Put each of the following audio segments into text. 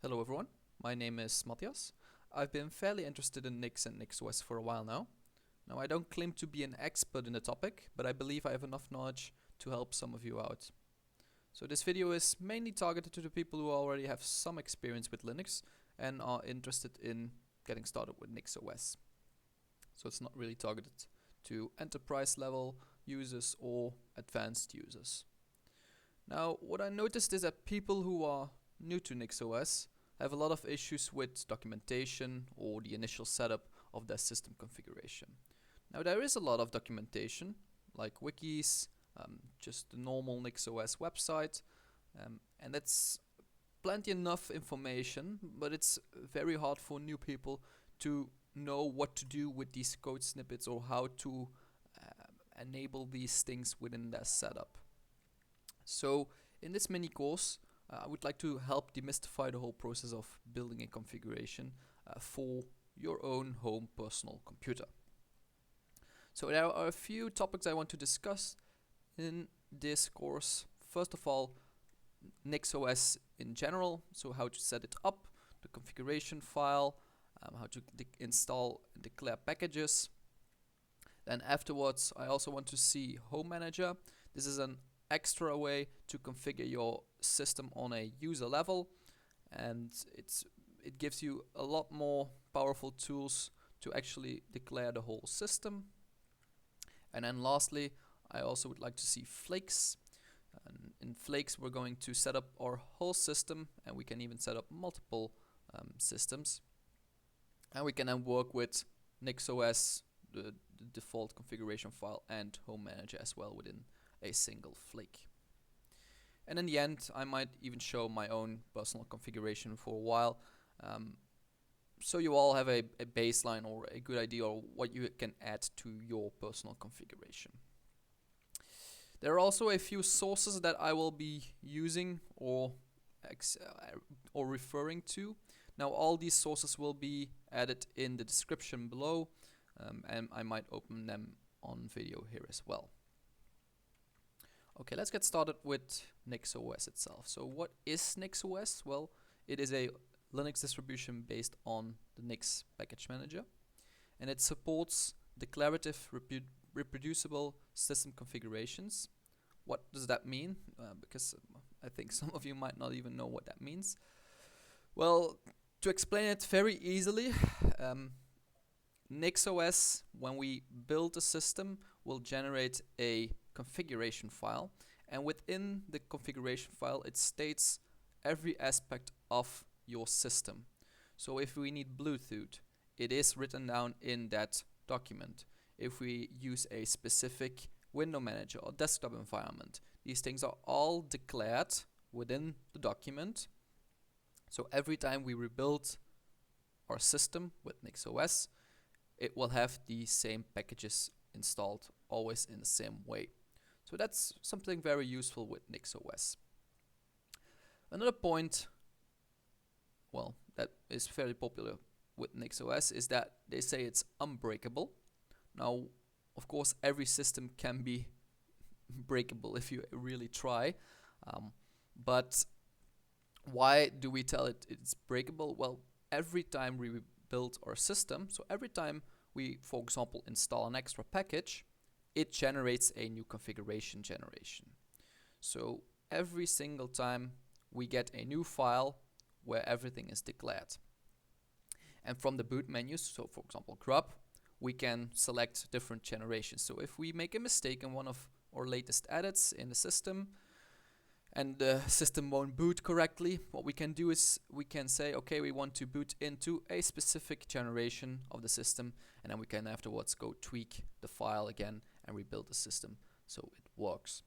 Hello everyone, my name is Matthias. I've been fairly interested in Nix and NixOS for a while now. Now I don't claim to be an expert in the topic, but I believe I have enough knowledge to help some of you out. So this video is mainly targeted to the people who already have some experience with Linux and are interested in getting started with NixOS. So it's not really targeted to enterprise level users or advanced users. Now what I noticed is that people who are new to NixOS have a lot of issues with documentation or the initial setup of their system configuration. Now there is a lot of documentation like wikis, just the normal NixOS website, and that's plenty enough information, but it's very hard for new people to know what to do with these code snippets or how to enable these things within their setup. So in this mini course I would like to help demystify the whole process of building a configuration for your own home personal computer. So there are a few topics I want to discuss in this course. First of all, NixOS in general, so how to set it up, the configuration file, how to install and declare packages. Then afterwards I also want to see Home-Manager. This is an extra way to configure your system on a user level, and it gives you a lot more powerful tools to actually declare the whole system. And then lastly, I also would like to see Flakes. And in Flakes we're going to set up our whole system, and we can even set up multiple systems, and we can then work with NixOS, the default configuration file, and Home-Manager as well within a single flake. And in the end I might even show my own personal configuration for a while, so you all have a baseline or a good idea of what you can add to your personal configuration. There are also a few sources that I will be using or referring to. Now all these sources will be added in the description below, and I might open them on video here as well. Okay, let's get started with NixOS itself. So what is NixOS? Well, it is a Linux distribution based on the Nix package manager, and it supports declarative reproducible system configurations. What does that mean? Because I think some of you might not even know what that means. Well, to explain it very easily, NixOS, when we build a system, will generate a configuration file, and within the configuration file it states every aspect of your system. So if we need Bluetooth, it is written down in that document. If we use a specific window manager or desktop environment, these things are all declared within the document. So every time we rebuild our system with NixOS, it will have the same packages installed always in the same way. So that's something very useful with NixOS. Another point, well, that is fairly popular with NixOS is that they say it's unbreakable. Now, of course, every system can be breakable if you really try, but why do we tell it it's breakable? Well, every time we build our system, so every time we, for example, install an extra package, it generates a new configuration generation. So every single time we get a new file where everything is declared. And from the boot menus, so for example grub, we can select different generations. So if we make a mistake in one of our latest edits in the system and the system won't boot correctly, what we can do is we can say, okay, we want to boot into a specific generation of the system, and then we can afterwards go tweak the file again and rebuild the system so it works.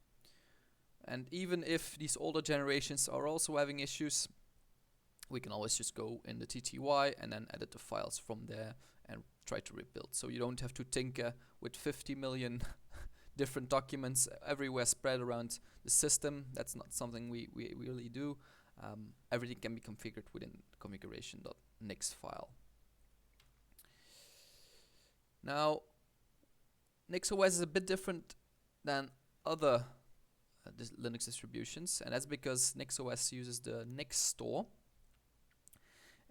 And even if these older generations are also having issues, we can always just go in the TTY and then edit the files from there and try to rebuild. So you don't have to tinker with 50 million different documents everywhere spread around the system. That's not something we really do. Everything can be configured within the configuration.nix file. Now, NixOS is a bit different than other Linux distributions, and that's because NixOS uses the Nix store.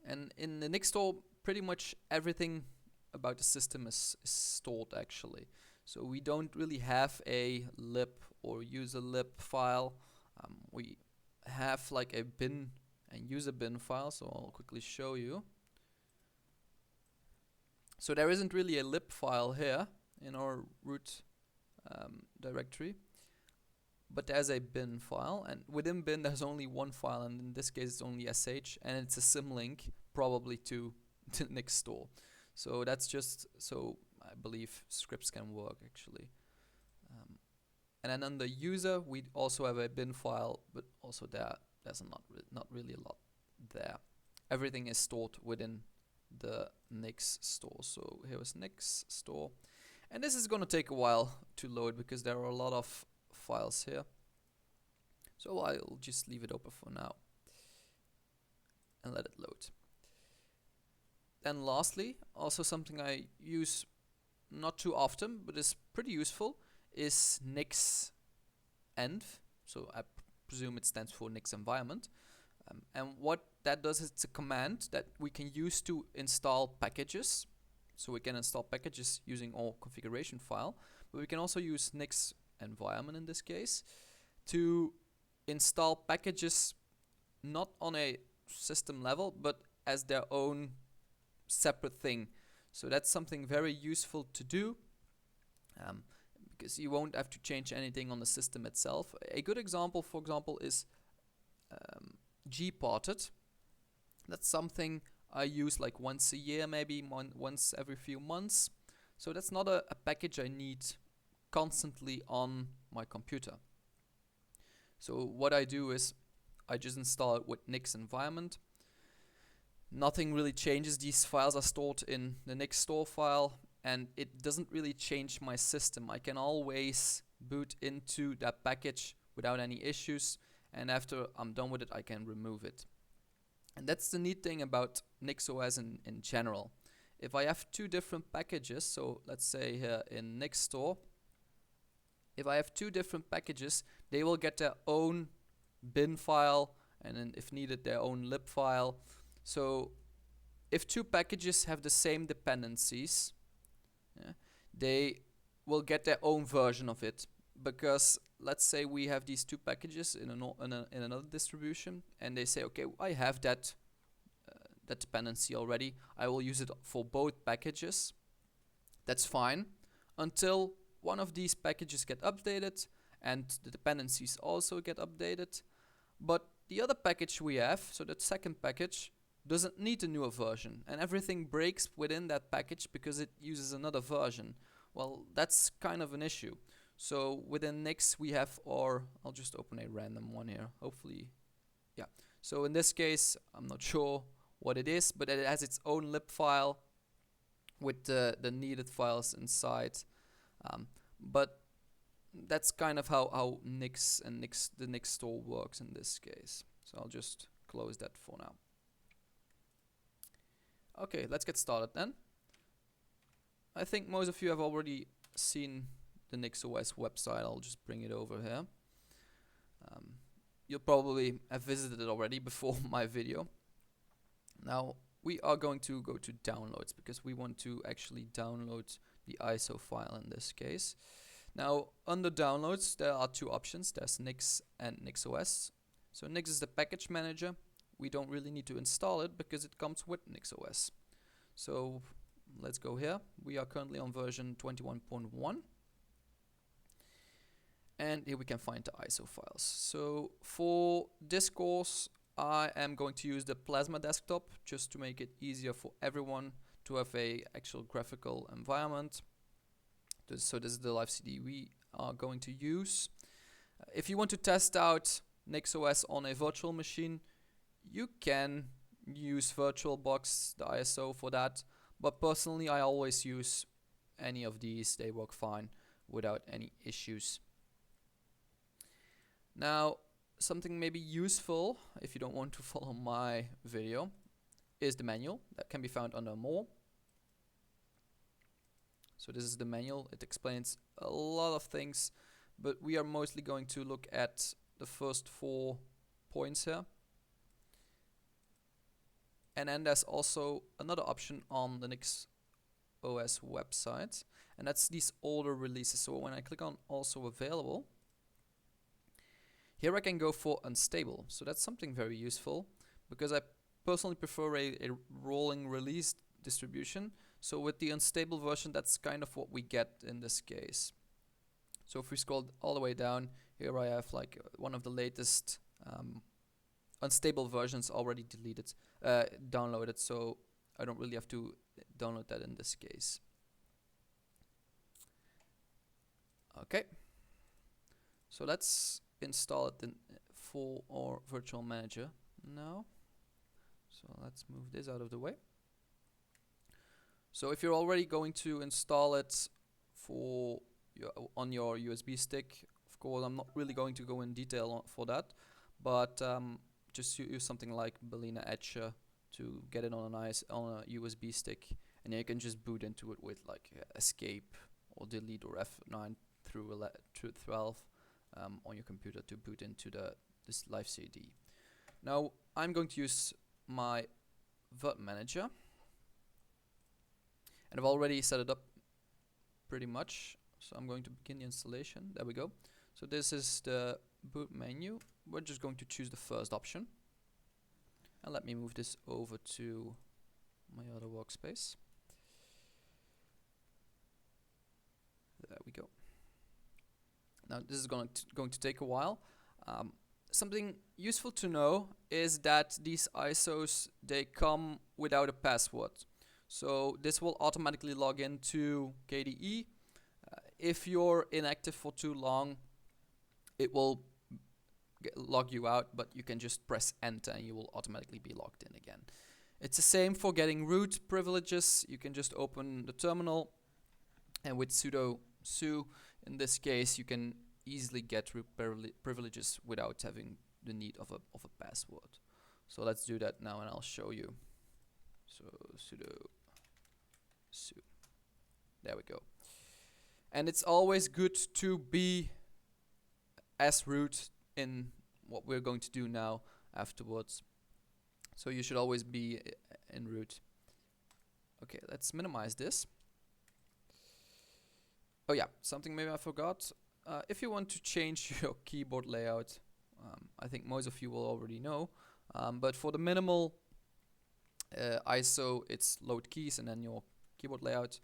And in the Nix store, pretty much everything about the system is stored actually. So we don't really have a lib or user lib file. We have like a bin and user bin file, so I'll quickly show you. So there isn't really a lib file here in our root directory, but there's a bin file, and within bin there's only one file, and in this case it's only sh, and it's a symlink probably to the Nix store. So that's just so I believe scripts can work actually. And then under user we also have a bin file, but also there's not really a lot there. Everything is stored within the Nix store. So here is Nix store, and this is going to take a while to load because there are a lot of files here. So I'll just leave it open for now and let it load. Then lastly, also something I use not too often but is pretty useful is nix-env. So I presume it stands for Nix environment. And what that does is it's a command that we can use to install packages. So we can install packages using our configuration file, but we can also use Nix environment in this case to install packages not on a system level but as their own separate thing. So that's something very useful to do because you won't have to change anything on the system itself. A good example, for example, is gparted. That's something I use like once a year, maybe once every few months. So that's not a package I need constantly on my computer. So what I do is I just install it with Nix environment. Nothing really changes. These files are stored in the Nix store file, and it doesn't really change my system. I can always boot into that package without any issues, and after I'm done with it I can remove it. And that's the neat thing about NixOS in general. If I have two different packages, so let's say here in Nix store, if I have two different packages, they will get their own bin file and then if needed their own lib file. So if two packages have the same dependencies, they will get their own version of it, because let's say we have these two packages in another distribution, and they say, okay, I have that dependency already, I will use it for both packages. That's fine until one of these packages get updated and the dependencies also get updated, but the other package we have, so that second package, doesn't need a newer version, and everything breaks within that package because it uses another version. Well, that's kind of an issue. So within Nix we have our, I'll just open a random one here, hopefully, yeah. So in this case, I'm not sure what it is, but it has its own lib file with the needed files inside. But that's kind of how Nix and the Nix store works in this case. So I'll just close that for now. Okay, let's get started then. I think most of you have already seen the NixOS website. I'll just bring it over here. You'll probably have visited it already before my video. Now we are going to go to downloads because we want to actually download the ISO file in this case. Now under downloads there are two options. There's Nix and NixOS. So Nix is the package manager. We don't really need to install it because it comes with NixOS. So let's go here. We are currently on version 21.1. And here we can find the ISO files. So for this course, I am going to use the Plasma desktop just to make it easier for everyone to have a actual graphical environment. So this is the live CD we are going to use. If you want to test out NixOS on a virtual machine, you can use VirtualBox, the ISO for that. But personally, I always use any of these. They work fine without any issues. Now, something maybe useful if you don't want to follow my video is the manual that can be found under More. So this is the manual. It explains a lot of things, but we are mostly going to look at the first 4 points here. And then there's also another option on the NixOS website, and that's these older releases. So when I click on also available, here I can go for unstable. So that's something very useful, because I personally prefer a rolling release distribution. So with the unstable version, that's kind of what we get in this case. So if we scroll all the way down, here I have like one of the latest unstable versions already downloaded, so I don't really have to download that in this case. Okay, so let's install it for our virtual manager now. So let's move this out of the way. So if you're already going to install it on your USB stick, of course I'm not really going to go in detail for that, but just use something like Berliner Etcher to get it on a USB stick, and you can just boot into it with like escape or delete or F9 through 12 on your computer to boot into this live CD. Now I'm going to use my Virt manager, and I've already set it up pretty much. So I'm going to begin the installation. There we go. So this is the boot menu. We're just going to choose the first option. And let me move this over to my other workspace. There we go. Now this is going to take a while. Something useful to know is that these ISOs, they come without a password. So this will automatically log into KDE. If you're inactive for too long, it will log you out, but you can just press enter and you will automatically be logged in again. It's the same for getting root privileges. You can just open the terminal, and with sudo su, in this case, you can easily get root privileges without having the need of a password. So let's do that now, and I'll show you. So sudo su. There we go. And it's always good to be as root in what we're going to do now afterwards. So you should always be in root. Okay, let's minimize this. Oh yeah, something maybe I forgot. If you want to change your keyboard layout, I think most of you will already know, but for the minimal ISO, it's load keys and then your keyboard layout.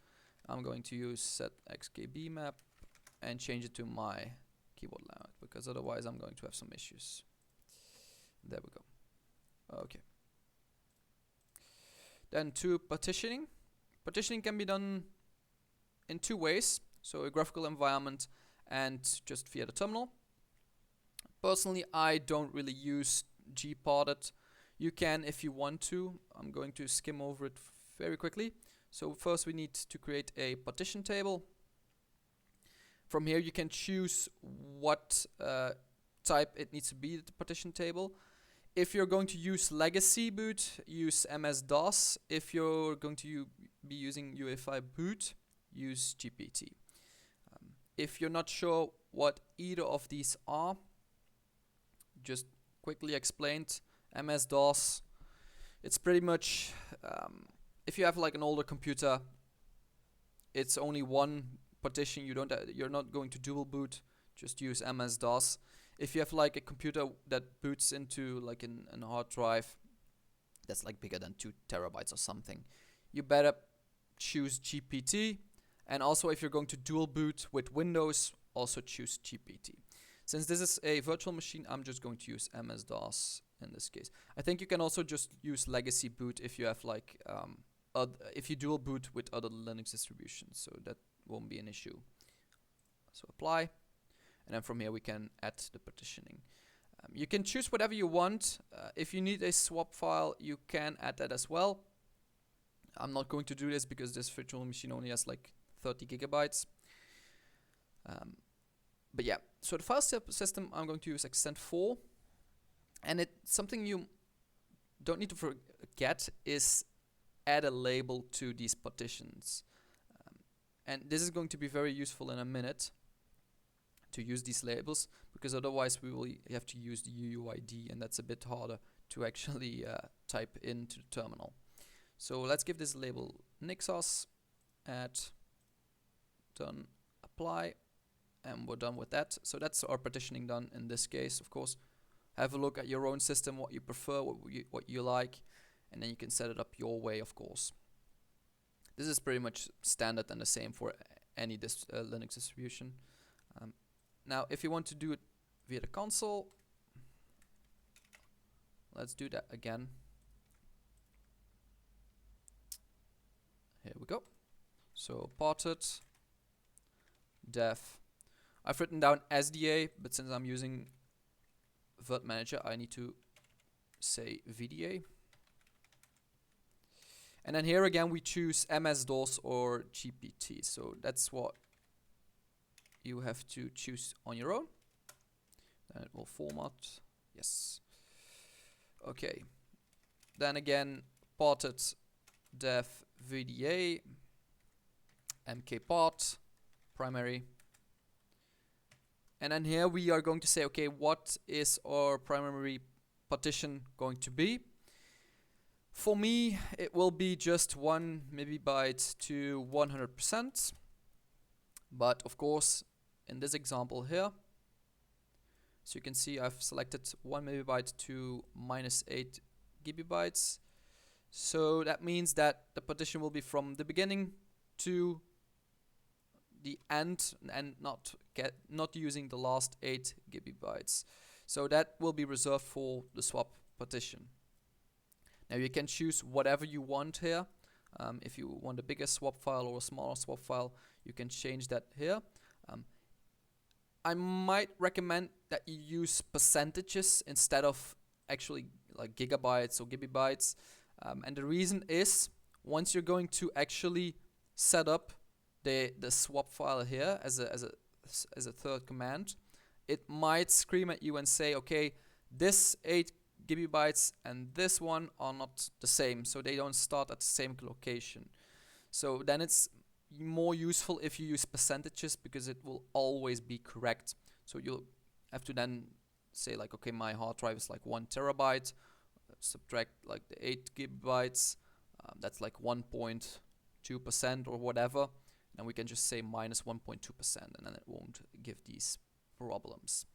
I'm going to use set xkb map and change it to my keyboard layout, because otherwise I'm going to have some issues. There we go. Okay. Then to partitioning. Partitioning can be done in two ways. So a graphical environment and just via the terminal. Personally, I don't really use gparted. You can if you want to. I'm going to skim over it very quickly. So first we need to create a partition table. From here you can choose what type it needs to be, the partition table. If you're going to use legacy boot, use MS-DOS. If you're going to be using UEFI boot, use GPT. If you're not sure what either of these are, just quickly explained, MS-DOS, it's pretty much, if you have like an older computer, it's only one partition. You're not going to dual boot. Just use MS-DOS. If you have like a computer that boots into like an hard drive that's like bigger than 2 terabytes or something, you better choose GPT. And also, if you're going to dual boot with Windows, also choose GPT. Since this is a virtual machine, I'm just going to use MS-DOS in this case. I think you can also just use legacy boot if you have like if you dual boot with other Linux distributions, so that won't be an issue. So apply, and then from here we can add the partitioning. You can choose whatever you want. If you need a swap file, you can add that as well. I'm not going to do this because this virtual machine only has like 30 gigabytes. But yeah, so the file system I'm going to use extend4, and something you don't need to forget is add a label to these partitions. And this is going to be very useful in a minute to use these labels, because otherwise we will have to use the UUID, and that's a bit harder to actually type into the terminal. So let's give this label NixOS, add, done, apply, and we're done with that. So that's our partitioning done in this case. Of course, have a look at your own system, what you prefer, what you like, and then you can set it up your way, of course. This is pretty much standard and the same for any Linux distribution. Now, if you want to do it via the console, let's do that again. Here we go. So parted, dev. I've written down SDA, but since I'm using Manager, I need to say VDA. And then here again we choose MS-DOS or GPT. So that's what you have to choose on your own. Then it will format. Yes. Okay. Then again, parted dev VDA, mkpart, primary. And then here we are going to say, okay, what is our primary partition going to be? For me, it will be just 1 MB to 100%. But of course, in this example here, so you can see I've selected 1 MB to -8 GB. So that means that the partition will be from the beginning to the end and not using the last 8 GB. So that will be reserved for the swap partition. Now you can choose whatever you want here. If you want a bigger swap file or a smaller swap file, you can change that here. I might recommend that you use percentages instead of actually like gigabytes or gigabytes. And the reason is, once you're going to actually set up the swap file here as a third command, it might scream at you and say, okay, this 8 GB and this one are not the same, so they don't start at the same location. So then it's more useful if you use percentages, because it will always be correct. So you'll have to then say like, okay, my hard drive is like 1 TB, subtract like the 8 GB, that's like 1.2% or whatever, and we can just say -1.2%, and then it won't give these problems.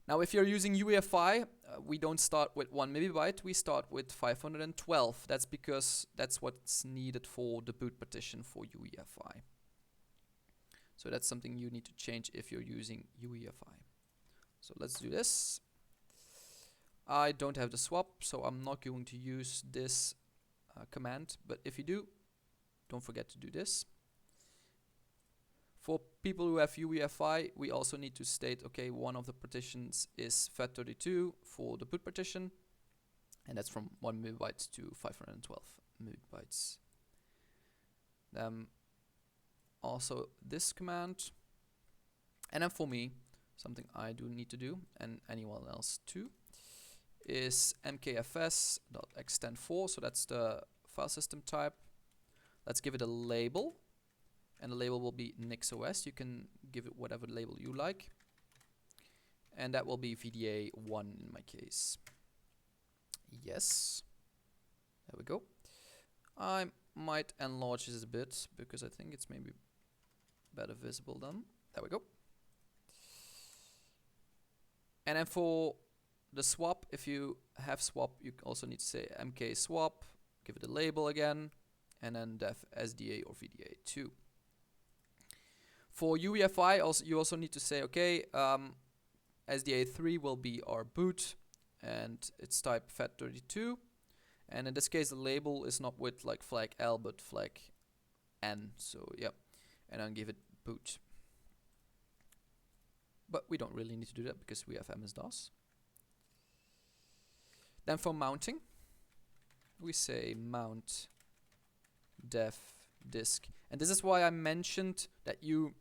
Now if you're using UEFI, we don't start with 1 MB, we start with 512. That's because that's what's needed for the boot partition for UEFI. So that's something you need to change if you're using UEFI. So let's do this. I don't have the swap, so I'm not going to use this command, but if you do, don't forget to do this. For people who have UEFI, we also need to state, okay, one of the partitions is FAT32 for the boot partition, and that's from 1 MB to 512 MB. Also this command, and then for me, something I do need to do, and anyone else too, is mkfs.extend4, so that's the file system type. Let's give it a label, and the label will be NixOS. You can give it whatever label you like, and that will be VDA1 in my case. Yes, there we go. I might enlarge this a bit because I think it's maybe better visible then. There we go. And then for the swap, if you have swap, you also need to say mkswap, give it a label again, and then def SDA or VDA2. For UEFI, you also need to say, okay, SDA3 will be our boot, and it's type FAT32. And in this case, the label is not with like flag L, but flag N. So yeah, and then give it boot. But we don't really need to do that because we have MS-DOS. Then for mounting, we say mount dev disk. And this is why I mentioned that you,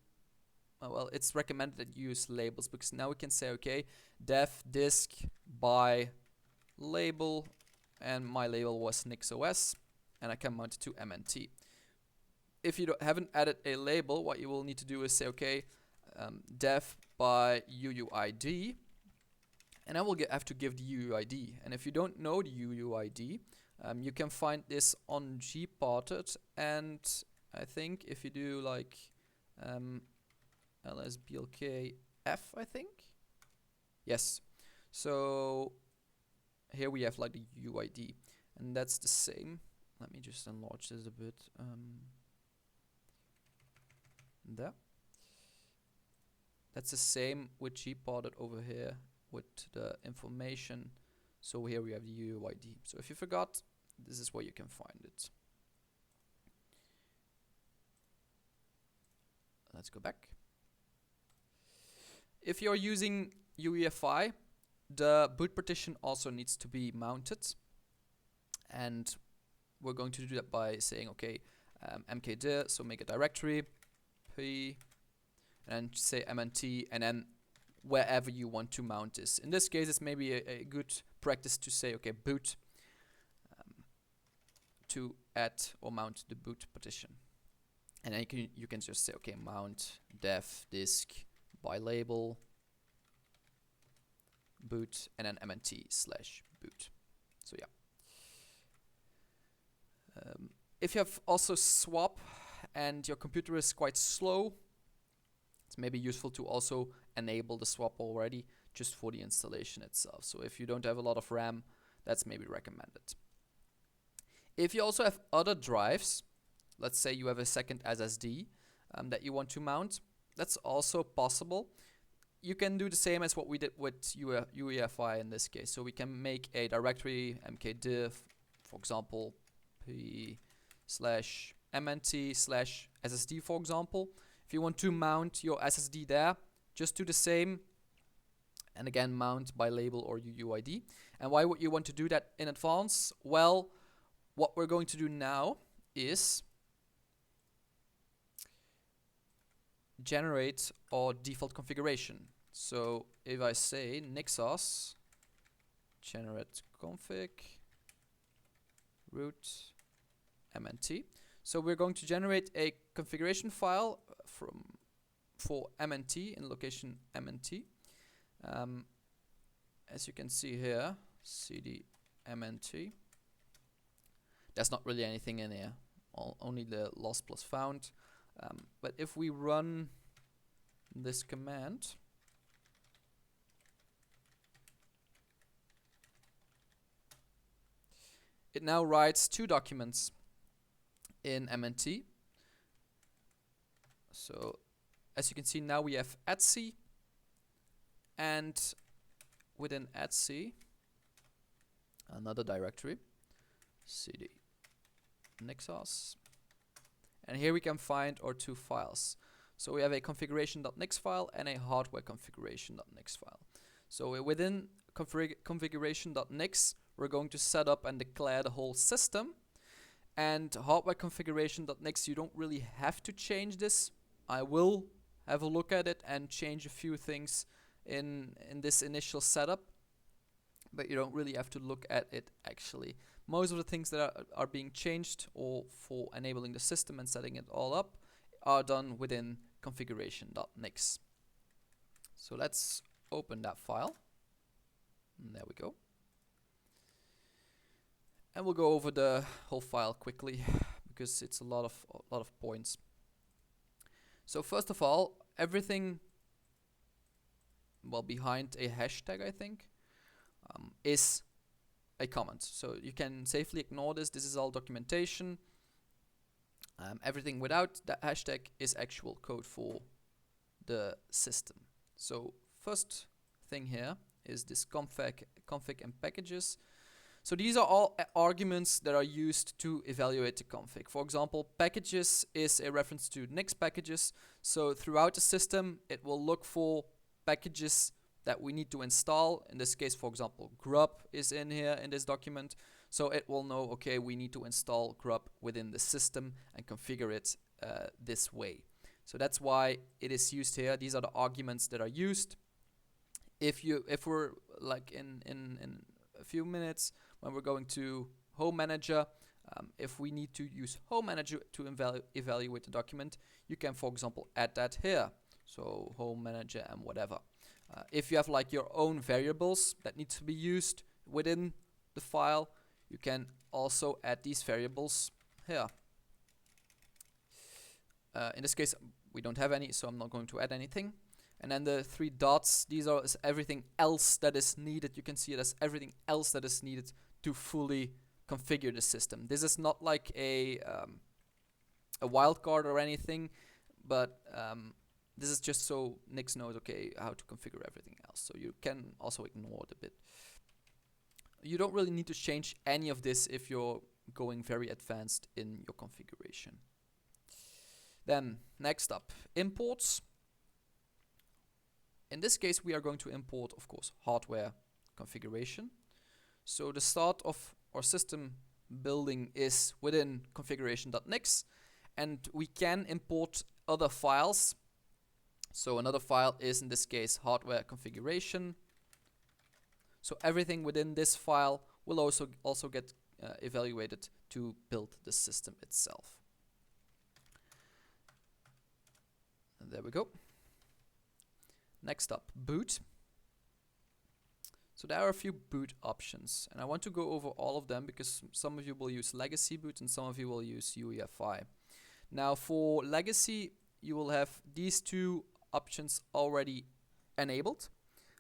well, it's recommended that you use labels, because now we can say, okay, dev disk by label, and my label was NixOS, and I can mount it to MNT. If you haven't added a label, what you will need to do is say, okay, dev by UUID, and And I will have to give the UUID. And if you don't know the UUID, you can find this on gparted, and I think if you do like lsblkf, I think. Yes. So here we have like the UUID, and that's the same. Let me just enlarge this a bit. There. That's the same with gparted over here with the information. So here we have the UUID. So if you forgot, this is where you can find it. Let's go back. If you're using UEFI, the boot partition also needs to be mounted. And we're going to do that by saying, okay, mkdir, so make a directory, p, and say mnt, and then wherever you want to mount this. In this case, it's maybe a good practice to say, okay, boot, to add or mount the boot partition. And then you can just say, okay, mount dev disk by label boot, and then mnt/boot. So yeah. If you have also swap and your computer is quite slow, it's maybe useful to also enable the swap already just for the installation itself. So if you don't have a lot of RAM, that's maybe recommended. If you also have other drives, let's say you have a second SSD that you want to mount, that's also possible. You can do the same as what we did with UEFI in this case. So we can make a directory mkdiv, for example, p/mnt/SSD, for example. If you want to mount your SSD there, just do the same, and again mount by label or UUID. And why would you want to do that in advance? Well, what we're going to do now is generate our default configuration. So if I say NixOS generate config root mnt, so we're going to generate a configuration file for mnt in location mnt. As you can see here, cd mnt. There's not really anything in here, only the lost plus found. But if we run this command, it now writes two documents in mnt. So as you can see, now we have etc, and within etc another directory, cd NixOS, and here we can find our two files. So we have a configuration.nix file and a hardware-configuration.nix file. So within configuration.nix, we're going to set up and declare the whole system. And hardware-configuration.nix, you don't really have to change this. I will have a look at it and change a few things in this initial setup, but you don't really have to look at it actually. Most of the things that are being changed or for enabling the system and setting it all up are done within configuration.nix. So let's open that file. And there we go. And we'll go over the whole file quickly because it's a lot of points. So first of all, everything behind a hashtag, I think, is a comment. So you can safely ignore this. This is all documentation. Everything without that hashtag is actual code for the system. So first thing here is this config and packages. So these are all arguments that are used to evaluate the config. For example, packages is a reference to Nix packages. So throughout the system, it will look for packages that we need to install. In this case, for example, grub is in here in this document. So it will know, okay, we need to install grub within the system and configure it this way. So that's why it is used here. These are the arguments that are used. If we're like in a few minutes when we're going to Home-Manager, if we need to use Home-Manager to evaluate the document, you can, for example, add that here. So Home-Manager and whatever. If you have like your own variables that need to be used within the file, you can also add these variables here. In this case, we don't have any, so I'm not going to add anything. And then the 3 dots, these are everything else that is needed. You can see it as everything else that is needed to fully configure the system. This is not like a wildcard or anything, but this is just so Nix knows, okay, how to configure everything else. So you can also ignore it a bit. You don't really need to change any of this if you're going very advanced in your configuration. Then next up, imports. In this case, we are going to import, of course, hardware configuration. So the start of our system building is within configuration.nix, and we can import other files. So another file is, in this case, hardware configuration. So everything within this file will also get evaluated to build the system itself. And there we go. Next up, boot. So there are a few boot options, and I want to go over all of them because some of you will use legacy boot and some of you will use UEFI. Now for legacy, you will have these 2 options already enabled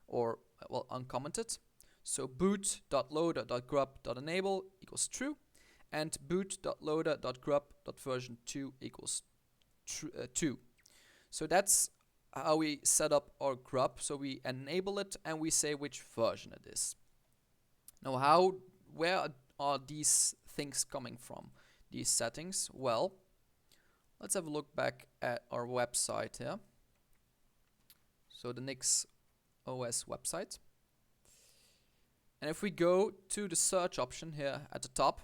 or well uncommented. So boot.loader.grub.enable equals true, and boot.loader.grub.version2 equals 2. So that's how we set up our grub. So we enable it and we say which version it is. Now where are these things coming from, these settings? Well, let's have a look back at our website here. So the NixOS website. And if we go to the search option here at the top,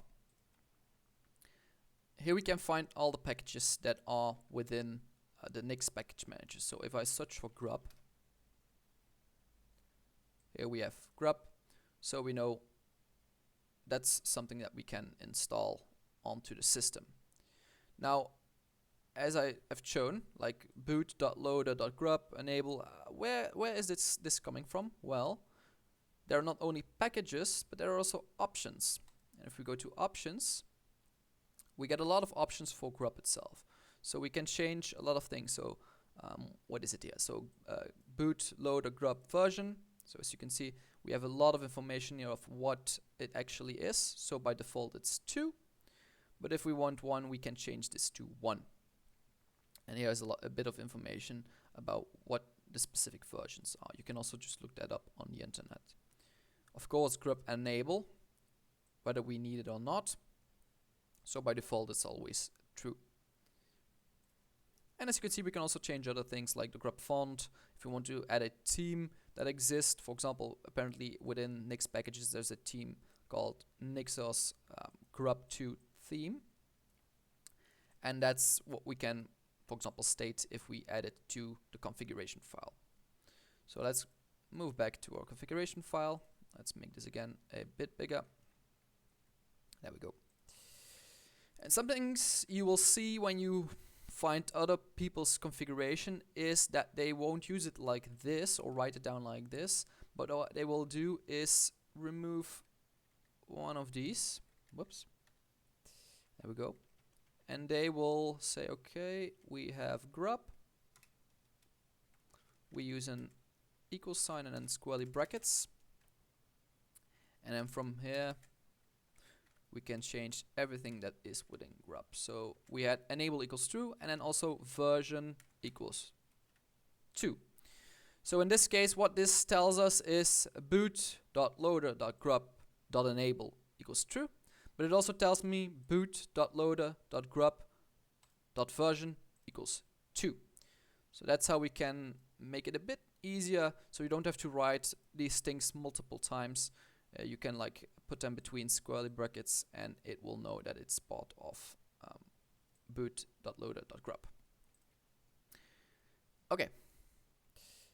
here we can find all the packages that are within the Nix package manager. So if I search for grub, here we have grub, so we know that's something that we can install onto the system. Now, as I have shown, like boot.loader.grub enable, where is this coming from? Well, there are not only packages, but there are also options. And if we go to options, we get a lot of options for grub itself. So we can change a lot of things. So what is it here? So boot loader grub version. So as you can see, we have a lot of information here of what it actually is. So by default it's 2, but if we want 1, we can change this to 1. And here's a bit of information about what the specific versions are. You can also just look that up on the internet. Of course, grub enable, whether we need it or not. So by default it's always true. And as you can see, we can also change other things like the grub font. If we want to add a theme that exists, for example, apparently within Nix packages, there's a theme called NixOS grub2 theme. And that's what we can, for example, state if we add it to the configuration file. So let's move back to our configuration file. Let's make this again a bit bigger. There we go. And some things you will see when you find other people's configuration is that they won't use it like this or write it down like this, but what they will do is remove one of these. Whoops. There we go. And they will say, okay, we have grub. We use an equal sign and then squarely brackets. And then from here, we can change everything that is within grub. So we had enable equals true, and then also version equals 2. So in this case, what this tells us is boot.loader.grub.enable equals true, but it also tells me boot.loader.grub.version equals 2. So that's how we can make it a bit easier, so you don't have to write these things multiple times. You can like put them between squarely brackets and it will know that it's part of boot.loader.grub. Okay.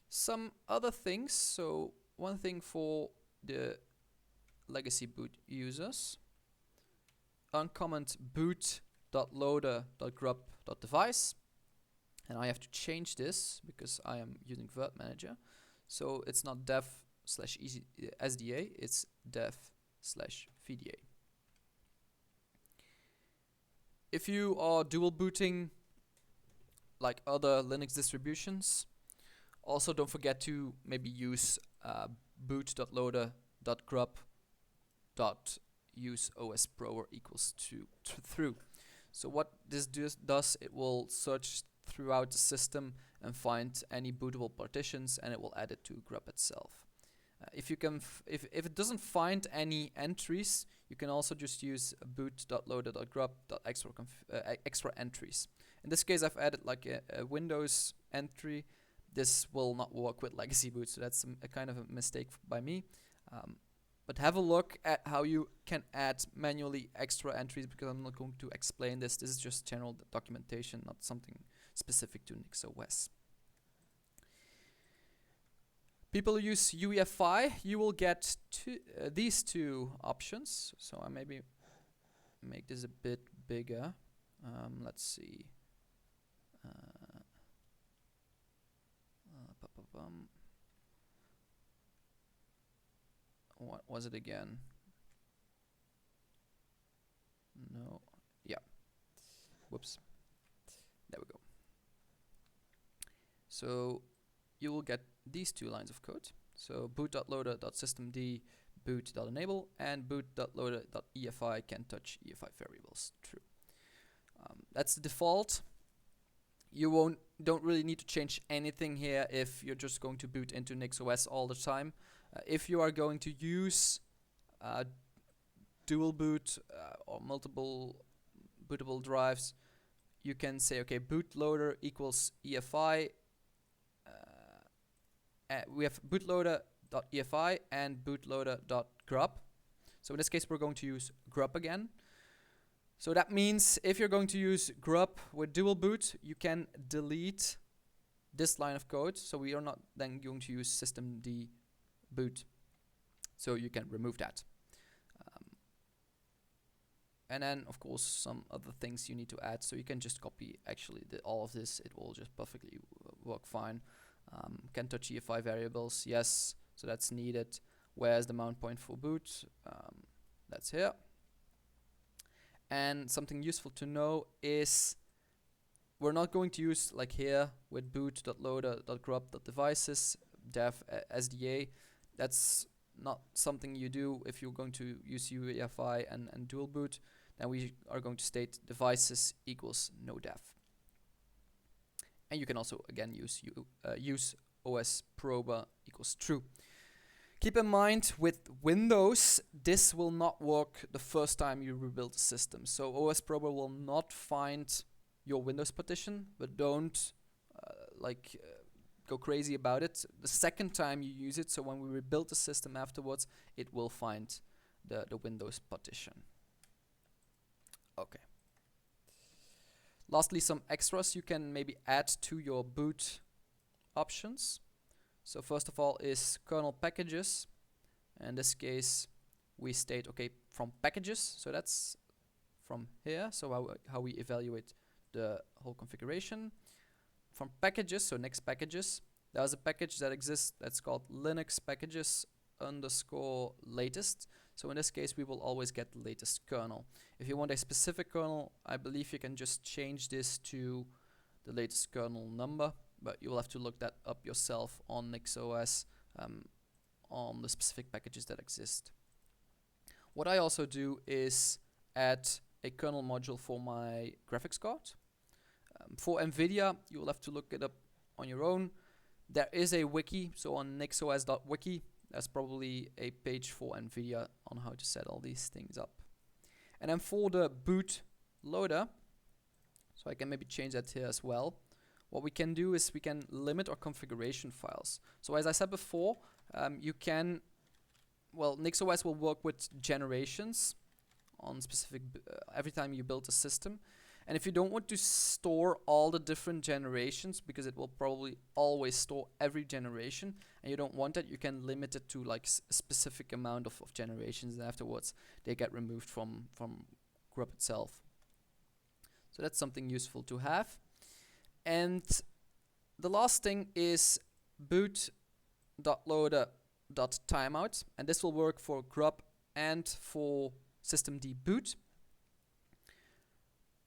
Some other things. So one thing for the legacy boot users. Uncomment boot.loader.grub.device. And I have to change this because I am using Word Manager. So it's not dev/SDA, it's dev/VDA. If you are dual booting like other Linux distributions, also don't forget to maybe use boot.loader.grub.useOSProber equals through. So what this does, it will search throughout the system and find any bootable partitions, and it will add it to grub itself. If it doesn't find any entries, you can also just use boot.loader.grub.extra entries. In this case, I've added like a Windows entry. This will not work with legacy boot, so that's a kind of a mistake by me. But have a look at how you can add manually extra entries, because I'm not going to explain this. This is just general documentation, not something specific to NixOS. People who use UEFI, you will get these two options. So I maybe make this a bit bigger. Let's see. What was it again? No. Yeah. Whoops. There we go. So you will get these two lines of code. So boot.loader.systemd boot.enable and boot.loader.EFI can touch EFI variables. True. That's the default. You don't really need to change anything here if you're just going to boot into NixOS all the time. If you are going to use dual boot or multiple bootable drives, you can say, okay, bootloader equals EFI. We have bootloader.EFI and bootloader.grub. So in this case, we're going to use grub again. So that means if you're going to use grub with dual boot, you can delete this line of code. So we are not then going to use systemd boot. So you can remove that. And then, of course, some other things you need to add. So you can just copy actually all of this. It will just perfectly work fine. Can touch EFI variables, yes. So that's needed. Where's the mount point for boot? That's here. And something useful to know is we're not going to use like here with boot.loader.grub.devices dev SDA. That's not something you do if you're going to use UEFI and dual boot. Then we are going to state devices equals no dev. And you can also again use OS prober equals true. Keep in mind with Windows, this will not work the first time you rebuild the system. So OS prober will not find your Windows partition, but don't go crazy about it. The second time you use it, so when we rebuild the system afterwards, it will find the Windows partition. Okay. Lastly, some extras you can maybe add to your boot options. So first of all is kernel packages. In this case, we state, okay, from packages. So that's from here. So how we evaluate the whole configuration. From packages, so Nix packages, there's a package that exists that's called Linux packages _latest. So in this case, we will always get the latest kernel. If you want a specific kernel, I believe you can just change this to the latest kernel number, but you will have to look that up yourself on NixOS on the specific packages that exist. What I also do is add a kernel module for my graphics card. For NVIDIA, you will have to look it up on your own. There is a wiki, so on nixos.wiki, there's probably a page for NVIDIA on how to set all these things up. And then for the boot loader, so I can maybe change that here as well. What we can do is we can limit our configuration files. So as I said before, NixOS will work with generations on specific, every time you build a system. And if you don't want to store all the different generations, because it will probably always store every generation, and you don't want that, you can limit it to like a specific amount of generations, and afterwards they get removed from grub itself. So that's something useful to have. And the last thing is boot .loader.timeout, and this will work for grub and for systemd boot.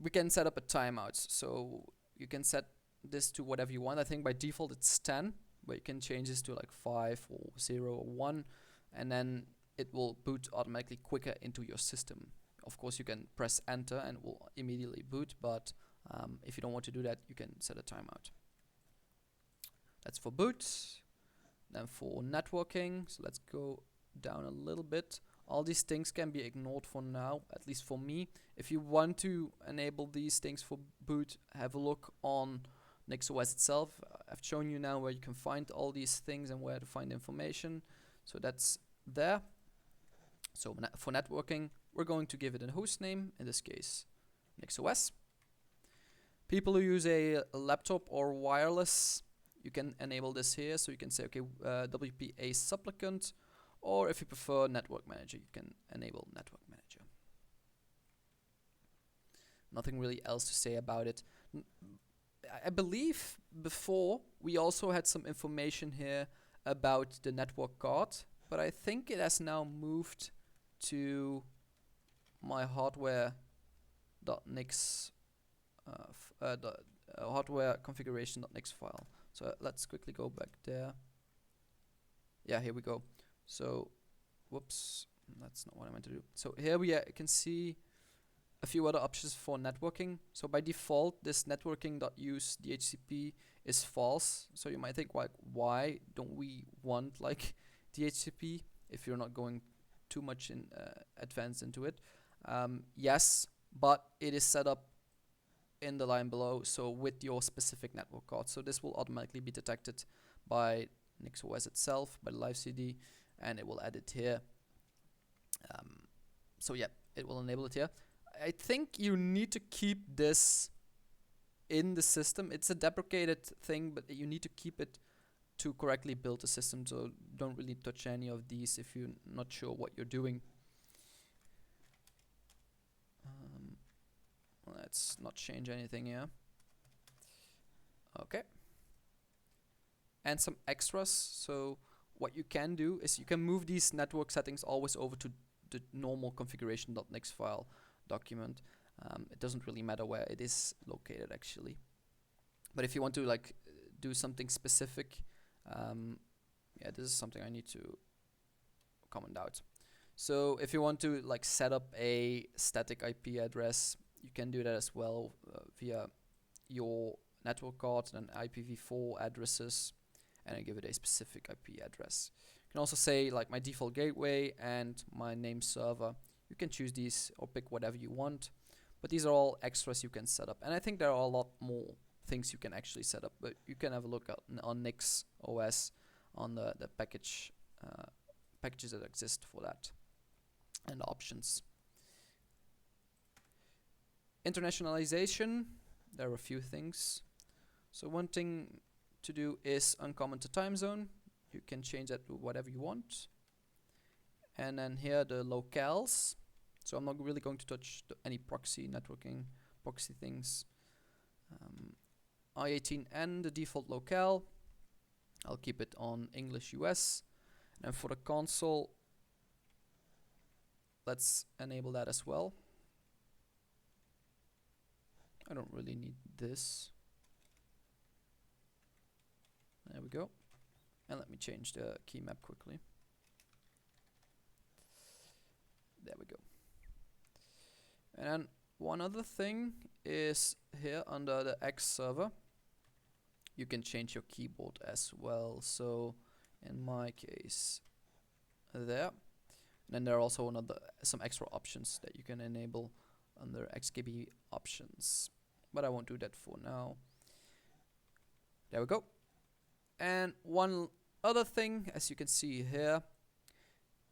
We can set up a timeout, so you can set this to whatever you want. I think by default it's 10, but you can change this to like 5 or 0 or 1, and then it will boot automatically quicker into your system. Of course you can press enter and it will immediately boot, but if you don't want to do that, you can set a timeout. That's for boot. Then for networking, so let's go down a little bit. All these things can be ignored for now, at least for me. If you want to enable these things for boot, have a look on NixOS itself. I've shown you now where you can find all these things and where to find information. So that's there. So for networking, we're going to give it a host name, in this case NixOS. People who use a laptop or wireless, you can enable this here. So you can say, okay, WPA supplicant, or if you prefer Network Manager, you can enable Network Manager. Nothing really else to say about it. I believe before we also had some information here about the network card, but I think it has now moved to my hardware.nix hardware-configuration.nix file. So let's quickly go back there. Yeah, here we go. So, whoops, that's not what I meant to do. So here we can see a few other options for networking. So by default, this networking.use DHCP is false. So you might think, like, why don't we want like DHCP if you're not going too much in advanced into it? Yes, but it is set up in the line below, so with your specific network card. So this will automatically be detected by NixOS itself, by the live CD, and it will add it here. So yeah, it will enable it here. I think you need to keep this in the system. It's a deprecated thing, but you need to keep it to correctly build the system, so don't really touch any of these if you're not sure what you're doing. Let's not change anything here. Okay. And some extras. So what you can do is you can move these network settings always over to the normal configuration.nix file document. It doesn't really matter where it is located actually. But if you want to like do something specific, yeah, this is something I need to comment out. So if you want to like set up a static IP address, you can do that as well via your network card and IPv4 addresses, and I give it a specific IP address. You can also say like my default gateway and my name server. You can choose these or pick whatever you want, but these are all extras you can set up, and I think there are a lot more things you can actually set up, but you can have a look at on NixOS on the packages that exist for that and the options. Internationalization, there are a few things. So one thing to do is uncomment the time zone. You can change that to whatever you want. And then here the locales. So I'm not really going to touch any proxy networking, proxy things. I18N, the default locale. I'll keep it on English US. And for the console, let's enable that as well. I don't really need this. There we go. And let me change the key map quickly. There we go. And then one other thing is here under the X server, you can change your keyboard as well. So in my case, there. And then there are also some extra options that you can enable under XKB options, but I won't do that for now. There we go. And one other thing, as you can see here,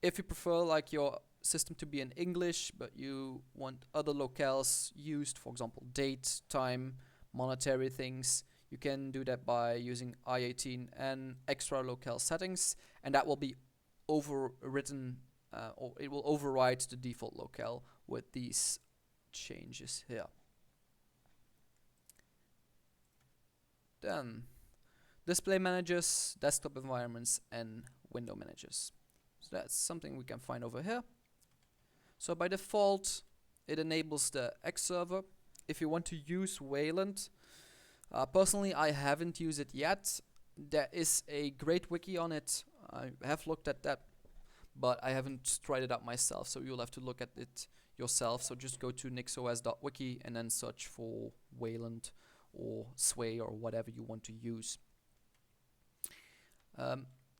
if you prefer like your system to be in English, but you want other locales used, for example, date, time, monetary things, you can do that by using I18 and extra locale settings, and that will be overwritten, or it will override the default locale with these changes here. Then display managers, desktop environments, and window managers. So that's something we can find over here. So by default, it enables the X server. If you want to use Wayland, personally I haven't used it yet. There is a great wiki on it. I have looked at that, but I haven't tried it out myself, so you'll have to look at it yourself. So just go to nixos.wiki and then search for Wayland or Sway or whatever you want to use.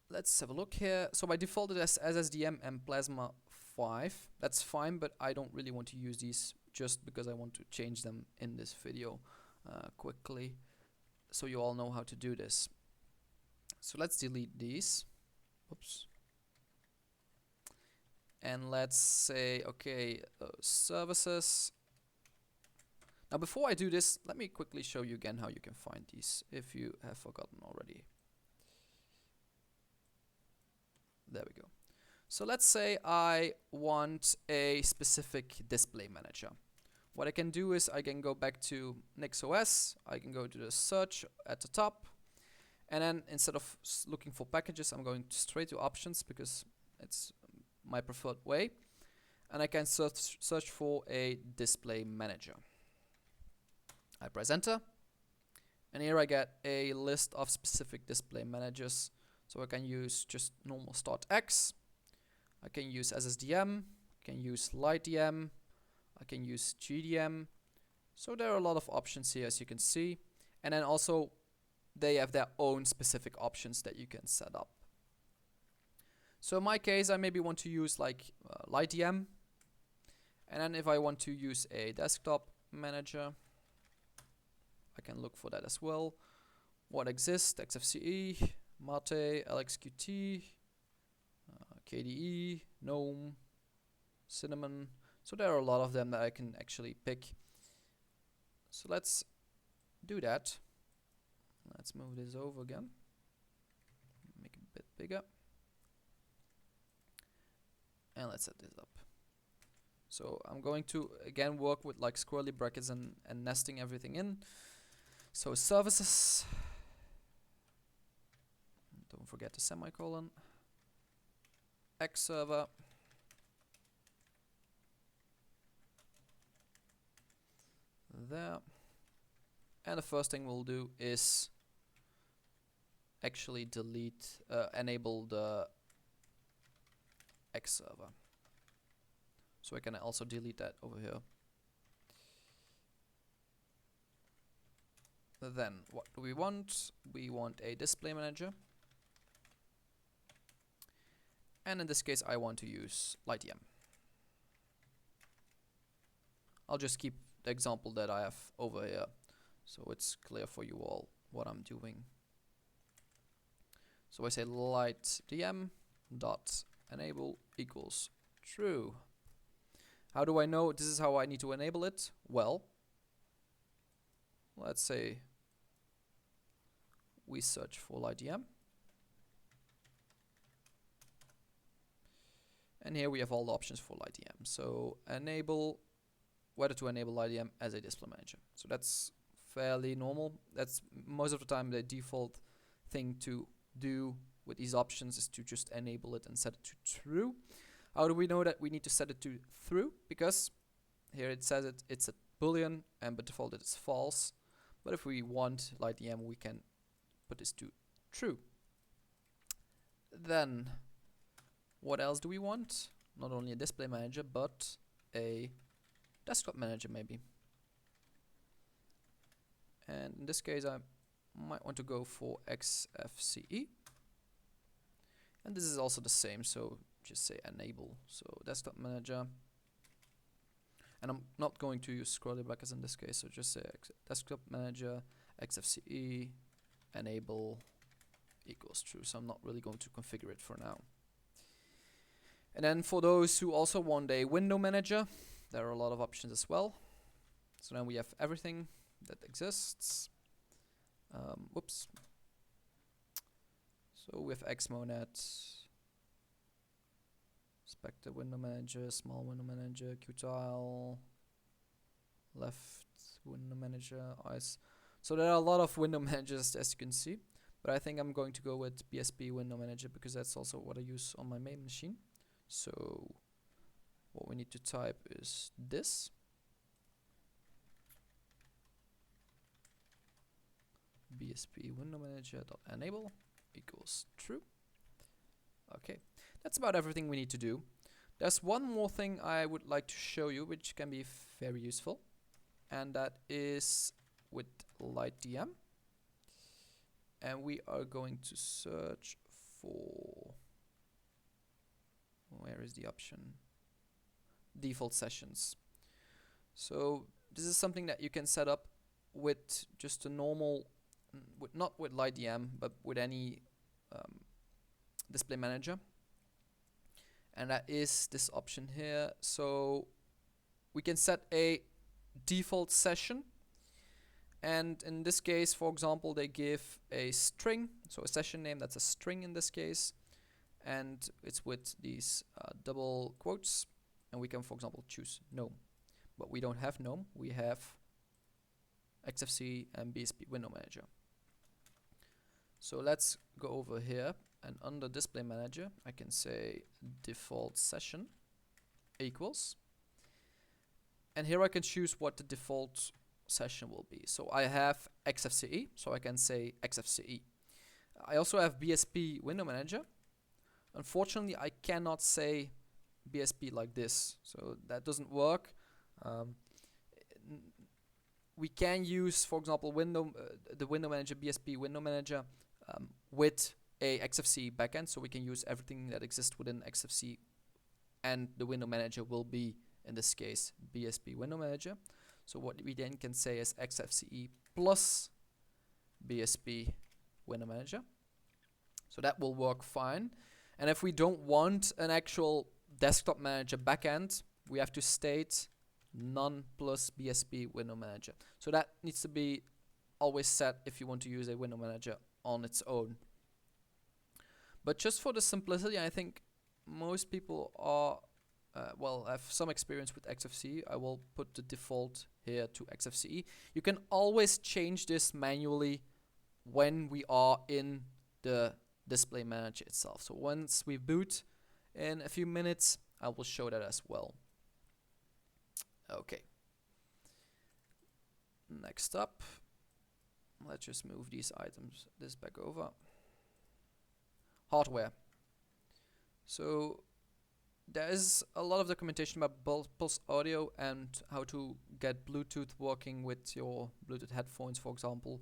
Let's have a look here. So by default it has SSDM and Plasma 5. That's fine, but I don't really want to use these just because I want to change them in this video quickly, so you all know how to do this. So let's delete these. Oops. And let's say, okay, services. Now before I do this, let me quickly show you again how you can find these if you have forgotten already. There we go. So let's say I want a specific display manager. What I can do is I can go back to NixOS, I can go to the search at the top, and then instead of looking for packages, I'm going straight to options because it's my preferred way, and I can search for a display manager. I press enter, and here I get a list of specific display managers. So I can use just normal StartX, I can use SSDM, I can use LightDM, I can use GDM. So there are a lot of options here, as you can see, and then also they have their own specific options that you can set up. So in my case, I maybe want to use like LightDM, and then if I want to use a desktop manager, I can look for that as well. What exists? XFCE, Mate, LXQT, KDE, GNOME, Cinnamon. So there are a lot of them that I can actually pick. So let's do that. Let's move this over again. Make it a bit bigger. And let's set this up. So I'm going to again work with like squirrely brackets and nesting everything in. So services. Don't forget the semicolon. X server. There. And the first thing we'll do is actually enable the X server. So I can also delete that over here. Then what do we want? We want a display manager. And in this case, I want to use LightDM. I'll just keep the example that I have over here, so it's clear for you all what I'm doing. So I say LightDM dot enable equals true. How do I know this is how I need to enable it? Well, let's say we search for LightDM. And here we have all the options for LightDM. So enable, whether to enable LightDM as a display manager. So that's fairly normal. That's most of the time the default thing to do with these options is to just enable it and set it to true. How do we know that we need to set it to true? Because here it says it's a boolean and by default it is false. But if we want LightDM, we can put this to true. Then what else do we want? Not only a display manager, but a desktop manager maybe. And in this case, I might want to go for XFCE. And this is also the same, so just say enable. So desktop manager. And I'm not going to use scrolly brackets in this case, so just say desktop manager, XFCE, enable equals true. So I'm not really going to configure it for now. And then for those who also want a window manager, there are a lot of options as well. So now we have everything that exists. Whoops. So we have Xmonad, Spectre window manager, small window manager, Qtile, left window manager, ice. So there are a lot of window managers, as you can see. but I think I'm going to go with BSP Window Manager because that's also what I use on my main machine. So what we need to type is this. BSP Window Manager.enable equals true. Okay, that's about everything we need to do. There's one more thing I would like to show you, which can be very useful, and that is with LightDM. And we are going to search for, where is the option? Default sessions. So this is something that you can set up with just a normal, not with LightDM, but with any display manager. And that is this option here. So we can set a default session. And in this case, for example, they give a string, so a session name that's a string in this case, and it's with these double quotes, and we can, for example, choose GNOME. But we don't have GNOME, we have XFCE and BSP Window Manager. So let's go over here, and under Display Manager, I can say default session equals, and here I can choose what the default session will be. So I have XFCE, so I can say XFCE. I also have BSP Window Manager. Unfortunately, I cannot say BSP like this, so that doesn't work. We can use, for example, the Window Manager, BSP Window Manager, with a XFCE backend, so we can use everything that exists within XFCE, and the Window Manager will be, in this case, BSP Window Manager. So what we then can say is XFCE plus BSP Window Manager. So that will work fine. And if we don't want an actual desktop manager backend, we have to state none plus BSP Window Manager. So that needs to be always set if you want to use a Window Manager on its own. But just for the simplicity, I think most people are have some experience with XFCE. I will put the default here to XFCE. You can always change this manually when we are in the display manager itself. So once we boot in a few minutes, I will show that as well. Okay. Next up, let's just move these items, this back over. Hardware. So there is a lot of documentation about pulse audio and how to get Bluetooth working with your Bluetooth headphones, for example.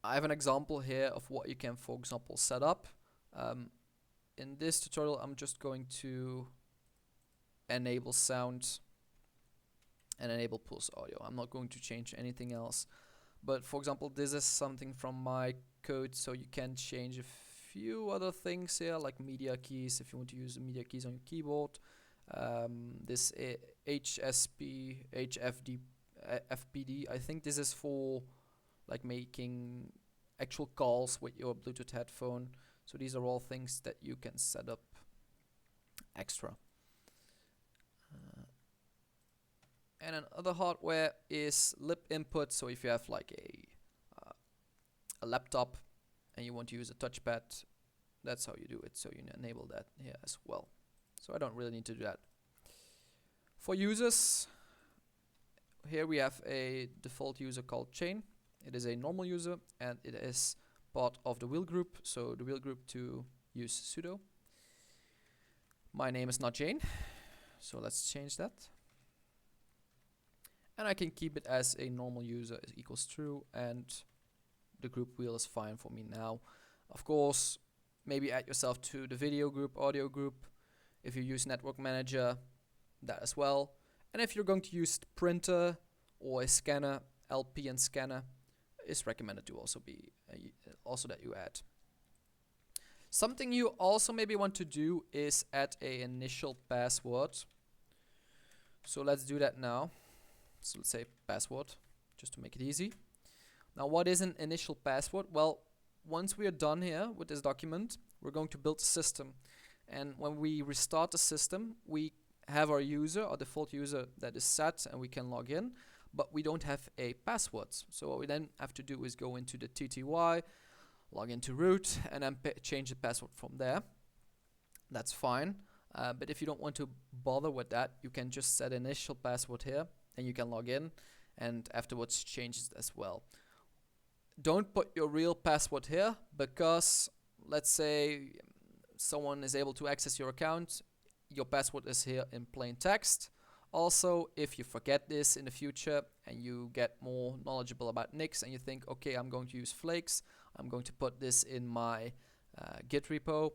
I have an example here of what you can, for example, set up. In this tutorial, I'm just going to enable sound and enable pulse audio. I'm not going to change anything else. But for example, this is something from my code, so you can change a few other things here, like media keys, if you want to use the media keys on your keyboard. This HSP, HFD, FPD, I think this is for like making actual calls with your Bluetooth headphone. So these are all things that you can set up extra. And another hardware is lip input. So if you have like a laptop and you want to use a touchpad, that's how you do it. So you enable that here as well. So I don't really need to do that. For users, here we have a default user called Chain. It is a normal user and it is part of the wheel group. So the wheel group to use sudo. My name is not Jane, so let's change that. And I can keep it as a normal user equals true, and the group wheel is fine for me now. Of course, maybe add yourself to the video group, audio group. If you use network manager, that as well. And if you're going to use printer or a scanner, LP and scanner is recommended to also be also that you add. Something you also maybe want to do is add a initial password. So let's do that now. So let's say password, just to make it easy. Now what is an initial password? Well, once we are done here with this document, we're going to build a system. And when we restart the system, we have our user, our default user that is set, and we can log in. but we don't have a password. So what we then have to do is go into the TTY, log into root, and then change the password from there. That's fine. But if you don't want to bother with that, you can just set initial password here, and you can log in, and afterwards change it as well. Don't put your real password here, because let's say someone is able to access your account, your password is here in plain text. Also, if you forget this in the future and you get more knowledgeable about Nix and you think, okay, I'm going to use Flakes, I'm going to put this in my Git repo,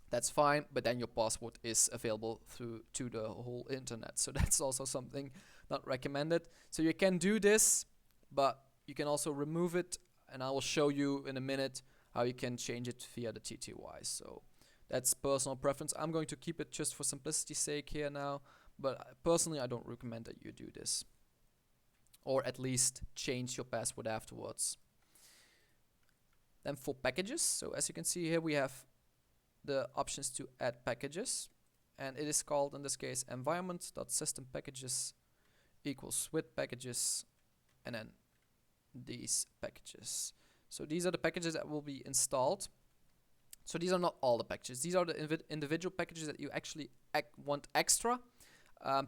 that's fine, but then your password is available to the whole internet. So that's also something not recommended. So you can do this, but you can also remove it, and I will show you in a minute how you can change it via the TTY. So that's personal preference. I'm going to keep it just for simplicity's sake here now, but personally I don't recommend that you do this, or at least change your password afterwards. Then for packages, so as you can see here we have the options to add packages, and it is called in this case environment.system_packages equals with packages, and then these packages. So these are the packages that will be installed. So these are not all the packages, these are the individual packages that you actually want extra.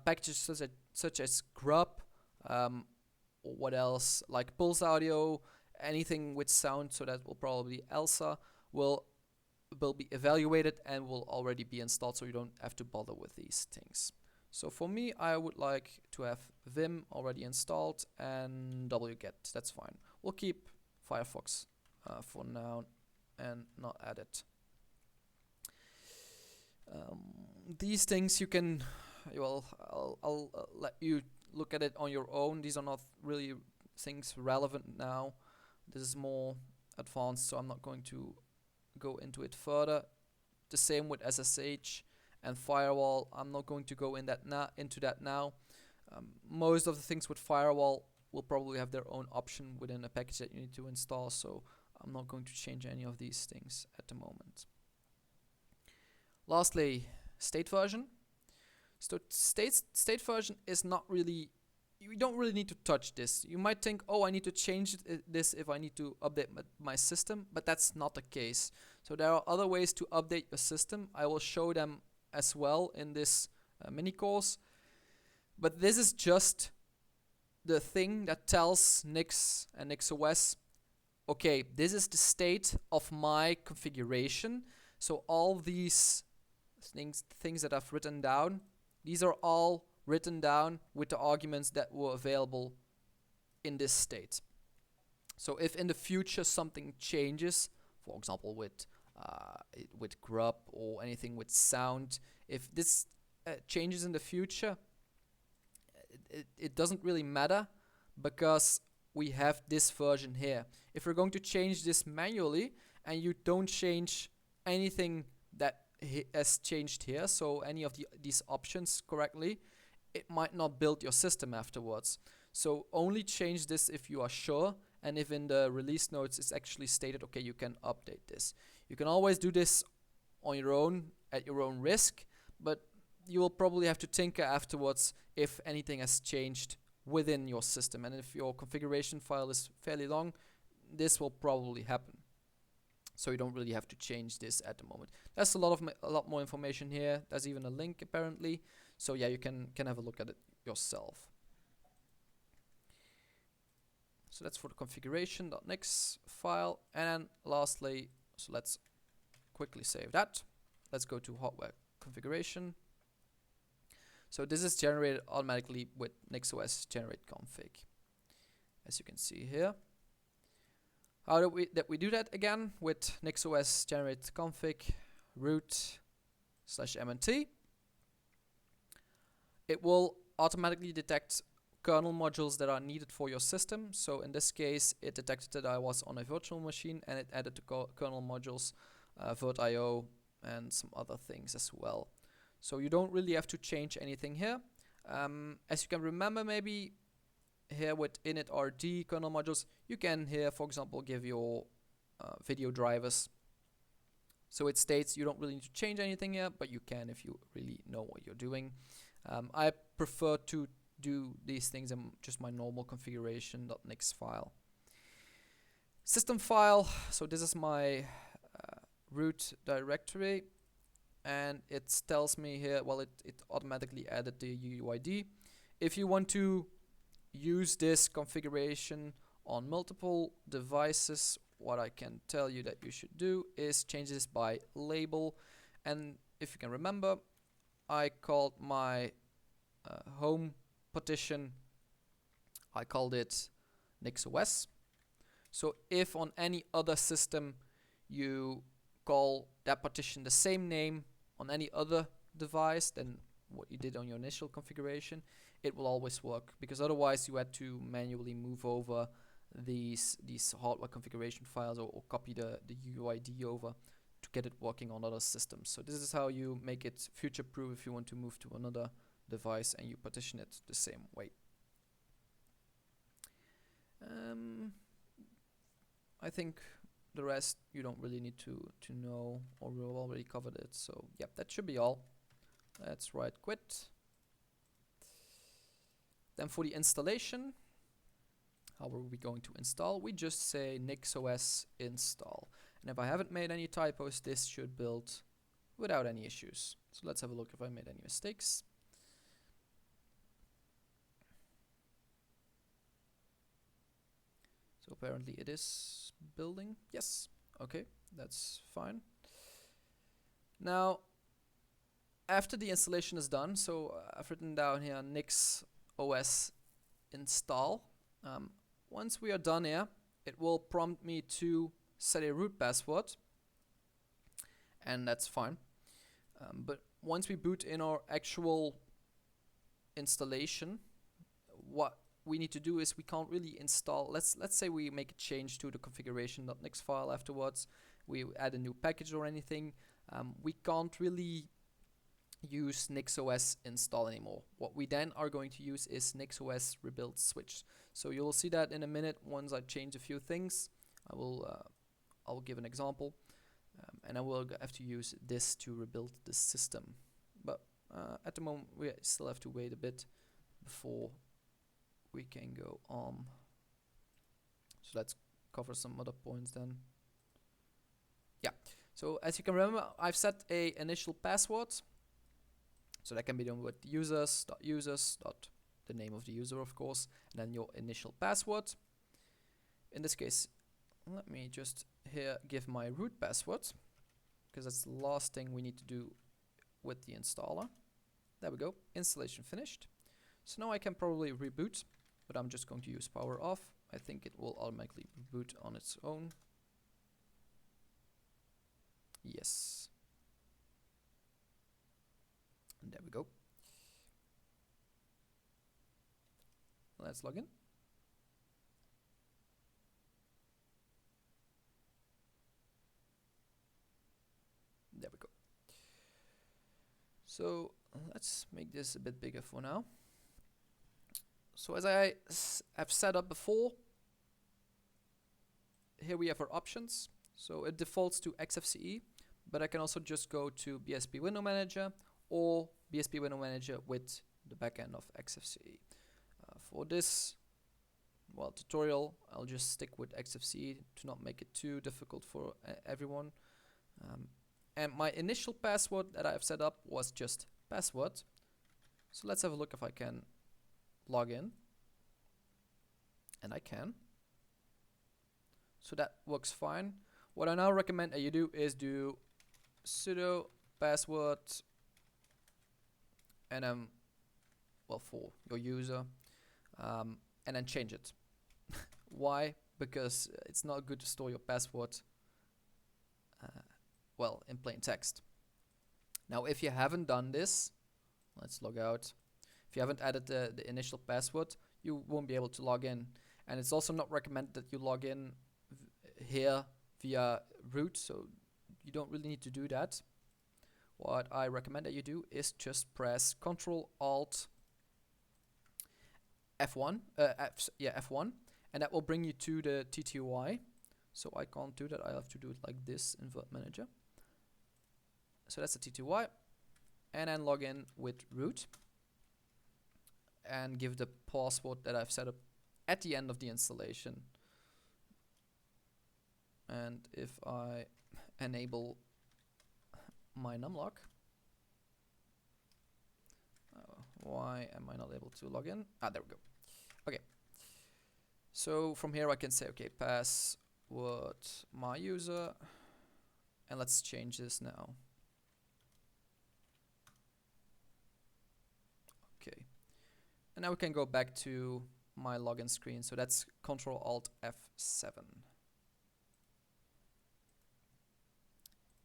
Packages such as grub, or what else, like pulse audio, anything with sound, so that will probably ELSA, will be evaluated and will already be installed, so you don't have to bother with these things. So for me, I would like to have Vim already installed and wget. That's fine. We'll keep Firefox for now and not add it. These things you can, well, I'll let you look at it on your own. These are not really things relevant now. This is more advanced, so I'm not going to go into it further. The same with SSH and firewall. I'm not going to go into that now. Most of the things with firewall will probably have their own option within a package that you need to install, so I'm not going to change any of these things at the moment. Lastly, state version. So state version is not really, you don't really need to touch this. You might think, oh, I need to change this if I need to update my system, but that's not the case. So there are other ways to update your system. I will show them as well in this mini course. But this is just the thing that tells Nix and NixOS, okay, this is the state of my configuration. So all these things that I've written down, these are all written down with the arguments that were available in this state. So if in the future something changes, for example with grub or anything with sound, if this changes in the future, it doesn't really matter, because we have this version here. If we're going to change this manually and you don't change anything that has changed here, so any of these options correctly, it might not build your system afterwards. So only change this if you are sure, and if in the release notes it's actually stated, okay, you can update this. You can always do this on your own at your own risk, but you will probably have to tinker afterwards if anything has changed within your system, and if your configuration file is fairly long, this will probably happen. So you don't really have to change this at the moment. There's a lot more information here. There's even a link apparently. So yeah, you can have a look at it yourself. So that's for the configuration.nix file. And lastly, so let's quickly save that. Let's go to hardware configuration. So this is generated automatically with NixOS generate config, as you can see here. How do we do that again? With NixOS generate config root/mnt. It will automatically detect kernel modules that are needed for your system. So in this case, it detected that I was on a virtual machine, and it added the kernel modules, virt.io, and some other things as well. So you don't really have to change anything here. As you can remember, maybe here with init.rd kernel modules, you can here, for example, give your video drivers. So it states you don't really need to change anything here, but you can if you really know what you're doing. I prefer to do these things in just my normal configuration.nix file. System file, so this is my root directory, and it tells me here, well, it automatically added the UUID. If you want to use this configuration on multiple devices, what I can tell you that you should do is change this by label. And if you can remember, I called my home partition, I called it NixOS. So if on any other system you call that partition the same name on any other device than what you did on your initial configuration, it will always work, because otherwise you had to manually move over these hardware configuration files, or copy the UUID over to get it working on other systems. So this is how you make it future proof if you want to move to another device and you partition it the same way. I think the rest you don't really need to know, or we've already covered it. So yep, that should be all. Let's right quit. Then for the installation, how are we going to install? We just say NixOS install. And if I haven't made any typos, this should build without any issues. So let's have a look if I made any mistakes. So apparently it is building. Yes. Okay, that's fine. Now, after the installation is done, so I've written down here NixOS install. Once we are done here, it will prompt me to set a root password, and that's fine. But once we boot in our actual installation, what we need to do is we can't really install. Let's say we make a change to the configuration.nix file afterwards. We add a new package or anything. We can't really use NixOS install anymore. What we then are going to use is NixOS rebuild switch. So you'll see that in a minute once I change a few things. I'll give an example, and I will have to use this to rebuild the system. But at the moment we still have to wait a bit before we can go on. So let's cover some other points then. Yeah, so as you can remember, I've set a initial password. So that can be done with users.users. The name of the user, of course, and then your initial password. In this case, let me just here give my root password, because that's the last thing we need to do with the installer. There we go, installation finished. So now I can probably reboot, but I'm just going to use power off. I think it will automatically reboot on its own. Yes. And there we go. Let's log in. There we go. So let's make this a bit bigger for now. So as I have set up before, here we have our options. So it defaults to XFCE, but I can also just go to BSP Window Manager or BSP Window Manager with the backend of XFCE. For this tutorial, I'll just stick with XFCE to not make it too difficult for everyone. And my initial password that I have set up was just password. So let's have a look if I can log in. And I can. So that works fine. What I now recommend that you do is do sudo password and for your user, and then change it. Why? Because it's not good to store your password in plain text. Now if you haven't done this, let's log out. If you haven't added the initial password, you won't be able to log in. And it's also not recommended that you log in here via root, so you don't really need to do that. What I recommend that you do is just press Ctrl Alt F1, F1, and that will bring you to the TTY. So I can't do that, I have to do it like this in Vert Manager. So that's the TTY, and then log in with root. and give the password that I've set up at the end of the installation. And if I enable my numlock, why am I not able to log in? Ah, there we go. Okay. So from here I can say, okay, password my user, and let's change this now. Okay. And now we can go back to my login screen. So that's Ctrl-Alt-F7.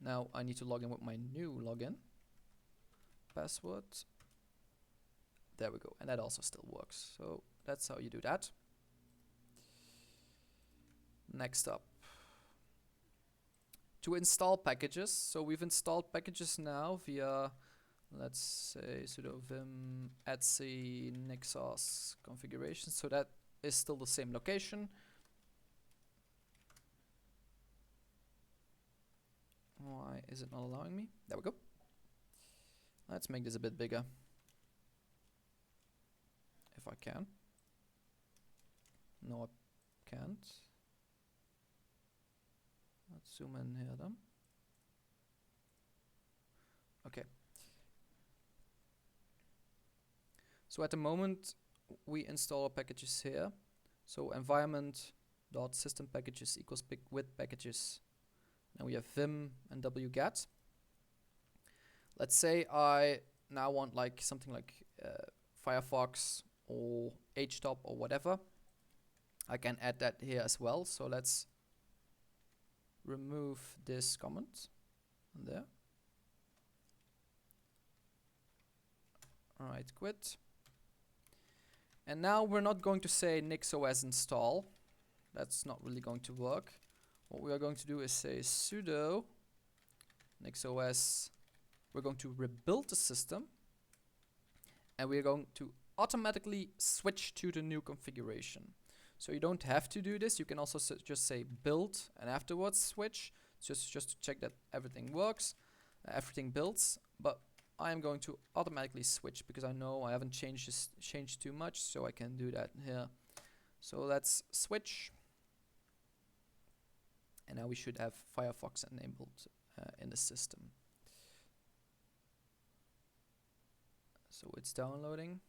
Now I need to log in with my new login password. There we go, and that also still works. So that's how you do that. Next up, to install packages. So we've installed packages now via, let's say, sudo vim etc NixOS configuration. So that is still the same location. Why is it not allowing me? There we go. Let's make this a bit bigger, if I can. No, I can't. Let's zoom in here then. Okay. So at the moment we install our packages here. So environment.system packages equals with packages. Now we have vim and wget. Let's say I now want like something like Firefox or htop or whatever. I can add that here as well. So let's remove this comment there. Alright, quit. And now we're not going to say NixOS install. That's not really going to work. What we are going to do is say sudo NixOS. We're going to rebuild the system, and we're going to automatically switch to the new configuration. So you don't have to do this. You can also just say build and afterwards switch, just to check that everything works, everything builds. But I am going to automatically switch because I know I haven't changed too much, so I can do that here. So let's switch. And now we should have Firefox enabled in the system. So it's downloading.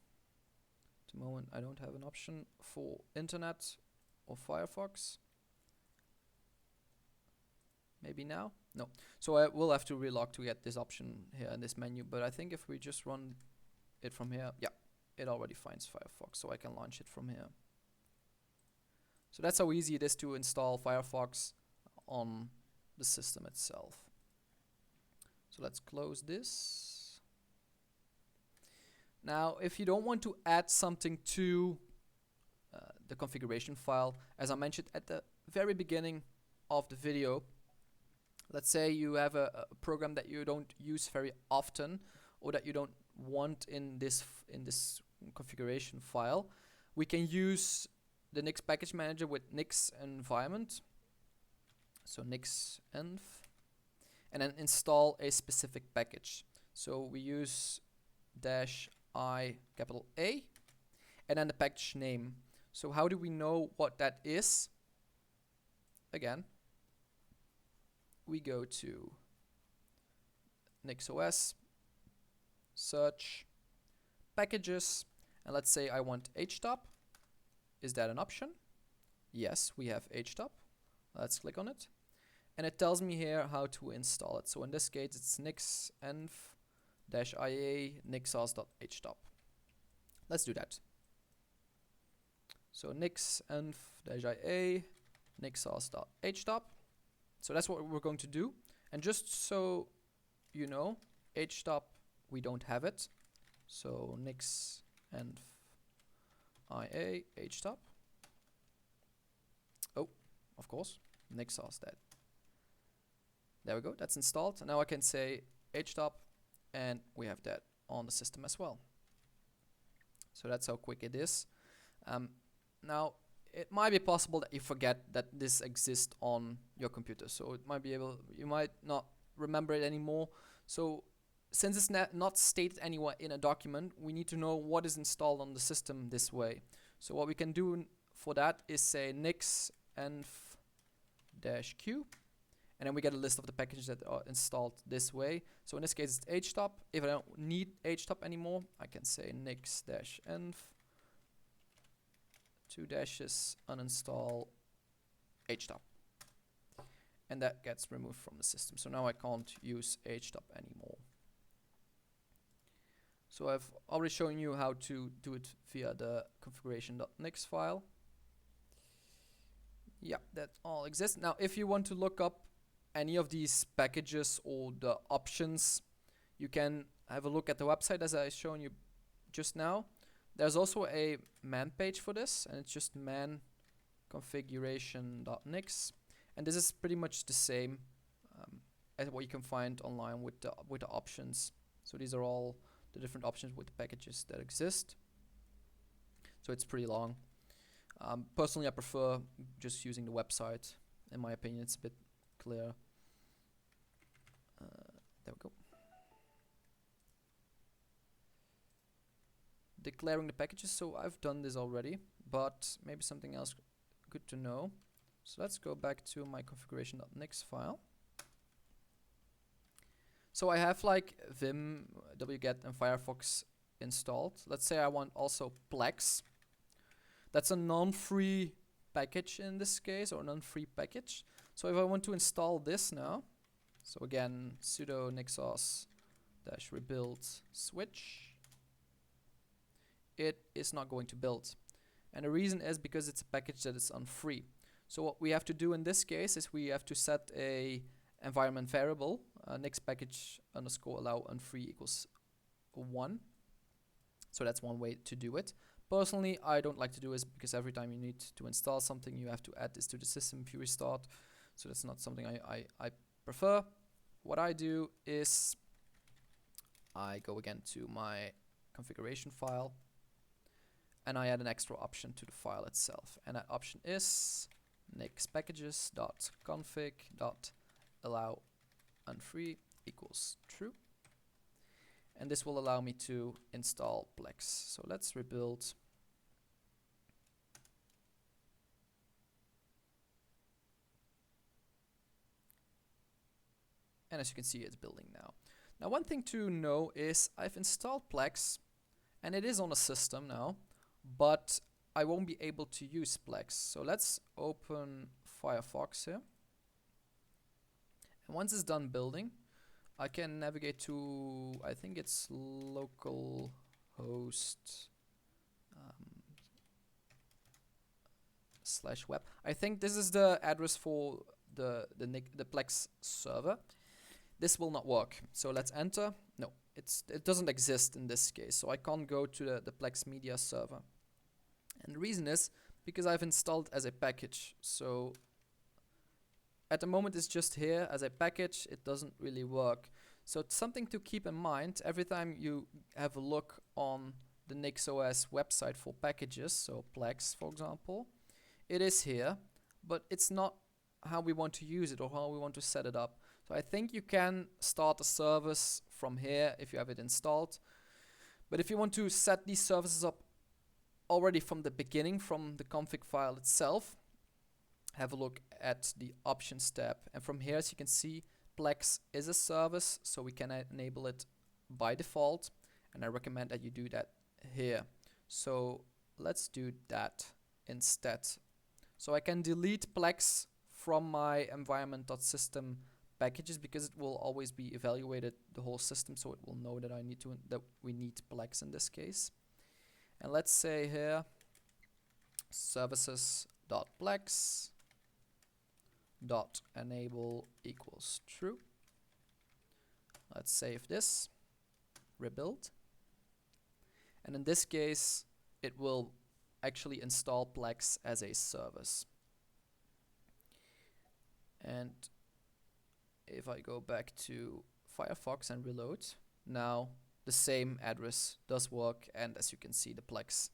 At the moment I don't have an option for internet or Firefox. Maybe now? No. So I will have to relog to get this option here in this menu, but I think if we just run it from here, yeah, it already finds Firefox, so I can launch it from here. So that's how easy it is to install Firefox on the system itself. So let's close this. Now, if you don't want to add something to the configuration file, as I mentioned at the very beginning of the video, let's say you have a program that you don't use very often, or that you don't want in this configuration file, we can use the Nix package manager with Nix environment. So nix env, and then install a specific package. So we use -i capital A, and then the package name. So how do we know what that is? Again, we go to NixOS, search, packages, and let's say I want htop. Is that an option? Yes, we have htop. Let's click on it. And it tells me here how to install it. So in this case, it's nix env -ia nixos.htop. Let's do that. So nix env -ia nixos.htop. So that's what we're going to do. And just so you know, htop, we don't have it. So nix env ia htop. Oh, of course, nixos that. There we go, that's installed. Now I can say htop, and we have that on the system as well. So that's how quick it is. Now, it might be possible that you forget that this exists on your computer. So it might be you might not remember it anymore. So since it's not stated anywhere in a document, we need to know what is installed on the system this way. So what we can do for that is say nix-env-q, and then we get a list of the packages that are installed this way. So in this case it's htop. If I don't need htop anymore, I can say nix-env, 2 dashes uninstall htop, and that gets removed from the system. So now I can't use htop anymore. So I've already shown you how to do it via the configuration.nix file. Yeah, that all exists. Now if you want to look up any of these packages or the options, you can have a look at the website as I shown you just now. There's also a man page for this, and it's just man configuration.nix, and this is pretty much the same as what you can find online with the options. So these are all the different options with the packages that exist. So it's pretty long. Personally, I prefer just using the website. In my opinion, it's a bit clear. There we go. Declaring the packages. So I've done this already, but maybe something else good to know. So let's go back to my configuration.nix file. So I have like Vim, wget, and Firefox installed. Let's say I want also Plex. That's a non-free package in this case, or non-free package. So if I want to install this now, so again sudo nixos -rebuild switch, it is not going to build. And the reason is because it's a package that is unfree. So what we have to do in this case is we have to set a environment variable, nix package underscore allow unfree equals 1. So that's one way to do it. Personally, I don't like to do this because every time you need to install something, you have to add this to the system if you restart. So that's not something I prefer. What I do is I go again to my configuration file, and I add an extra option to the file itself. And that option is nix packages.config.allow unfree equals true. And this will allow me to install Plex. So let's rebuild. And as you can see, it's building now. Now one thing to know is I've installed Plex, and it is on a system now, but I won't be able to use Plex. So let's open Firefox here. And once it's done building, I can navigate to, I think it's localhost /web. I think this is the address for the Plex server. This will not work. So let's enter. No, it doesn't exist in this case. So I can't go to the Plex media server. And the reason is because I've installed as a package. So at the moment it's just here as a package. It doesn't really work. So it's something to keep in mind every time you have a look on the NixOS website for packages. So Plex, for example, it is here, but it's not how we want to use it or how we want to set it up. So I think you can start a service from here if you have it installed. But if you want to set these services up already from the beginning, from the config file itself, have a look at the options tab. And from here, as you can see, Plex is a service, so we can enable it by default. And I recommend that you do that here. So let's do that instead. So I can delete Plex from my environment.system packages because it will always be evaluated the whole system, so it will know that we need Plex in this case. And let's say here services.plex.enable equals true. Let's save this, rebuild, and in this case it will actually install Plex as a service. And if I go back to Firefox and reload, now the same address does work, and as you can see, the Plex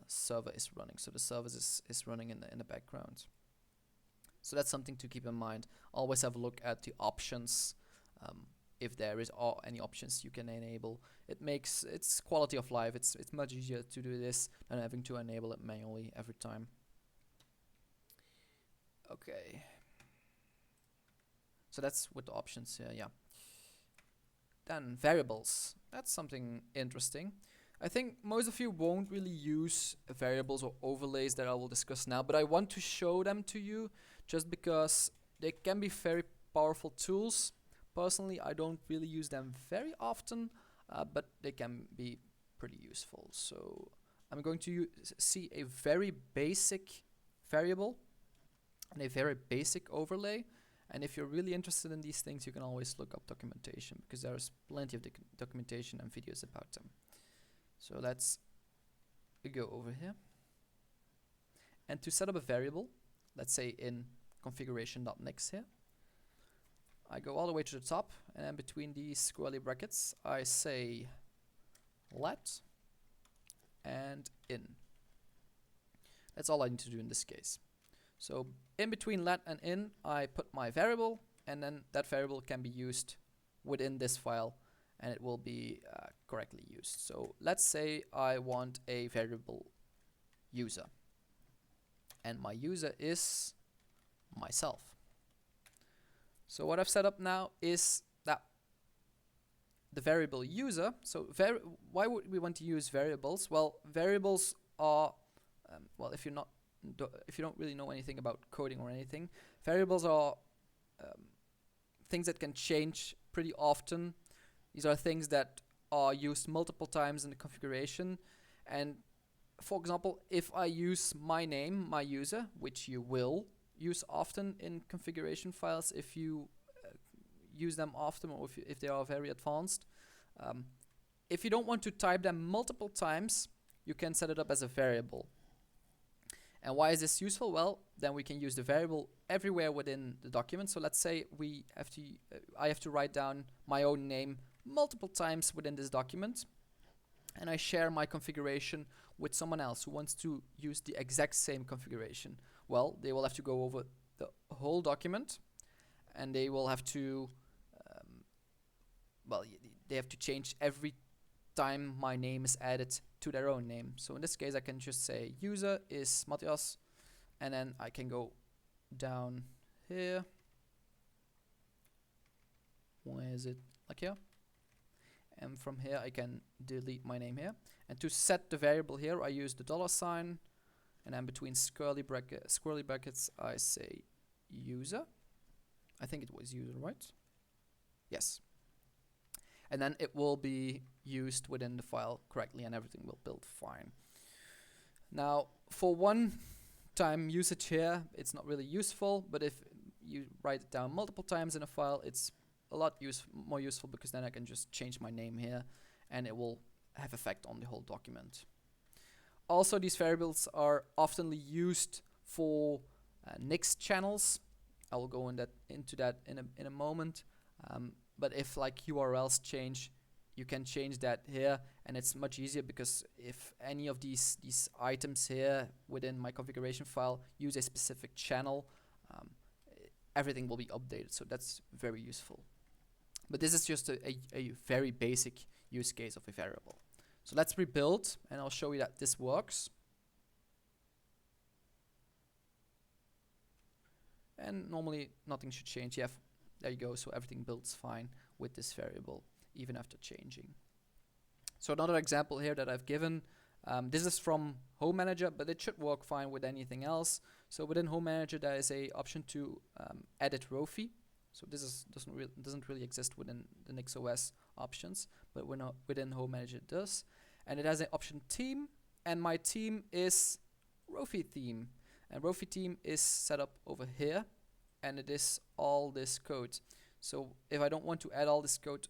server is running. So the service is running in the background. So that's something to keep in mind. Always have a look at the options if there is any options you can enable. It makes its quality of life. It's much easier to do this than having to enable it manually every time. Okay. So that's with the options here, yeah. Then variables. That's something interesting. I think most of you won't really use variables or overlays that I will discuss now, but I want to show them to you just because they can be very powerful tools. Personally, I don't really use them very often, but they can be pretty useful. So I'm going to see a very basic variable and a very basic overlay. And if you're really interested in these things, you can always look up documentation, because there's plenty of documentation and videos about them. So let's go over here. And to set up a variable, let's say in configuration.nix here, I go all the way to the top, and then between these squirrely brackets, I say let and in. That's all I need to do in this case. So in between let and in, I put my variable, and then that variable can be used within this file, and it will be correctly used. So let's say I want a variable user, and my user is myself. So what I've set up now is that the variable user, so why would we want to use variables? Well, variables are, well, if you don't really know anything about coding or anything, variables are things that can change pretty often. These are things that are used multiple times in the configuration. And for example, if I use my name, my user, which you will use often in configuration files if you use them often, or if they are very advanced. If you don't want to type them multiple times, you can set it up as a variable. And why is this useful? Well, then we can use the variable everywhere within the document. So let's say I have to write down my own name multiple times within this document, and I share my configuration with someone else who wants to use the exact same configuration. Well, they will have to go over the whole document, and they will have to they have to change every time my name is added to their own name. So in this case, I can just say user is Matthias, and then I can go down here. Where is it? Like here. And from here I can delete my name here. And to set the variable here, I use the $, and then between squirrely brackets I say user. I think it was user, right? Yes. And then it will be used within the file correctly, and everything will build fine. Now, for one-time usage here, it's not really useful, but if you write it down multiple times in a file, it's a lot more useful, because then I can just change my name here, and it will have effect on the whole document. Also, these variables are often used for nix-channels. I will go into that in a moment. But if like URLs change, you can change that here, and it's much easier, because if any of these items here within my configuration file use a specific channel, everything will be updated. So that's very useful. But this is just a very basic use case of a variable. So let's rebuild, and I'll show you that this works. And normally nothing should change. There you go. So everything builds fine with this variable, even after changing. So another example here that I've given, this is from Home-Manager, but it should work fine with anything else. So within Home-Manager, there is a option to edit Rofi. So this doesn't really exist within the NixOS options, but within Home-Manager it does. And it has an option theme, and my theme is Rofi theme. And Rofi theme is set up over here, and it is all this code. So if I don't want to add all this code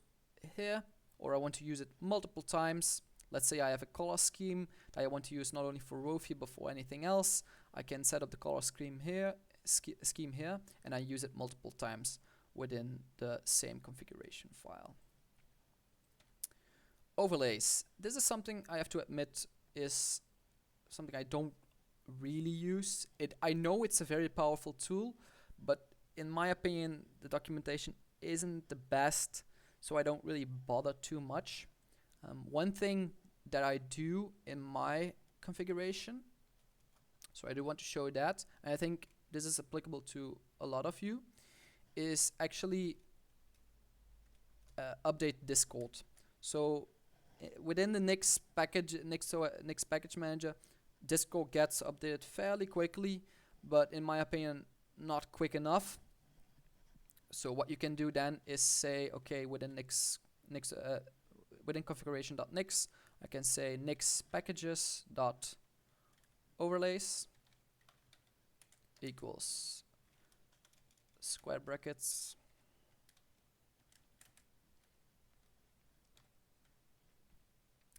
here, or I want to use it multiple times, let's say I have a color scheme that I want to use not only for Rofi but for anything else, I can set up the color scheme here, and I use it multiple times within the same configuration file. Overlays. This is something I have to admit is something I don't really use. I know it's a very powerful tool, but in my opinion, the documentation isn't the best. so I don't really bother too much. One thing that I do in my configuration, so I do want to show that, and I think this is applicable to a lot of you, is actually update Discord. So within the Nix package, Nix package manager, Discord gets updated fairly quickly, but in my opinion, not quick enough. So what you can do then is say, okay, within within configuration.nix, I can say nix packages dot overlays equals square brackets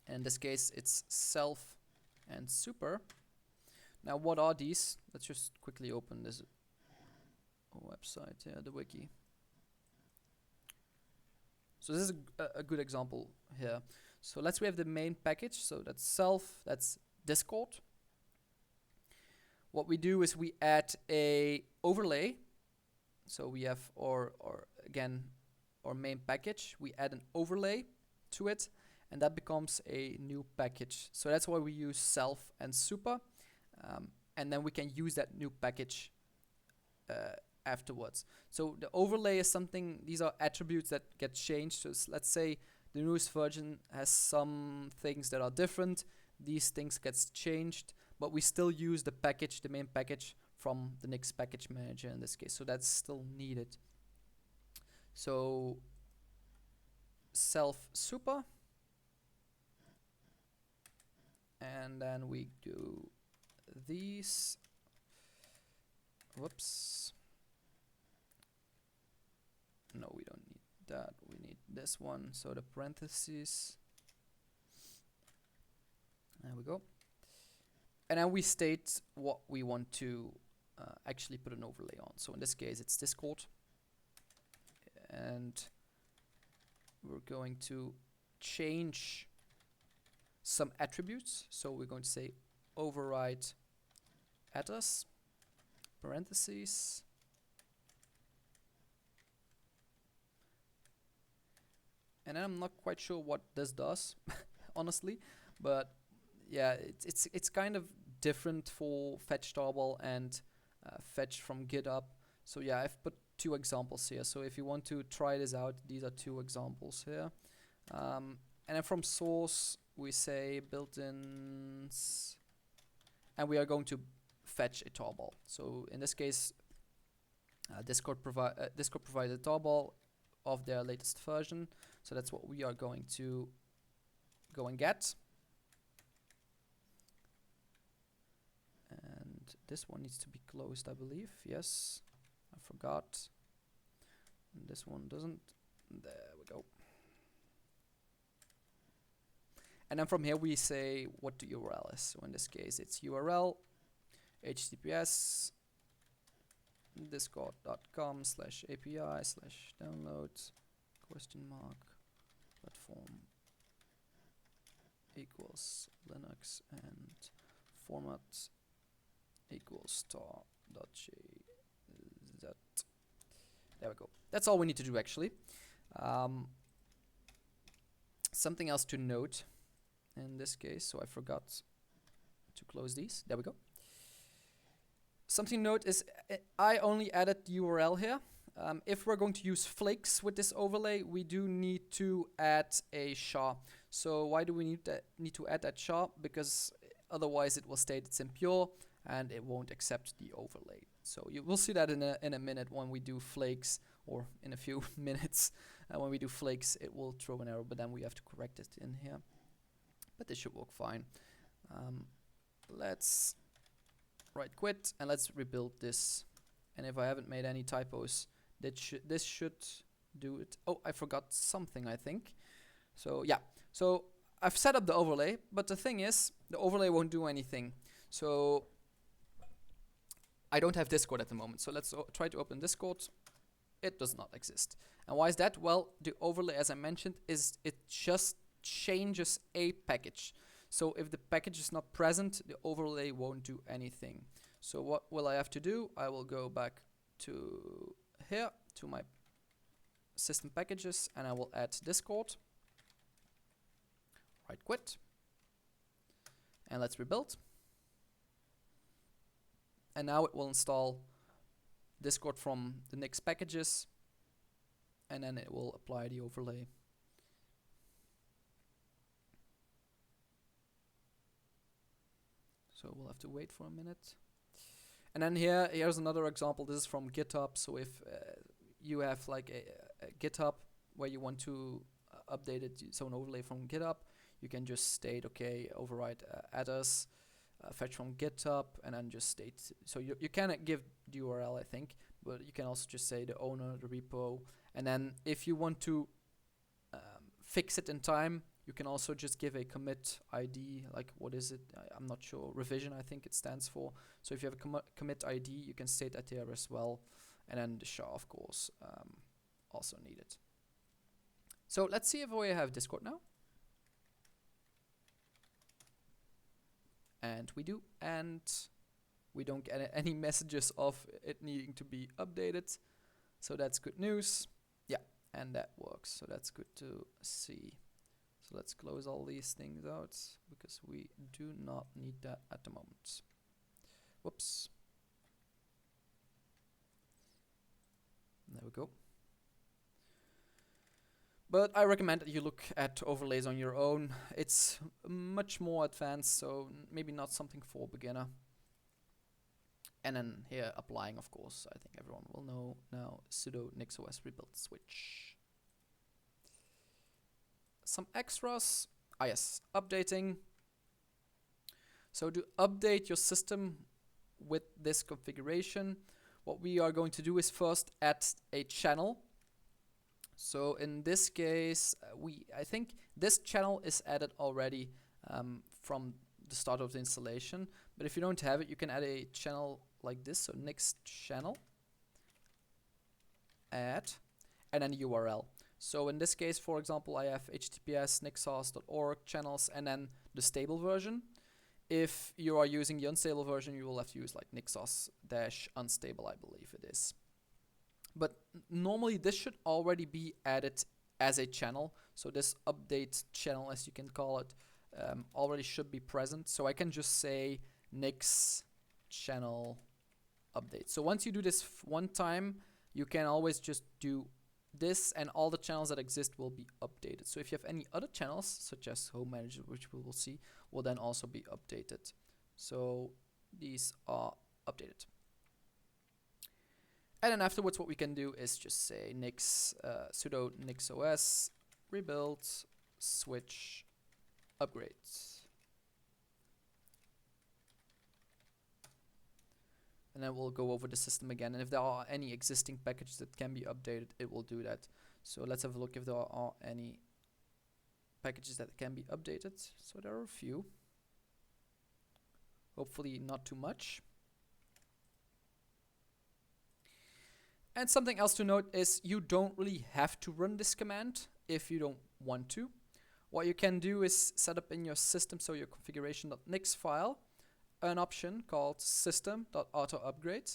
in this case it's self and super. Now what are these? Let's just quickly open this website here, the wiki. So this is a good example here. So let's we have the main package, so that's self, that's Discord. What we do is we add a overlay. So we have again our main package, we add an overlay to it, and that becomes a new package. So that's why we use self and super, and then we can use that new package afterwards. So the overlay is something, these are attributes that get changed. So let's say the newest version has some things that are different, these things gets changed, but we still use the package, the main package from the Nix package manager in this case, so that's still needed. So self super, and then we do these, whoops, no, we don't need that, we need this one, so the parentheses, there we go, and then we state what we want to actually put an overlay on. So in this case it's Discord, and we're going to change some attributes. So we're going to say override address parentheses, and I'm not quite sure what this does honestly, but yeah, it's kind of different for fetch tarball and fetch from GitHub. So yeah, I've put two examples here, so if you want to try this out, these are two examples here. And then from source we say built-ins, and we are going to fetch a tarball. So in this case Discord provided a tarball of their latest version, so that's what we are going to go and get. And this one needs to be closed, I believe. Yes, I forgot. And this one doesn't. There we go. And then from here we say what the URL is. So in this case it's URL https discord.com/API/download $platform equals Linux and format equals star.jz. There we go. That's all we need to do actually. Something else to note in this case, so I forgot to close these. There we go. Something to note is I only added the URL here. If we're going to use Flakes with this overlay, we do need to add a SHA. So why do we need to add that SHA? Because otherwise it will state it's impure and it won't accept the overlay. So you will see that in a minute when we do Flakes, or in a few minutes when we do Flakes, it will throw an error, but then we have to correct it in here. But this should work fine. Let's right quit and let's rebuild this. And if I haven't made any typos, this should do it. Oh, I forgot something, I think. So yeah, so I've set up the overlay, but the thing is, the overlay won't do anything. So I don't have Discord at the moment. So let's try to open Discord. It does not exist. And why is that? Well, the overlay, as I mentioned, is it just changes a package. So if the package is not present, the overlay won't do anything. So what will I have to do? I will go back to here, to my system packages, and I will add Discord. Right quit. And let's rebuild. And now it will install Discord from the Nix packages, and then it will apply the overlay. So we'll have to wait for a minute. And then here's another example. This is from GitHub. So if you have like a GitHub where you want to update it, so an overlay from GitHub, you can just state, okay, override adders, fetch from GitHub, and then just state. So you cannot give the URL, I think, but you can also just say the owner, the repo, and then if you want to fix it in time, you can also just give a commit ID, like what is it? I'm not sure. Revision, I think it stands for. So if you have a commit ID, you can state that there as well, and then the SHA, of course, also needed. So let's see if we have Discord now. And we do, and we don't get any messages of it needing to be updated. So that's good news. Yeah, and that works. So that's good to see. So let's close all these things out because we do not need that at the moment. Whoops. There we go. But I recommend that you look at overlays on your own. It's much more advanced, so maybe not something for a beginner. And then here, applying, of course, I think everyone will know now, sudo nixOS rebuild switch. Some extras. Ah yes, updating. So to update your system with this configuration, what we are going to do is first add a channel. So in this case, I think this channel is added already from the start of the installation. But if you don't have it, you can add a channel like this, so nix-channel, add, and then URL. So in this case, for example, I have https nixos.org channels and then the stable version. If you are using the unstable version, you will have to use like nixos-unstable, I believe it is. But normally this should already be added as a channel. So this update channel, as you can call it, already should be present. So I can just say nix-channel update. So once you do this one time, you can always just do this and all the channels that exist will be updated. So if you have any other channels, such as Home-Manager, which we will see, will then also be updated. So these are updated. And then afterwards, what we can do is just say sudo nixOS rebuild switch upgrades. And then we'll go over the system again. And if there are any existing packages that can be updated, it will do that. So let's have a look if there are any packages that can be updated. So there are a few. Hopefully not too much. And something else to note is you don't really have to run this command if you don't want to. What you can do is set up in your system, so your configuration.nix file, an option called system.auto-upgrade.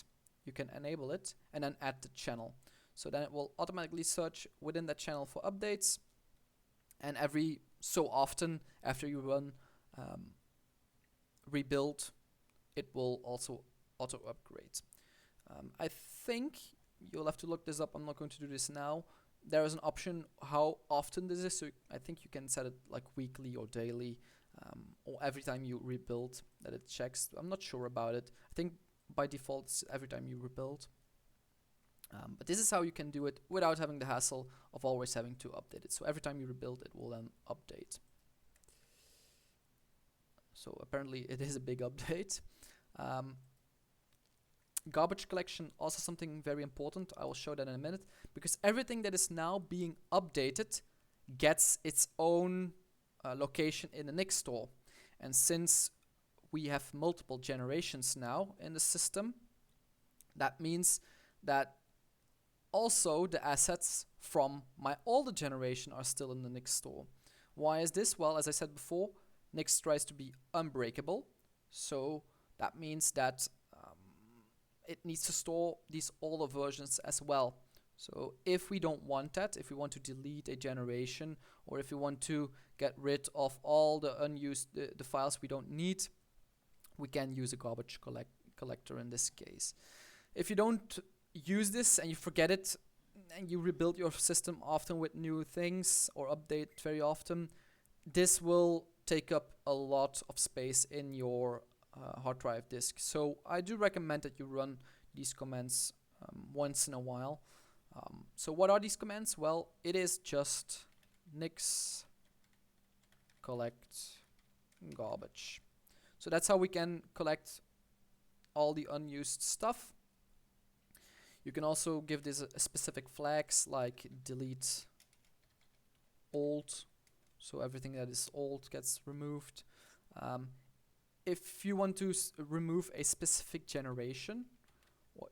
You can enable it and then add the channel. So then it will automatically search within that channel for updates. And every so often after you run rebuild, it will also auto-upgrade. I think you'll have to look this up. I'm not going to do this now. There is an option how often this is. So I think you can set it like weekly or daily, or every time you rebuild that it checks. I'm not sure about it. I think by default it's every time you rebuild. But this is how you can do it without having the hassle of always having to update it. So every time you rebuild, it will then update. So apparently it is a big update. Garbage collection, also something very important. I will show that in a minute, because everything that is now being updated gets its own location in the Nix store. And since we have multiple generations now in the system, that means that also the assets from my older generation are still in the Nix store. Why is this? Well, as I said before, Nix tries to be unbreakable. So that means that it needs to store these older versions as well. So if we don't want that, if we want to delete a generation, or if we want to get rid of all the unused the files we don't need, we can use a garbage collector in this case. If you don't use this and you forget it and you rebuild your system often with new things or update very often, this will take up a lot of space in your hard drive disk. So I do recommend that you run these commands once in a while. So what are these commands? Well, it is just nix collect garbage. So that's how we can collect all the unused stuff. You can also give this a specific flags like delete old, so everything that is old gets removed. If you want to remove a specific generation,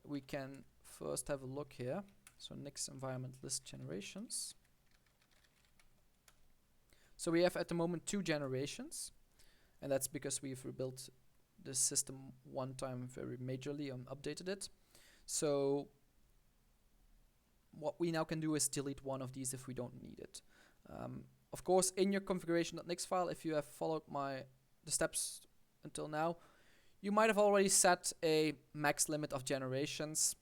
we can first have a look here. So nix environment list generations. So we have at the moment 2 generations, and that's because we've rebuilt the system one time very majorly and updated it. So what we now can do is delete one of these if we don't need it. Of course, in your configuration.nix file, if you have followed the steps until now, you might have already set a max limit of generations.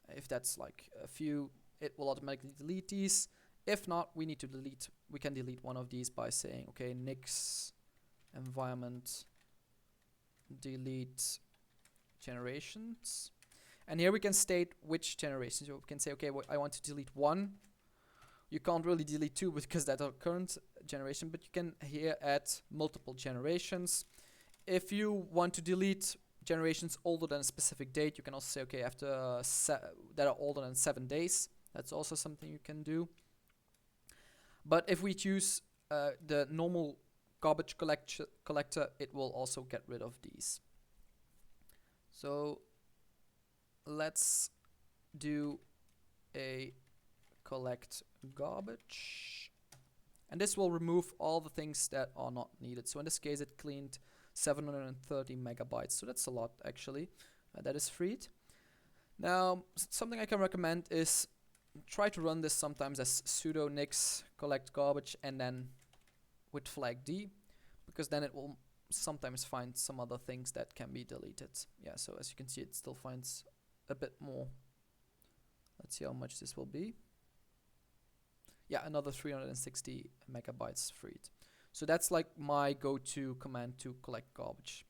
If that's like a few, it will automatically delete these. If not, we can delete one of these by saying, okay, nix environment delete generations. And here we can state which generations. So we can say, okay, I want to delete 1. You can't really delete 2 because that's our current generation, but you can here add multiple generations. If you want to delete generations older than a specific date, you can also say, okay, after that are older than 7 days. That's also something you can do. But if we choose the normal garbage collector, it will also get rid of these. So let's do a collect garbage, and this will remove all the things that are not needed. So in this case, it cleaned 730 megabytes, so that's a lot actually. That is freed. Now something I can recommend is try to run this sometimes as sudo nix collect garbage and then with flag d, because then it will sometimes find some other things that can be deleted. Yeah, so as you can see, it still finds a bit more. Let's see how much this will be. Yeah, another 360 megabytes freed. So that's like my go-to command to collect garbage.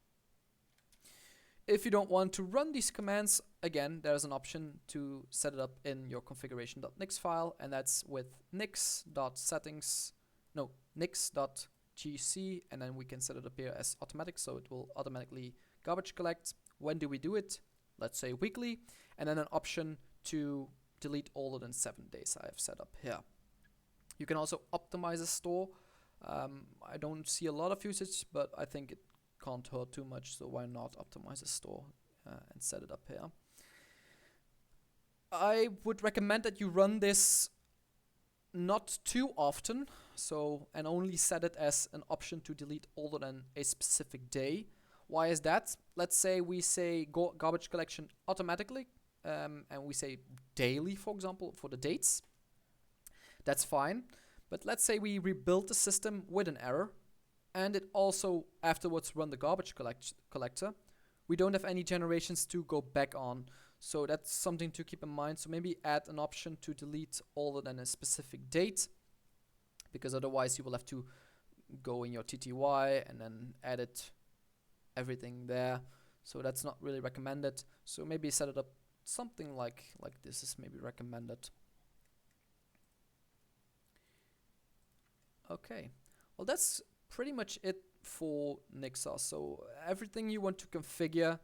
If you don't want to run these commands, again, there's an option to set it up in your configuration.nix file, and that's with nix.settings, no, nix.gc, and then we can set it up here as automatic, so it will automatically garbage collect. When do we do it? Let's say weekly, and then an option to delete older than 7 days I have set up here. You can also optimize a store. I don't see a lot of usage, but I think it can't hurt too much, so why not optimize a store and set it up here. I would recommend that you run this not too often, so and only set it as an option to delete older than a specific day. Why is that? Let's say we say garbage collection automatically, and we say daily, for example, for the dates. That's fine. But let's say we rebuild the system with an error, and it also afterwards run the garbage collector. We don't have any generations to go back on. So that's something to keep in mind. So maybe add an option to delete older than a specific date, because otherwise you will have to go in your TTY and then edit everything there. So that's not really recommended. So maybe set it up something like this is maybe recommended. Okay, well that's pretty much it for NixOS. So everything you want to configure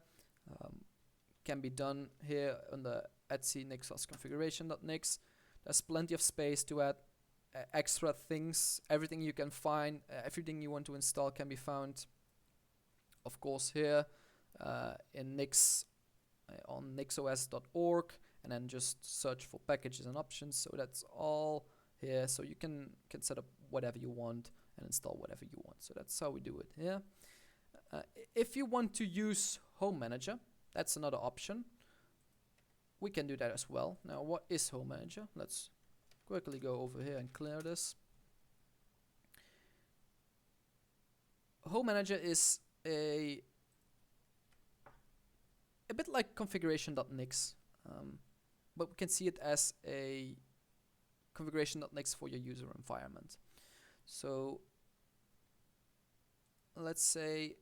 can be done here on the etsy NixOS configuration.nix. There's plenty of space to add extra things. Everything you can find, everything you want to install can be found, of course, here in Nix on nixos.org, and then just search for packages and options. So that's all here. So you can set up whatever you want and install whatever you want. So that's how we do it here. If you want to use Home-Manager, that's another option. we can do that as well. Now, what is Home-Manager? Let's quickly go over here and clear this. Home-Manager is a bit like configuration.nix, but we can see it as a configuration.nix for your user environment. So let's say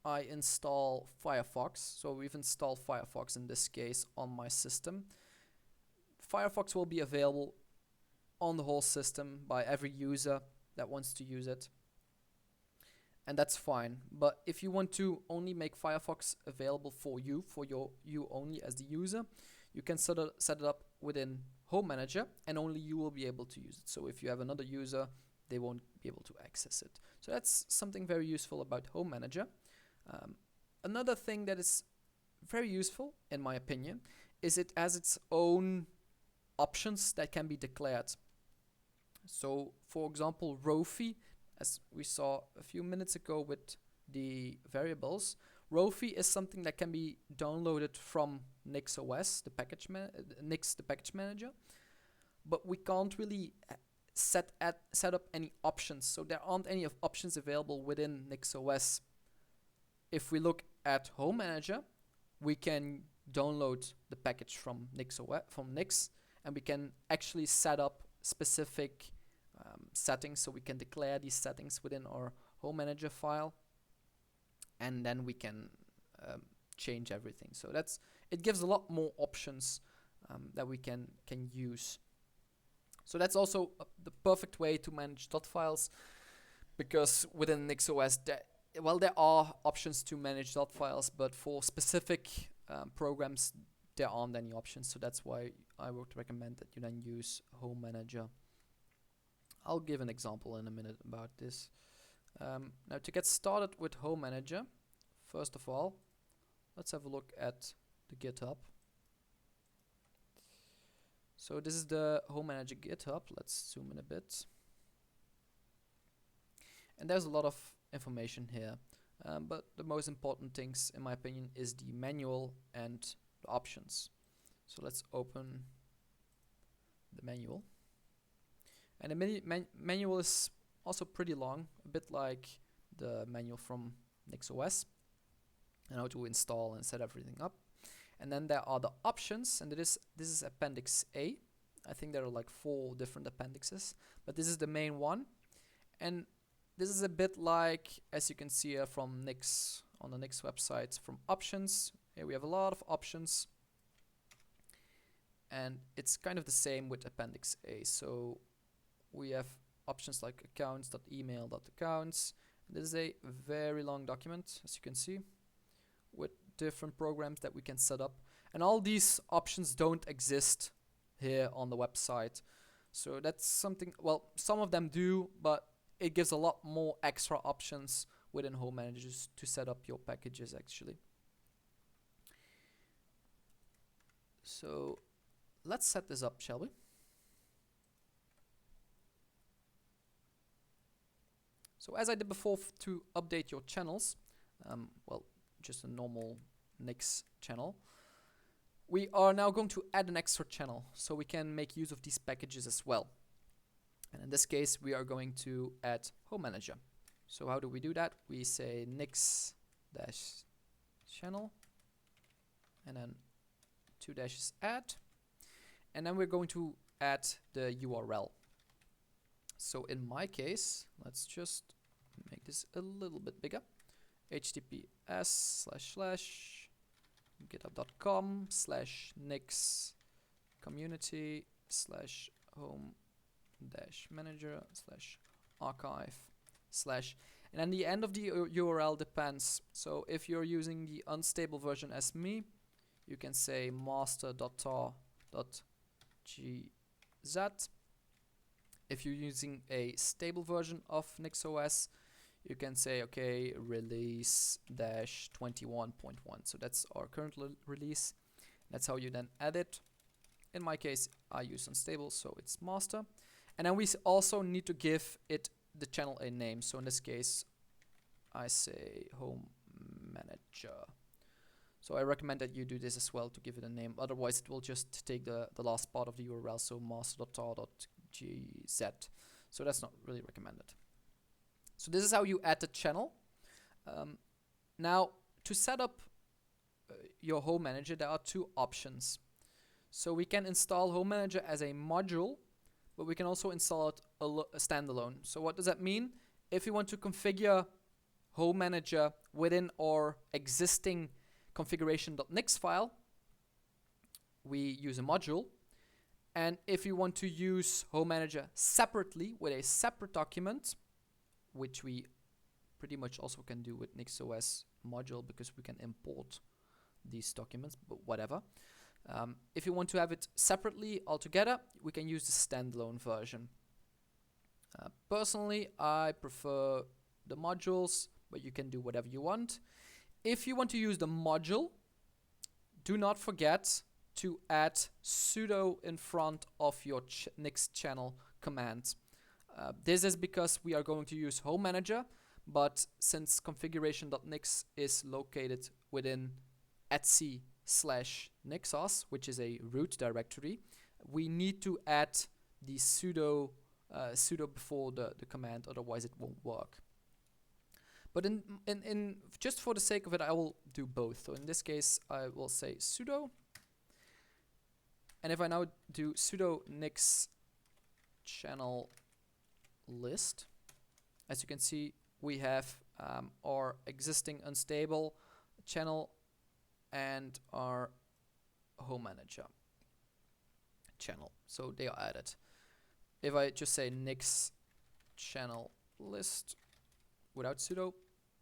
I install Firefox. So we've installed Firefox in this case on my system. Firefox will be available on the whole system by every user that wants to use it. And that's fine. But if you want to only make Firefox available for you only as the user, you can set it up within Home-Manager, and only you will be able to use it. So if you have another user, they won't be able to access it. So that's something very useful about Home-Manager. Another thing that is very useful, in my opinion, is it has its own options that can be declared. So, for example, Rofi, as we saw a few minutes ago with the variables, Rofi is something that can be downloaded from NixOS, the package manager, but we can't really set up any options. So there aren't any options available within NixOS. If we look at Home-Manager, we can download the package from Nix, and we can actually set up specific settings. So we can declare these settings within our Home-Manager file, and then we can change everything. So it gives a lot more options that we can use. So that's also the perfect way to manage .files, because within NixOS, there are options to manage .files, but for specific programs, there aren't any options. So that's why I would recommend that you then use Home-Manager. I'll give an example in a minute about this. Now, to get started with Home-Manager, first of all, let's have a look at the GitHub. So this is the Home-Manager GitHub. Let's zoom in a bit. And there's a lot of information here. But the most important things, in my opinion, is the manual and the options. So let's open the manual. And the manual is also pretty long, a bit like the manual from NixOS, and how to install and set everything up. And then there are the options, and this is Appendix A. I think there are like 4 different appendixes, but this is the main one. And this is a bit like, as you can see here from Nix, on the Nix website, from options. Here we have a lot of options. And it's kind of the same with Appendix A. So we have options like accounts.email.accounts. This is a very long document, as you can see, with different programs that we can set up. And all these options don't exist here on the website. So that's something, well, some of them do, but it gives a lot more extra options within Home-Manager to set up your packages, actually. So let's set this up, shall we? So as I did before, to update your channels, well, just a normal Nix channel, we are now going to add an extra channel so we can make use of these packages as well. And in this case, we are going to add Home-Manager. So how do we do that? We say nix-channel, and then 2 dashes add, and then we're going to add the URL. So in my case, let's just make this a little bit bigger. https://github.com/nix community/home-manager/archive/ and then the end of the URL depends. So if you're using the unstable version as me, you can say master.tar.gz. If you're using a stable version of NixOS, you can say, okay, release-21.1. So that's our current release. That's how you then add it. In my case, I use unstable, so it's master. And then we also need to give it the channel a name. So in this case, I say Home-Manager. So I recommend that you do this as well to give it a name. Otherwise, it will just take the last part of the URL, so master.tar.gz. So that's not really recommended. So this is how you add the channel. Now, to set up your Home Manager, there are two options. So we can install Home Manager as a module, but we can also install it a standalone. So what does that mean? If you want to configure Home Manager within our existing configuration.nix file, we use a module. And if you want to use Home Manager separately with a separate document, which we pretty much also can do with NixOS module because we can import these documents, but whatever. If you want to have it separately altogether, we can use the standalone version. Personally, I prefer the modules, but you can do whatever you want. If you want to use the module, do not forget to add sudo in front of your nix-channel command. This is because we are going to use Home Manager, but since configuration.nix is located within etc/nixos, which is a root directory, we need to add the sudo before the command, otherwise it won't work. But in just for the sake of it, I will do both. So in this case, I will say sudo, and if I now do sudo nix-channel list, as you can see, we have our existing unstable channel and our Home Manager channel. So they are added. If I just say nix-channel list without sudo,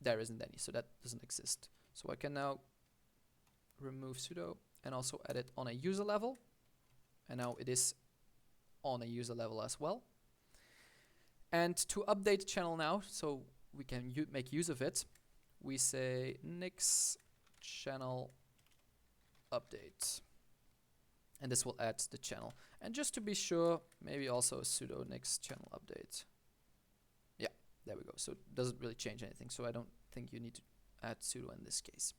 there isn't any, so that doesn't exist. So I can now remove sudo and also add it on a user level, and now it is on a user level as well. And to update the channel now, so we can make use of it, we say nix-channel update, and this will add the channel. And just to be sure, maybe also sudo nix-channel update. Yeah, there we go. So it doesn't really change anything, so I don't think you need to add sudo in this case.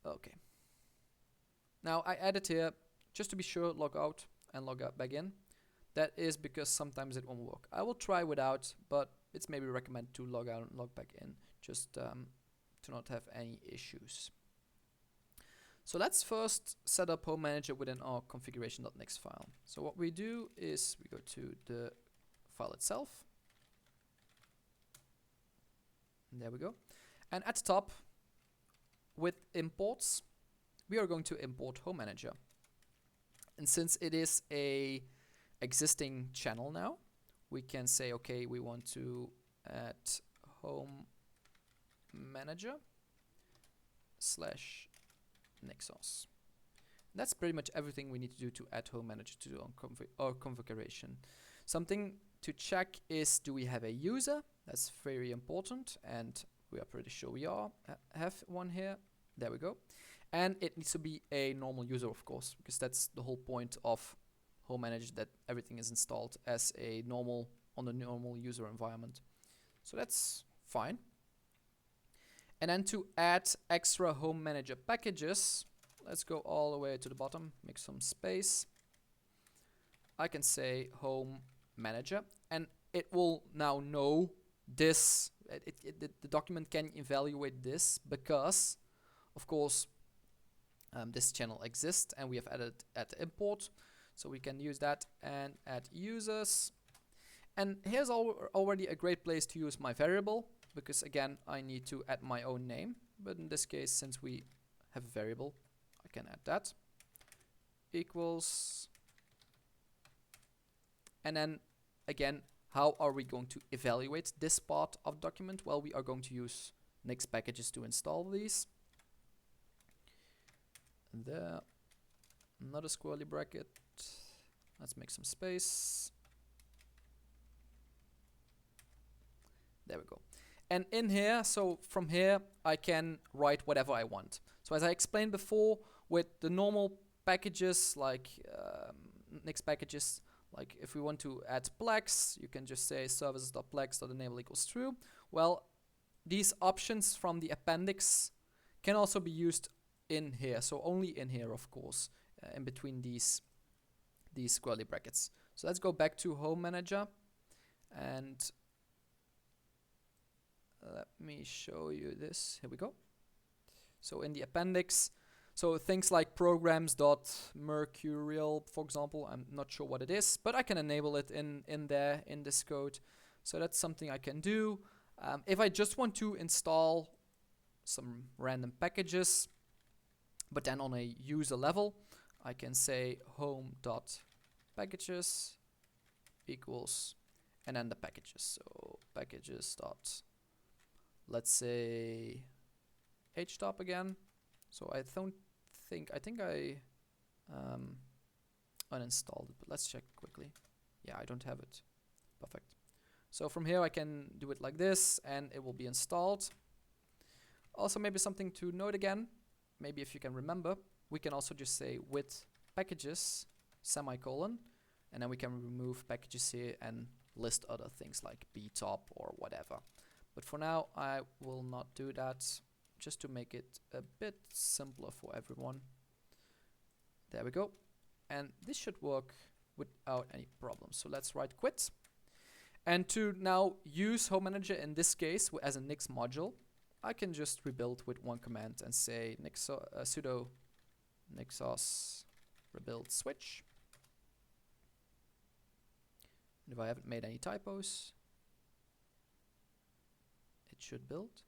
Okay. Now I added here, just to be sure, log out and log out back in. That is because sometimes it won't work. I will try without, but it's maybe recommended to log out and log back in, just to not have any issues. So let's first set up Home Manager within our configuration.nix file. So what we do is we go to the file itself. And there we go. And at the top, with imports, we are going to import Home Manager. And since it is a existing channel now, we can say, okay, we want to add Home Manager /nixos. That's pretty much everything we need to do to add Home Manager to our configuration. Something to check is, do we have a user? That's very important, and we are pretty sure we have one here. There we go. And it needs to be a normal user, of course, because that's the whole point of Home Manager, that everything is installed as a normal on the normal user environment. So that's fine. And then to add extra Home Manager packages, let's go all the way to the bottom, make some space. I can say Home Manager, and it will now know this. The document can evaluate this because, of course, this channel exists, and we have added at import. So we can use that and add users. And here's already a great place to use my variable, because again, I need to add my own name. But in this case, since we have a variable, I can add that. Equals. And then again, how are we going to evaluate this part of the document? Well, we are going to use Nix packages to install these. And there, another squirrely bracket. Let's make some space. There we go. And in here, so from here, I can write whatever I want. So as I explained before, with the normal packages, like Nix packages, like if we want to add plex, you can just say services.plex.enable equals true. Well, these options from the appendix can also be used in here. So only in here, of course, in between these squirrely brackets. So let's go back to Home-Manager, and let me show you this. Here we go. So in the appendix, so things like programs.mercurial, for example, I'm not sure what it is, but I can enable it in there in this code. So that's something I can do. If I just want to install some random packages, but then on a user level, I can say home.packages equals, and then the packages. So packages dot, let's say htop again. So I think I uninstalled it, but let's check quickly. Yeah, I don't have it. Perfect. So from here I can do it like this, and it will be installed. Also, maybe something to note again, maybe if you can remember, we can also just say with packages semicolon, and then we can remove packages here and list other things like btop or whatever. But for now, I will not do that, just to make it a bit simpler for everyone. There we go. And this should work without any problems. So let's write quit. And to now use Home-Manager in this case as a Nix module, I can just rebuild with one command and say sudo nixos rebuild switch. And if I haven't made any typos, it should build.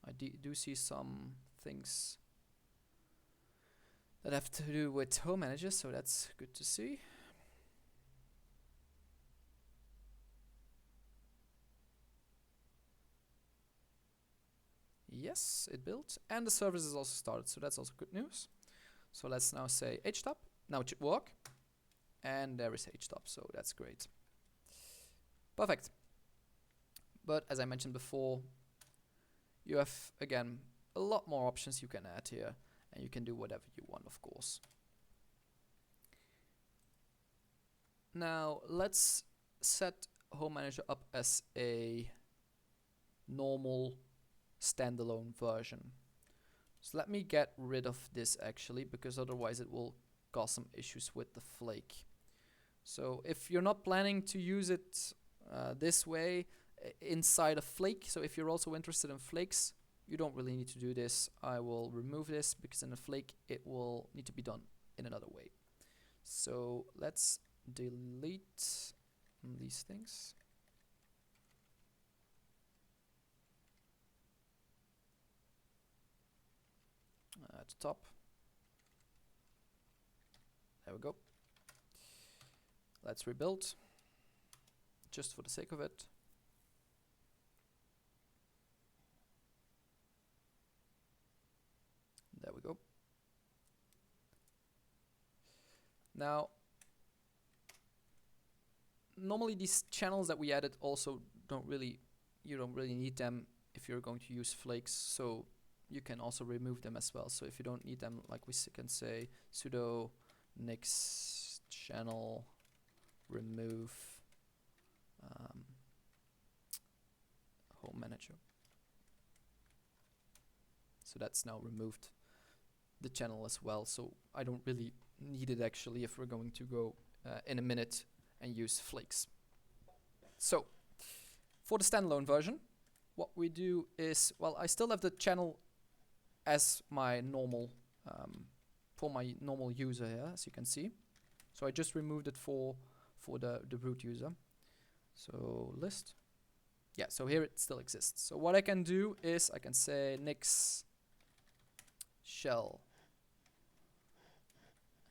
I do see some things that have to do with Home-Manager, so that's good to see. Yes, it built, and the service is also started, so that's also good news. So let's now say htop. Now it should work, and there is htop, so that's great. Perfect. But as I mentioned before, you have, again, a lot more options you can add here, and you can do whatever you want, of course. Now let's set Home-Manager up as a normal standalone version. So let me get rid of this actually, because otherwise it will cause some issues with the Flake. So if you're not planning to use it this way inside of Flake, so if you're also interested in Flakes, you don't really need to do this. I will remove this because in a Flake it will need to be done in another way. So let's delete these things. At the top. There we go. Let's rebuild, just for the sake of it. There we go. Now, normally these channels that we added also you don't really need them if you're going to use Flakes, so you can also remove them as well. So if you don't need them, like we can say sudo nix-channel remove Home-Manager. So that's now removed the channel as well. So I don't really need it actually if we're going to go in a minute and use Flakes. So for the standalone version, what we do is, well, I still have the channel as my normal for my normal user here, as you can see. So I just removed it for the root user. So list. Yeah, so here it still exists. So what I can do is I can say nix shell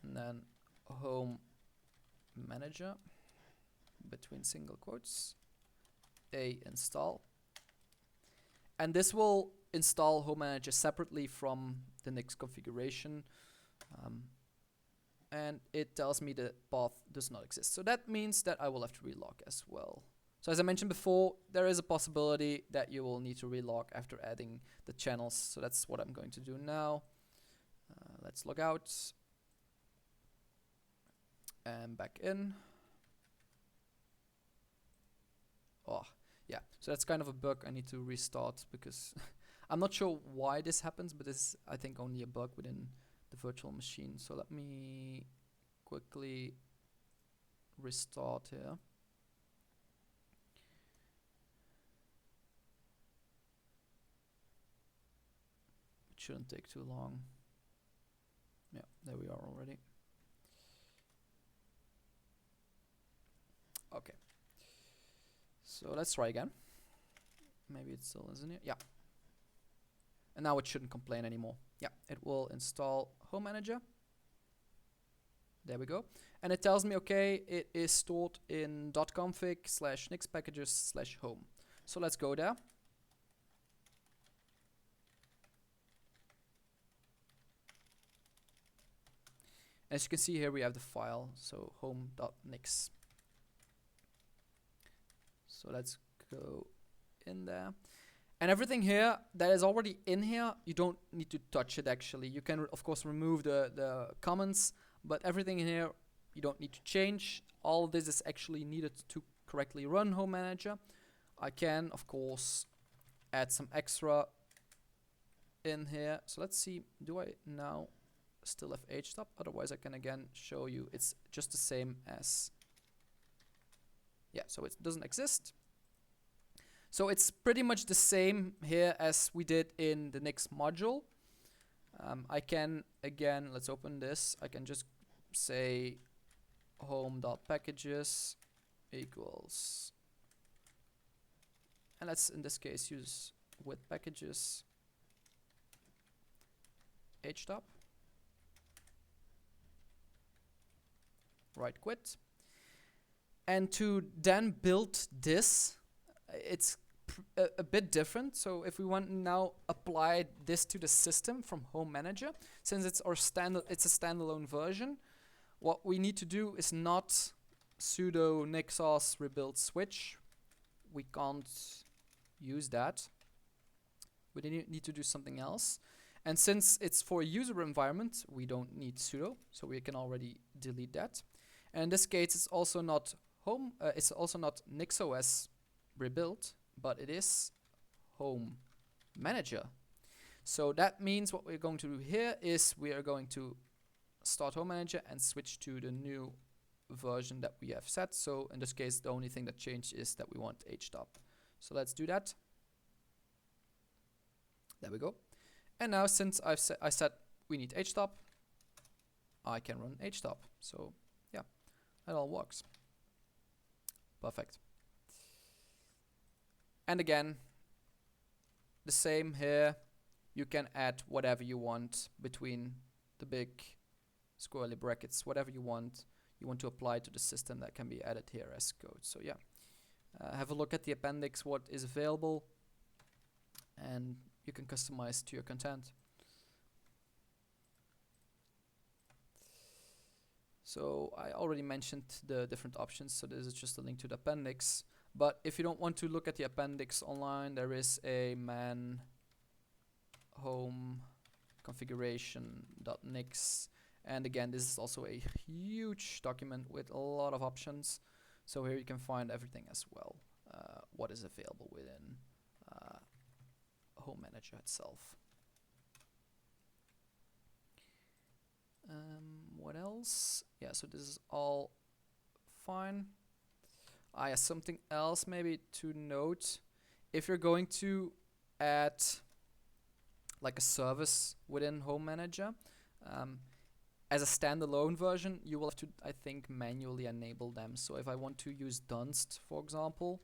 and then Home-Manager between single quotes a install, and this will install Home-Manager separately from the Nix configuration, and it tells me the path does not exist. So that means that I will have to relog as well. So as I mentioned before, there is a possibility that you will need to relog after adding the channels. So that's what I'm going to do now. Let's log out and back in. Oh, Yeah, so that's kind of a bug I need to restart because I'm not sure why this happens, but it's I think only a bug within the virtual machine. So let me quickly restart here. It shouldn't take too long. Yeah, there we are already. Okay. So let's try again. Maybe it still isn't here. Yeah. And now it shouldn't complain anymore. Yeah, it will install Home-Manager. There we go. And it tells me, okay, it is stored in .config/nix packages/home. So let's go there. As you can see here, we have the file, so home.nix. So let's go in there. And everything here that is already in here, you don't need to touch it actually. You can, of course, remove the comments, but everything in here, you don't need to change. All of this is actually needed to correctly run Home-Manager. I can, of course, add some extra in here. So let's see, do I now still have htop? Otherwise, I can again show you it's just the same as, yeah, so it doesn't exist. So it's pretty much the same here as we did in the Nix module. I can, again, let's open this. I can just say home.packages equals, and let's in this case use with packages htop. Right quit. And to then build this, it's a bit different. So if we want to now apply this to the system from Home-Manager, since it's our it's a standalone version, what we need to do is not sudo nixos rebuild switch. We can't use that. We need to do something else. And since it's for a user environment, we don't need sudo, so we can already delete that. And in this case, it's also not it's also not NixOS rebuild, but it is Home-Manager. So that means what we're going to do here is we are going to start Home-Manager and switch to the new version that we have set. So in this case, the only thing that changed is that we want htop. So let's do that. There we go. And now since I said we need htop, I can run htop. So yeah, that all works. Perfect. And again, the same here. You can add whatever you want between the big squirrely brackets, whatever you want to apply to the system, that can be added here as code. So yeah, have a look at the appendix, what is available, and you can customize to your content. So I already mentioned the different options, so this is just a link to the appendix. But if you don't want to look at the appendix online, there is a man home.configuration.nix. And again, this is also a huge document with a lot of options. So here you can find everything as well, what is available within Home-Manager itself. What else? Yeah, so this is all fine. Have something else maybe to note. If you're going to add like a service within Home-Manager, as a standalone version, you will have to, I think, manually enable them. So if I want to use Dunst, for example,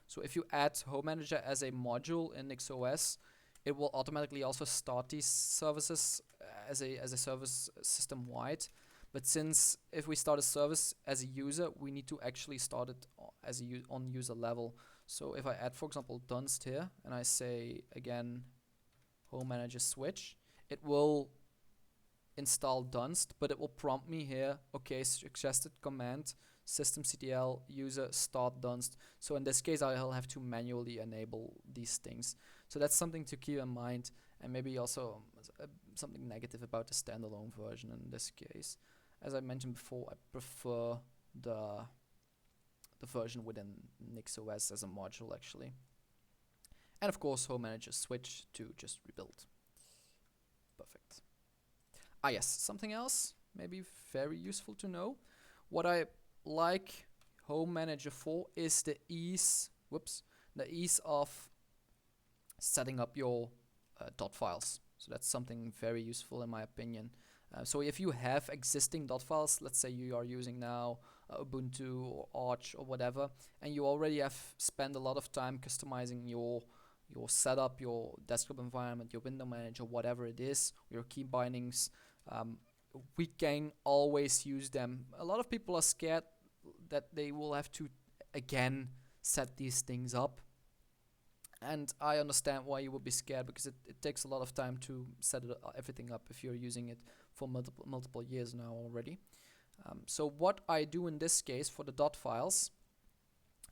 so if you add Home-Manager as a module in NixOS, it will automatically also start these services as a service system-wide. But since if we start a service as a user, we need to actually start it as on user level. So if I add, for example, Dunst here, and I say again Home-Manager switch, it will install Dunst, but it will prompt me here, okay, suggested command systemctl user start Dunst. So in this case, I'll have to manually enable these things. So that's something to keep in mind, and maybe also something negative about the standalone version in this case. As I mentioned before, I prefer the the version within NixOS as a module actually. And of course, Home-Manager switch to just rebuild. Perfect. Ah yes, something else maybe very useful to know. What I like Home-Manager for is the ease of setting up your dot files. So that's something very useful in my opinion. So if you have existing dot files, let's say you are using now Ubuntu or Arch or whatever, and you already have spent a lot of time customizing your setup, your desktop environment, your window manager, whatever it is, your key bindings, we can always use them. A lot of people are scared that they will have to again set these things up. And I understand why you would be scared, because it takes a lot of time to set everything up if you're using it for multiple years now already. So what I do in this case for the dot files,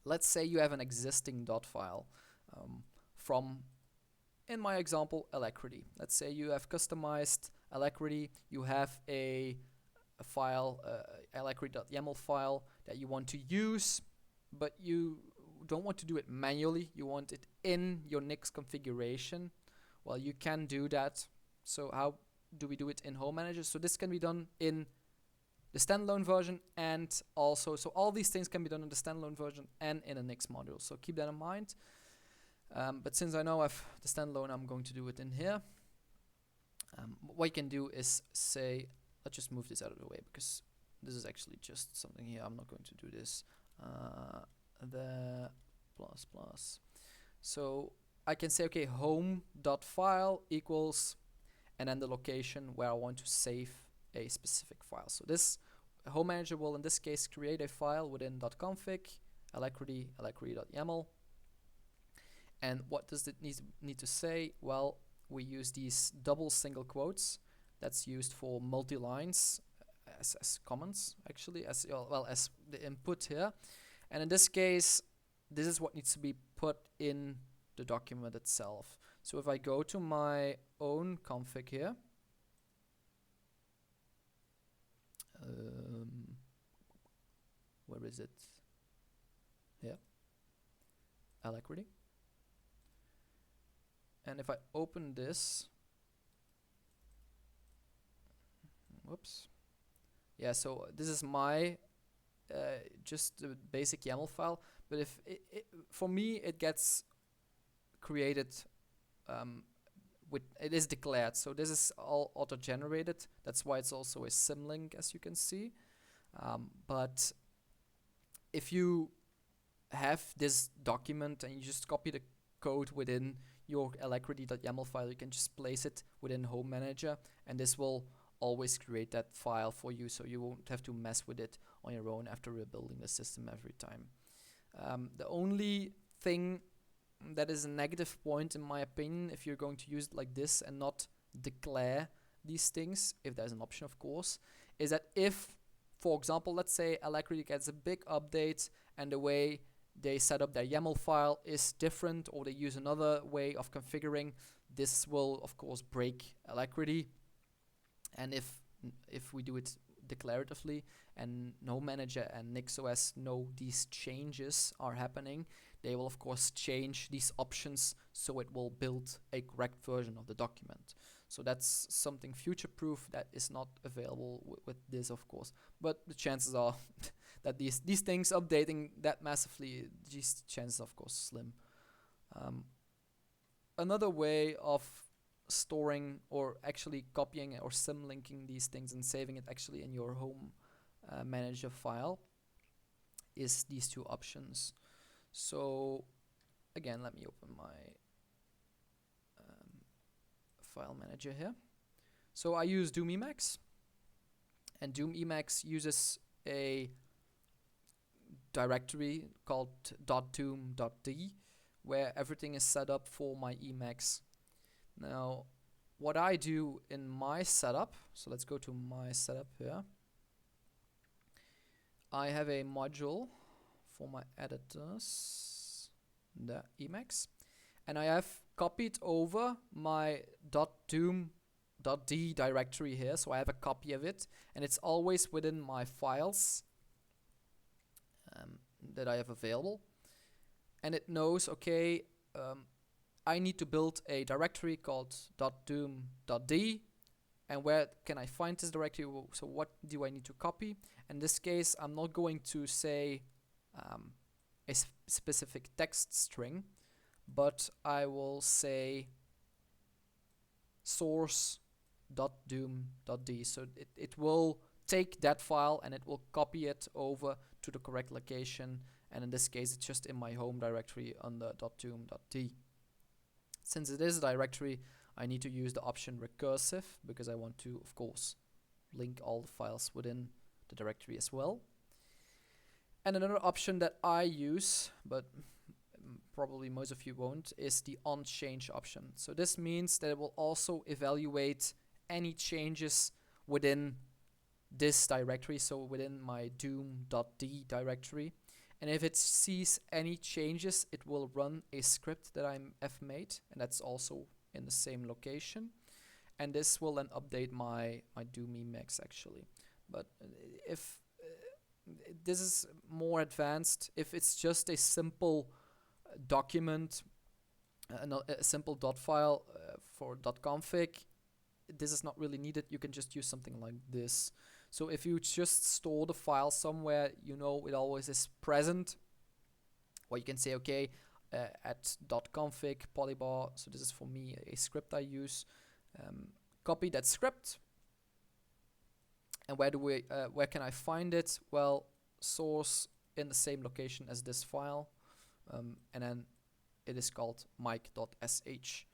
let's say you have an existing dot file from, in my example, Alacrity. Let's say you have customized Alacrity, you have a file, alacrity.yaml file that you want to use, but you don't want to do it manually, you want it in your Nix configuration. Well, you can do that. So how do we do it in Home-Manager? So this can be done in the standalone version, and also, so all these things can be done in the standalone version and in a Nix module. So keep that in mind. But since I know I have the standalone, I'm going to do it in here. What you can do is say, let's just move this out of the way, because this is actually just something here. I'm not going to do this. The ++. So I can say, okay, home.file equals, and then the location where I want to save a specific file. So this Home-Manager will in this case create a file within .config, alacrity.yaml. And what does it need to say? Well, we use these double single quotes. That's used for multi-lines as comments, actually, as well as the input here. And in this case, this is what needs to be put in the document itself. So if I go to my own config here, where is it? Here, Alacrity. And if I open this, whoops. Yeah, so this is my just the basic YAML file, but if for me it gets created it is declared, so this is all auto-generated. That's why it's also a symlink, as you can see. But if you have this document and you just copy the code within your alacrity.yaml file, you can just place it within Home-Manager, and this will always create that file for you, so you won't have to mess with it on your own after rebuilding the system every time. The only thing that is a negative point in my opinion, if you're going to use it like this and not declare these things, if there's an option of course, is that if, for example, let's say Alacrity gets a big update and the way they set up their YAML file is different, or they use another way of configuring, this will of course break Alacrity. And if we do it declaratively and Home-Manager and NixOS know these changes are happening, they will of course change these options so it will build a correct version of the document. So that's something future-proof that is not available with this, of course. But the chances are that these things updating that massively, these chances of course slim. Another way of storing or actually copying or symlinking these things and saving it actually in your Home-Manager file is these two options. So again, let me open my file manager here. So I use Doom Emacs, and Doom Emacs uses a directory called .doom.d where everything is set up for my Emacs. Now, what I do in my setup, so let's go to my setup here. I have a module for my editors, the Emacs, and I have copied over my .doom.d directory here, so I have a copy of it, and it's always within my files. that I have available, and it knows, okay, I need to build a directory called .doom.d, and where can I find this directory? So what do I need to copy? In this case, I'm not going to say a specific text string, but I will say source.doom.d. So it will take that file and it will copy it over to the correct location, and in this case it's just in my home directory under .doom.d. Since it is a directory, I need to use the option recursive because I want to, of course, link all the files within the directory as well. And another option that I use, but probably most of you won't, is the onChange option. So this means that it will also evaluate any changes within this directory, so within my doom.d directory. And if it sees any changes, it will run a script that I have made, and that's also in the same location. And this will then update my doom Emacs actually. But if this is more advanced, if it's just a simple document, a simple dot file for .config, this is not really needed. You can just use something like this. So if you just store the file somewhere, you know it always is present, or you can say, okay, at .config polybar, so this is for me a script I use, copy that script. And where can I find it? Well, source in the same location as this file, and then it is called mic.sh.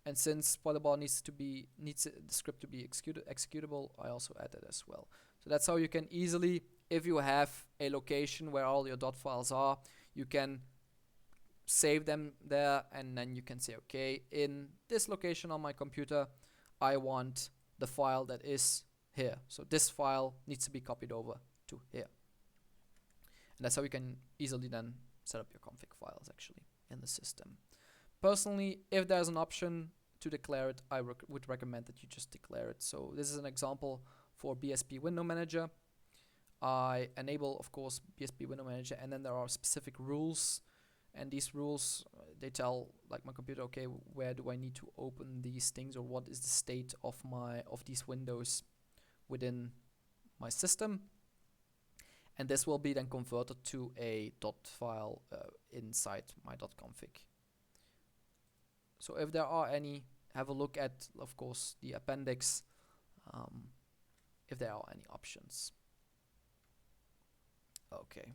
And since polybar needs the script to be executable, I also add it as well. So that's how you can easily, if you have a location where all your dot files are, you can save them there, and then you can say, okay, in this location on my computer, I want the file that is here. So this file needs to be copied over to here. And that's how you can easily then set up your config files actually in the system. Personally, if there's an option to declare it, I would recommend that you just declare it. So this is an example for BSP Window Manager. I enable, of course, BSP Window Manager, and then there are specific rules. And these rules, they tell like my computer, okay, where do I need to open these things, or what is the state of these windows within my system. And this will be then converted to a dot file inside my .config. So if there are any, have a look at, of course, the appendix, if there are any options. Okay,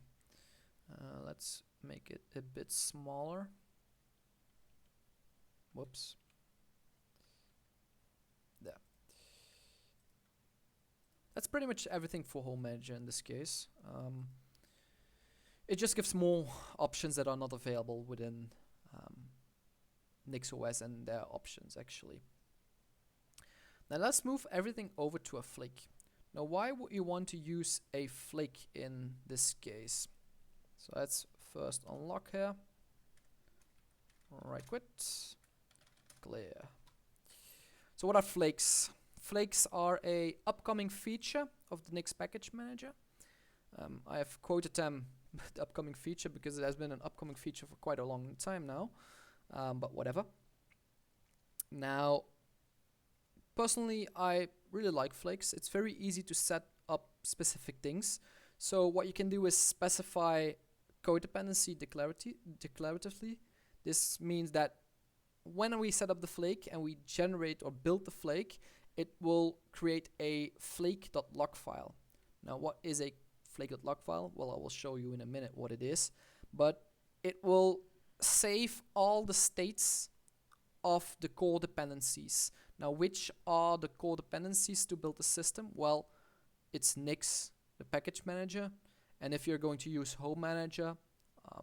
let's make it a bit smaller. Whoops. There. That's pretty much everything for Home-Manager in this case. It just gives more options that are not available within NixOS and their options actually. Now let's move everything over to a flake. Now why would you want to use a flake in this case? So let's first unlock here. Right quit. Clear. So what are flakes? Flakes are a upcoming feature of the Nix package manager. I have quoted them the upcoming feature because it has been an upcoming feature for quite a long time now. But whatever. Now, personally, I really like flakes. It's very easy to set up specific things. So what you can do is specify code dependency declaratively. This means that when we set up the flake and we generate or build the flake, it will create a flake.log file. Now, what is a flake.log file? Well, I will show you in a minute what it is. But it will save all the states of the core dependencies. Now, which are the core dependencies to build the system? Well, it's Nix, the package manager, and if you're going to use Home-Manager,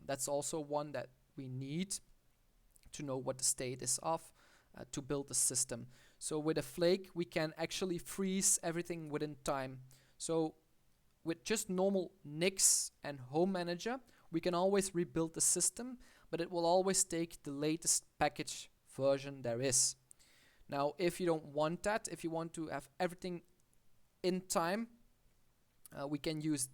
that's also one that we need to know what the state is of to build the system. So with a flake, we can actually freeze everything within time. So with just normal Nix and Home-Manager, we can always rebuild the system, but it will always take the latest package version there is. Now, if you don't want that, if you want to have everything in time, we can use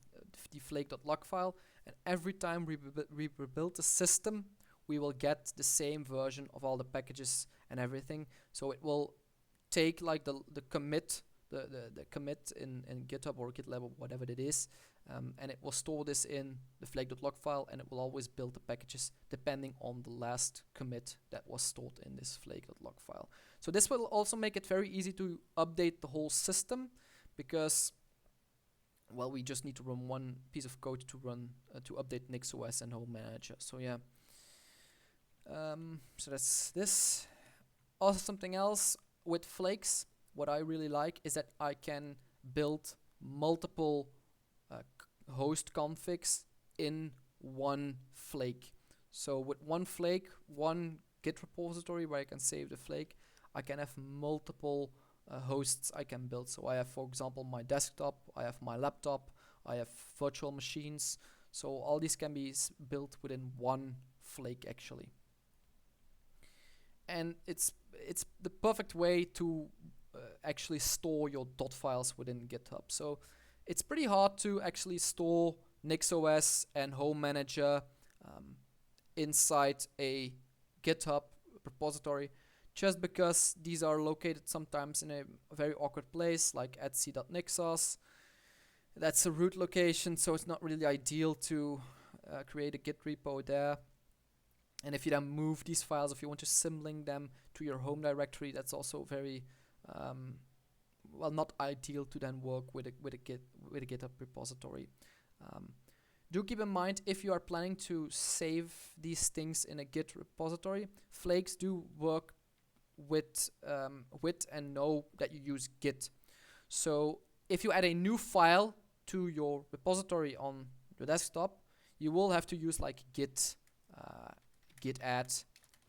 the flake.log file, And every time we rebuild the system, we will get the same version of all the packages and everything. So it will take like the commit, the commit in GitHub or GitLab or whatever it is, and it will store this in the flake.log file, and it will always build the packages depending on the last commit that was stored in this flake.log file. So this will also make it very easy to update the whole system, because well, we just need to run one piece of code to run to update NixOS and Home-Manager. So yeah, so that's this. Also something else with Flakes, what I really like is that I can build multiple host configs in one flake. So with one flake, one Git repository where I can save the flake, I can have multiple hosts I can build. So I have, for example, my desktop, I have my laptop, I have virtual machines. So all these can be built within one flake actually. And it's the perfect way to actually store your dot files within GitHub. So it's pretty hard to actually store NixOS and Home-Manager inside a GitHub repository, just because these are located sometimes in a very awkward place, like at c.nixos. That's a root location, so it's not really ideal to create a Git repo there. And if you then move these files, if you want to symlink them to your home directory, that's also very well, not ideal to then work with a GitHub repository. Do keep in mind, if you are planning to save these things in a Git repository, Flakes do work with and know that you use Git. So if you add a new file to your repository on your desktop, you will have to use like git add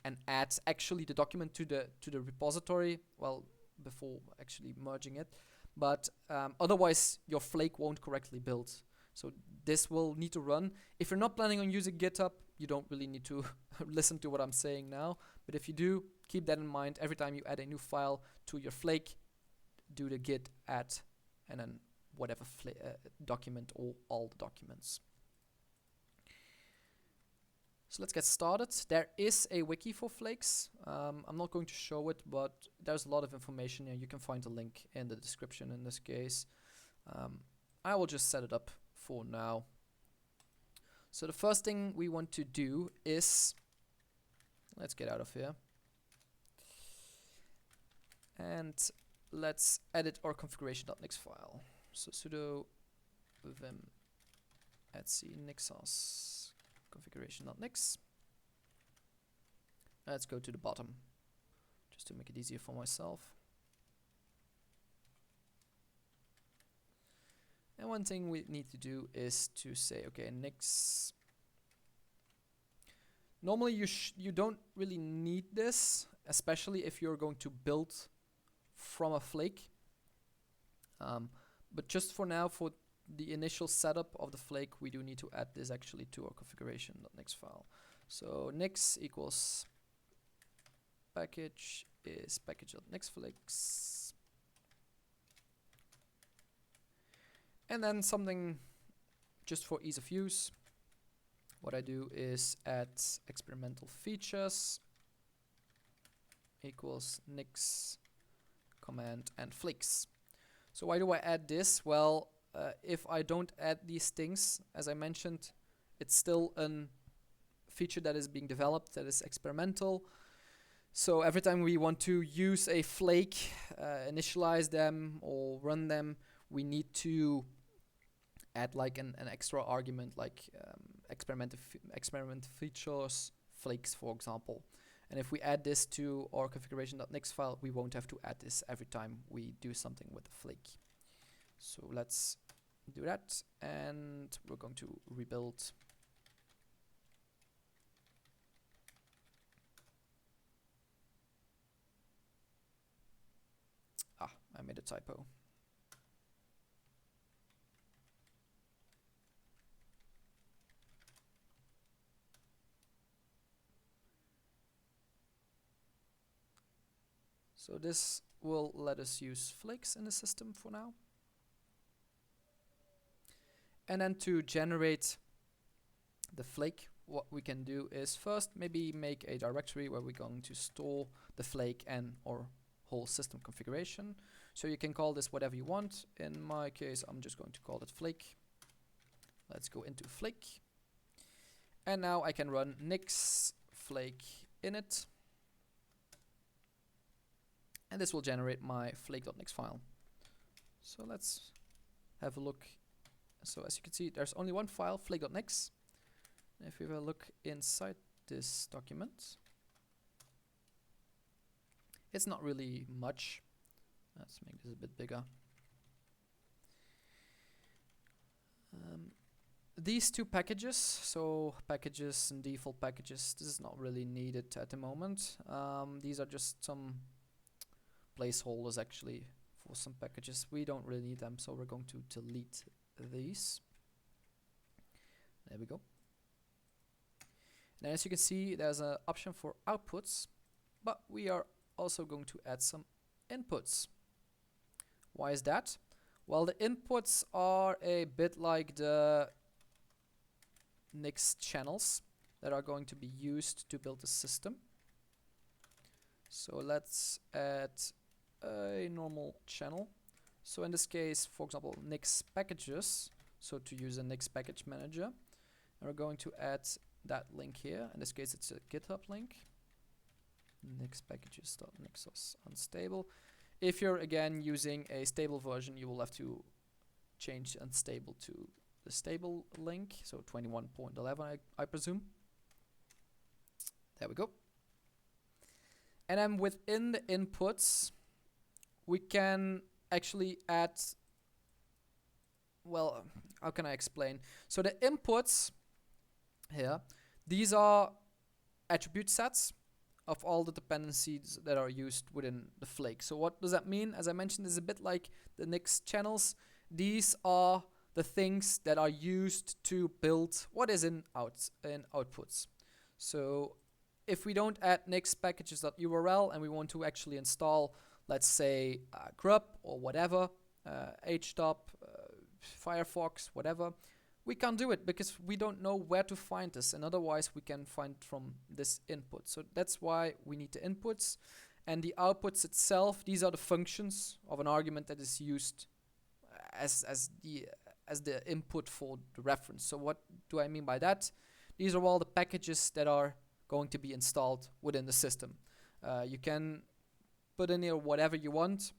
and add actually the document to the repository, well, before actually merging it. But otherwise your Flake won't correctly build. So this will need to run. If you're not planning on using GitHub, you don't really need to listen to what I'm saying now. But if you do, keep that in mind. Every time you add a new file to your Flake, do the git add and then whatever document or all the documents. So let's get started. There is a wiki for Flakes. I'm not going to show it, but there's a lot of information here. You can find a link in the description in this case. I will just set it up for now. So the first thing we want to do is, let's get out of here. And let's edit our configuration.nix file. So sudo vim etc nixos configuration.nix. Let's go to the bottom, just to make it easier for myself. And one thing we need to do is to say, okay, nix. Normally you don't really need this, especially if you're going to build from a flake. But just for now, for the initial setup of the flake, we do need to add this actually to our configuration.nix file. So nix equals package is package.nix flakes. And then something just for ease of use, what I do is add experimental features equals nix command and flakes. So why do I add this? Well, if I don't add these things, as I mentioned, it's still a feature that is being developed, that is experimental. So every time we want to use a flake, initialize them or run them, we need to add like an extra argument, like experiment features flakes, for example. And if we add this to our configuration.nix file, we won't have to add this every time we do something with the flake. So let's do that, and we're going to rebuild. I made a typo. So this will let us use Flakes in the system for now. And then to generate the Flake, what we can do is first maybe make a directory where we're going to store the Flake and or whole system configuration. So you can call this whatever you want. In my case, I'm just going to call it Flake. Let's go into Flake. And now I can run nix flake init. And this will generate my flake.nix file. So let's have a look. So as you can see, there's only one file, flake.nix. If we have a look inside this document, it's not really much. Let's make this a bit bigger. These two packages, so packages and default packages, this is not really needed at the moment. These are just some placeholders actually for some packages. We don't really need them, so we're going to delete these. There we go. And as you can see, there's an option for outputs, but we are also going to add some inputs. Why is that? Well, the inputs are a bit like the Nix channels that are going to be used to build the system. So let's add a normal channel. So in this case, for example, Nix packages. So to use a Nix package manager, and we're going to add that link here. In this case, it's a GitHub link. Nix packages.nixos unstable. If you're again using a stable version, you will have to change unstable to the stable link, so 21.11 I presume. There we go. And then within the inputs, we can actually add, well, how can I explain? So the inputs here, these are attribute sets of all the dependencies that are used within the Flake. So what does that mean? As I mentioned, it's a bit like the Nix channels. These are the things that are used to build what is in outputs. So if we don't add nix packages.url and we want to actually install, let's say, grub or whatever, htop, Firefox, whatever, we can't do it because we don't know where to find this, and otherwise we can find from this input. So that's why we need the inputs, and the outputs itself, these are the functions of an argument that is used as the input for the reference. So what do I mean by that? These are all the packages that are going to be installed within the system. You can put in here whatever you want.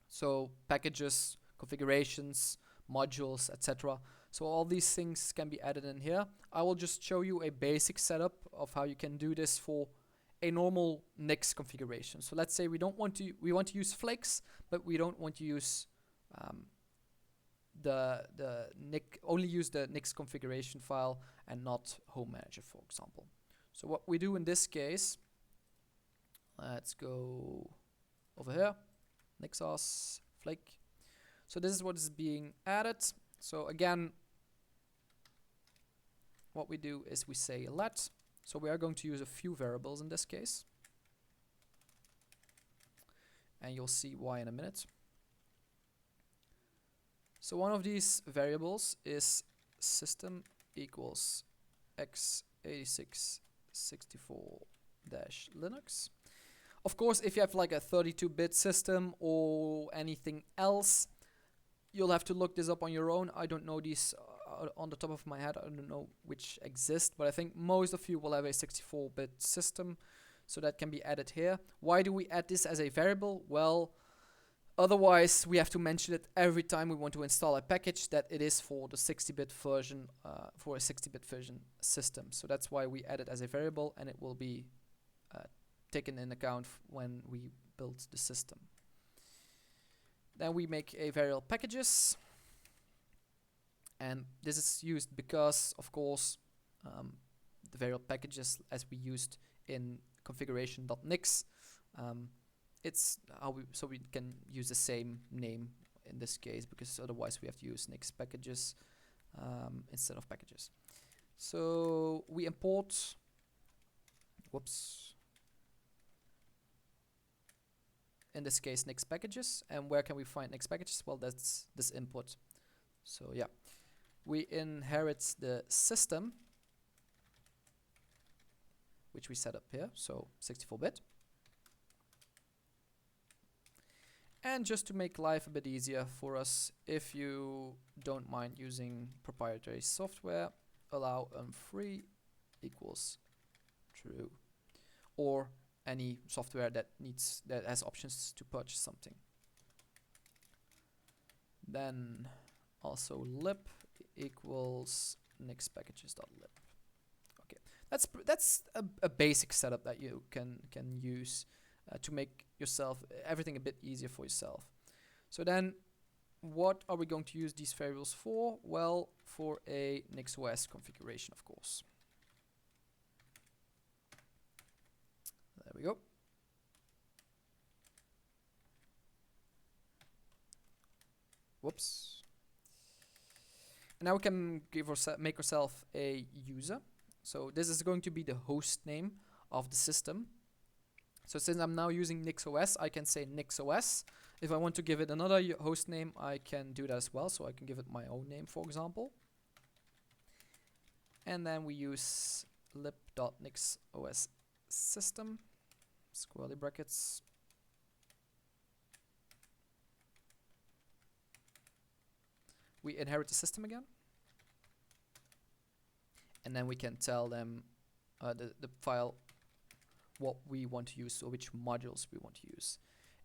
So packages, configurations, modules, etc. So all these things can be added in here. I will just show you a basic setup of how you can do this for a normal Nix configuration. So let's say we want to use Flakes, but we don't want to use only use the Nix configuration file and not Home-Manager, for example. So what we do in this case, let's go over here, NixOS Flake. So this is what is being added. So again, what we do is we say let. So we are going to use a few variables in this case, and you'll see why in a minute. So one of these variables is system equals x86-64-Linux. Of course, if you have like a 32-bit system or anything else, you'll have to look this up on your own. I don't know these on the top of my head. I don't know which exist, but I think most of you will have a 64-bit system, so that can be added here. Why do we add this as a variable? Well, otherwise we have to mention it every time we want to install a package that it is for the 60-bit version, for a 60-bit version system. So that's why we add it as a variable, and it will be taken in account when we build the system. Then we make a variable packages, and this is used because, of course, the variable packages as we used in configuration.nix, it's how we can use the same name in this case, because otherwise we have to use Nix packages instead of packages. So we import, in this case Nix packages, and where can we find Nix packages? Well, that's this input. So yeah, we inherit the system, which we set up here, so 64-bit. And just to make life a bit easier for us, if you don't mind using proprietary software, allow free equals true, or any software that has options to purchase something. Then also lib equals nix packages.lib. Okay, that's a basic setup that you can use to make everything a bit easier for yourself. So then, what are we going to use these variables for? Well, for a NixOS configuration, of course. There we go. Whoops. And now we can make ourselves a user. So this is going to be the host name of the system. So since I'm now using NixOS, I can say NixOS. If I want to give it another host name, I can do that as well. So I can give it my own name, for example. And then we use lib.nixOS system, squirrely brackets. We inherit the system again. And then we can tell them the file what we want to use, or which modules we want to use.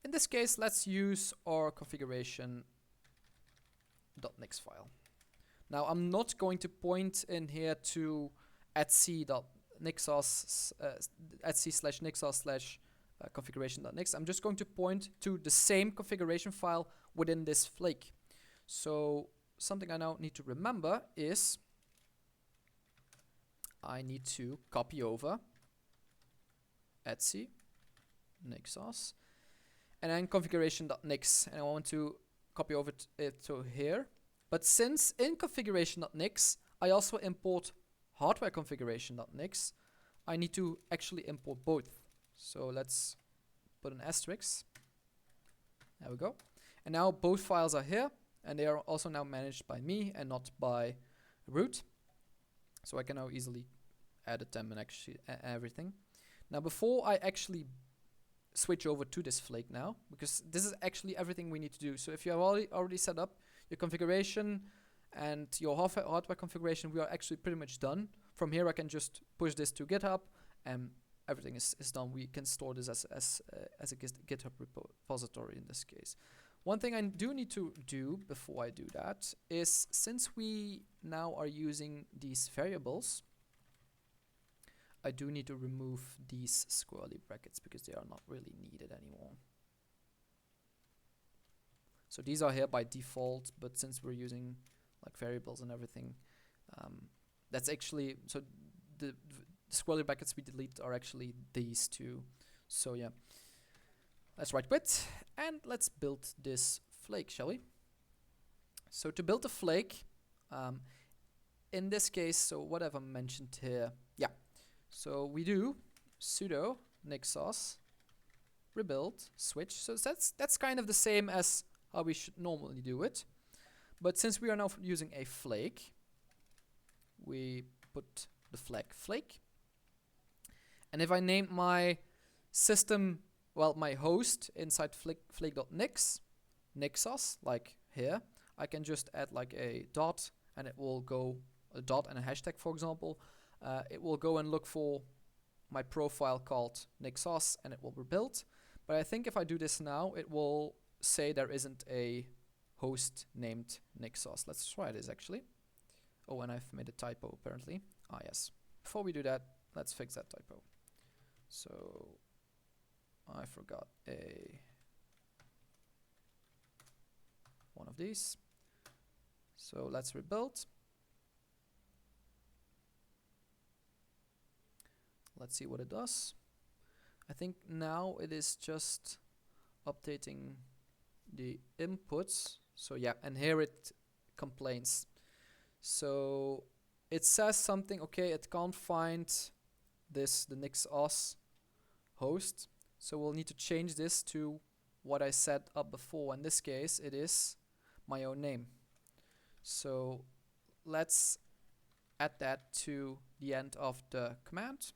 In this case, let's use our configuration.nix file. Now, I'm not going to point in here to @c/nixos/configuration.nix. I'm just going to point to the same configuration file within this flake. So something I now need to remember is I need to copy over @c nixos and then configuration.nix, and I want to copy over it to here. But since in configuration.nix I also import hardware-configuration.nix, I need to actually import both. So let's put an asterisk. There we go. And now both files are here, and they are also now managed by me and not by root. So I can now easily edit them and actually everything. Now, before I actually switch over to this flake now, because this is actually everything we need to do. So if you have already set up your configuration and your hardware configuration, we are actually pretty much done. From here, I can just push this to GitHub, and everything is done. We can store this as a GitHub repository in this case. One thing I do need to do before I do that is, since we now are using these variables, I do need to remove these squirrely brackets because they are not really needed anymore. So these are here by default, but since we're using like variables and everything, that's actually, so the squirrely brackets we delete are actually these two. So yeah, let's right quit and let's build this flake, shall we? So to build a flake, in this case, so what have I mentioned here? Yeah. So we do sudo nixos rebuild switch. So that's kind of the same as how we should normally do it. But since we are now using a flake, we put the flag flake. And if I name my system, well, my host inside flake.nix, nixos, like here, I can just add like a dot, and it will go a dot and a hashtag, for example. It will go and look for my profile called nixos, and it will rebuild. But I think if I do this now, it will say there isn't a host named nixos. Let's try this actually. Oh, and I've made a typo apparently. Ah, yes. Before we do that, let's fix that typo. So I forgot one of these. So let's rebuild. Let's see what it does. I think now it is just updating the inputs. So yeah, and here it complains. So it says something, okay, it can't find this, the NixOS host. So we'll need to change this to what I set up before. In this case, it is my own name. So let's add that to the end of the command.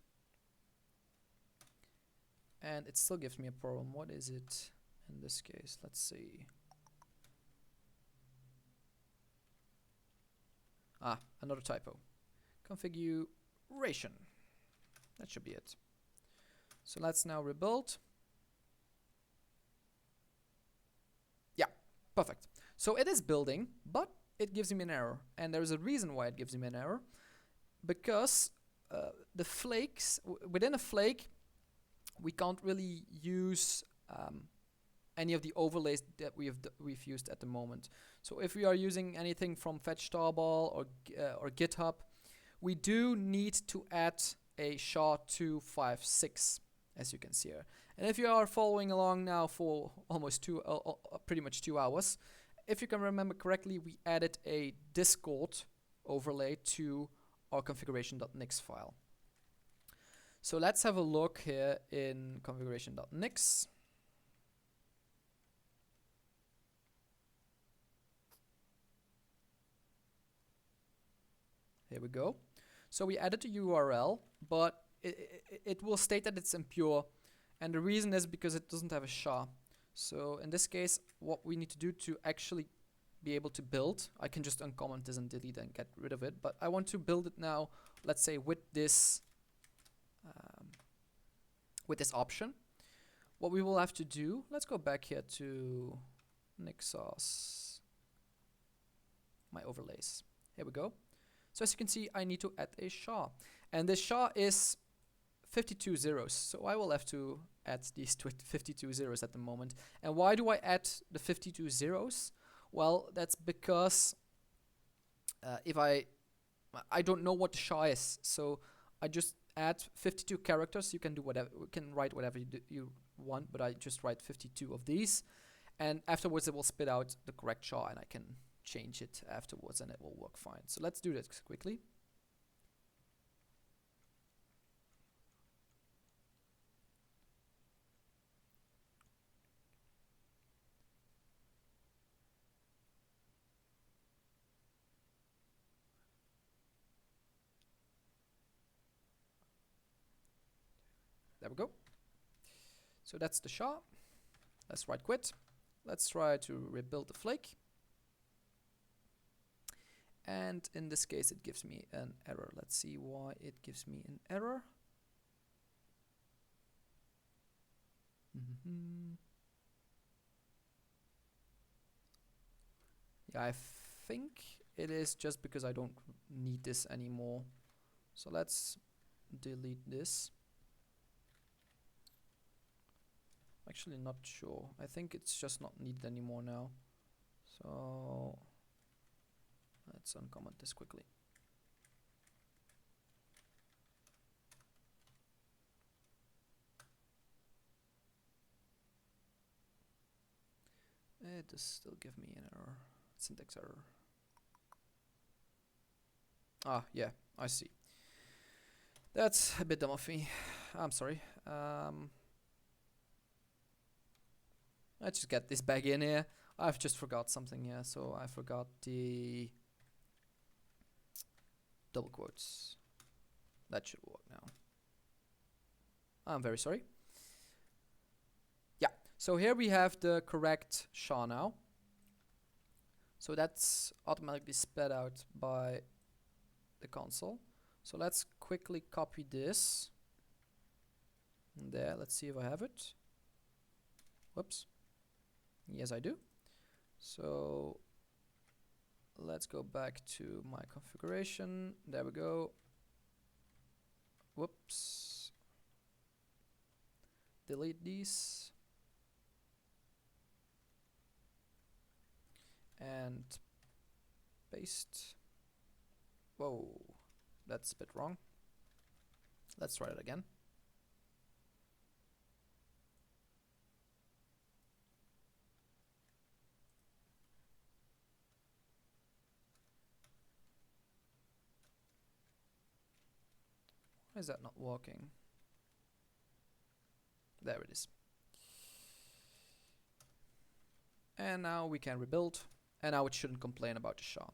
and it still gives me a problem. What is it in this case? Let's see. Ah, another typo. Configuration. That should be it. So let's now rebuild. Yeah, perfect. So it is building, but it gives me an error. And there's a reason why it gives me an error. Because the flakes, within a flake, we can't really use any of the overlays that we've used at the moment. So if we are using anything from Fetch Tarball or GitHub, we do need to add a SHA-256, as you can see here. And if you are following along now for almost pretty much 2 hours, if you can remember correctly, we added a Discord overlay to our configuration.nix file. So let's have a look here in configuration.nix. Here we go. So we added a URL, but it will state that it's impure. And the reason is because it doesn't have a SHA. So in this case, what we need to do to actually be able to build, I can just uncomment this and delete and get rid of it. But I want to build it now, let's say with this option. What we will have to do, let's go back here to NixOS, my overlays. Here we go. So as you can see, I need to add a SHA. And this SHA is 52 zeros. So I will have to add these 52 zeros at the moment. And why do I add the 52 zeros? Well, that's because if I don't know what the SHA is. So I just add 52 characters. You can do whatever, you can write whatever you want, but I just write 52 of these. And afterwards it will spit out the correct SHA, and I can change it afterwards and it will work fine. So let's do this quickly. There we go. So that's the SHA. Let's right quit. Let's try to rebuild the flake. And in this case, it gives me an error. Let's see why it gives me an error. Yeah, I think it is just because I don't need this anymore. So let's delete this. Actually not sure. I think it's just not needed anymore now. So let's uncomment this quickly. It does still give me an error, syntax error. Ah, yeah, I see. That's a bit dumb of me. I'm sorry. Let's just get this back in here. I've just forgot something here, so I forgot the double quotes. That should work now. I'm very sorry. Yeah, so here we have the correct SHA now. So that's automatically sped out by the console. So let's quickly copy this. And there, let's see if I have it. Whoops. Yes, I do. So let's go back to my configuration. There we go. Whoops. Delete these. And paste. Whoa, that's a bit wrong. Let's try it again. Why is that not working? There it is. And now we can rebuild. And now it shouldn't complain about the SHA.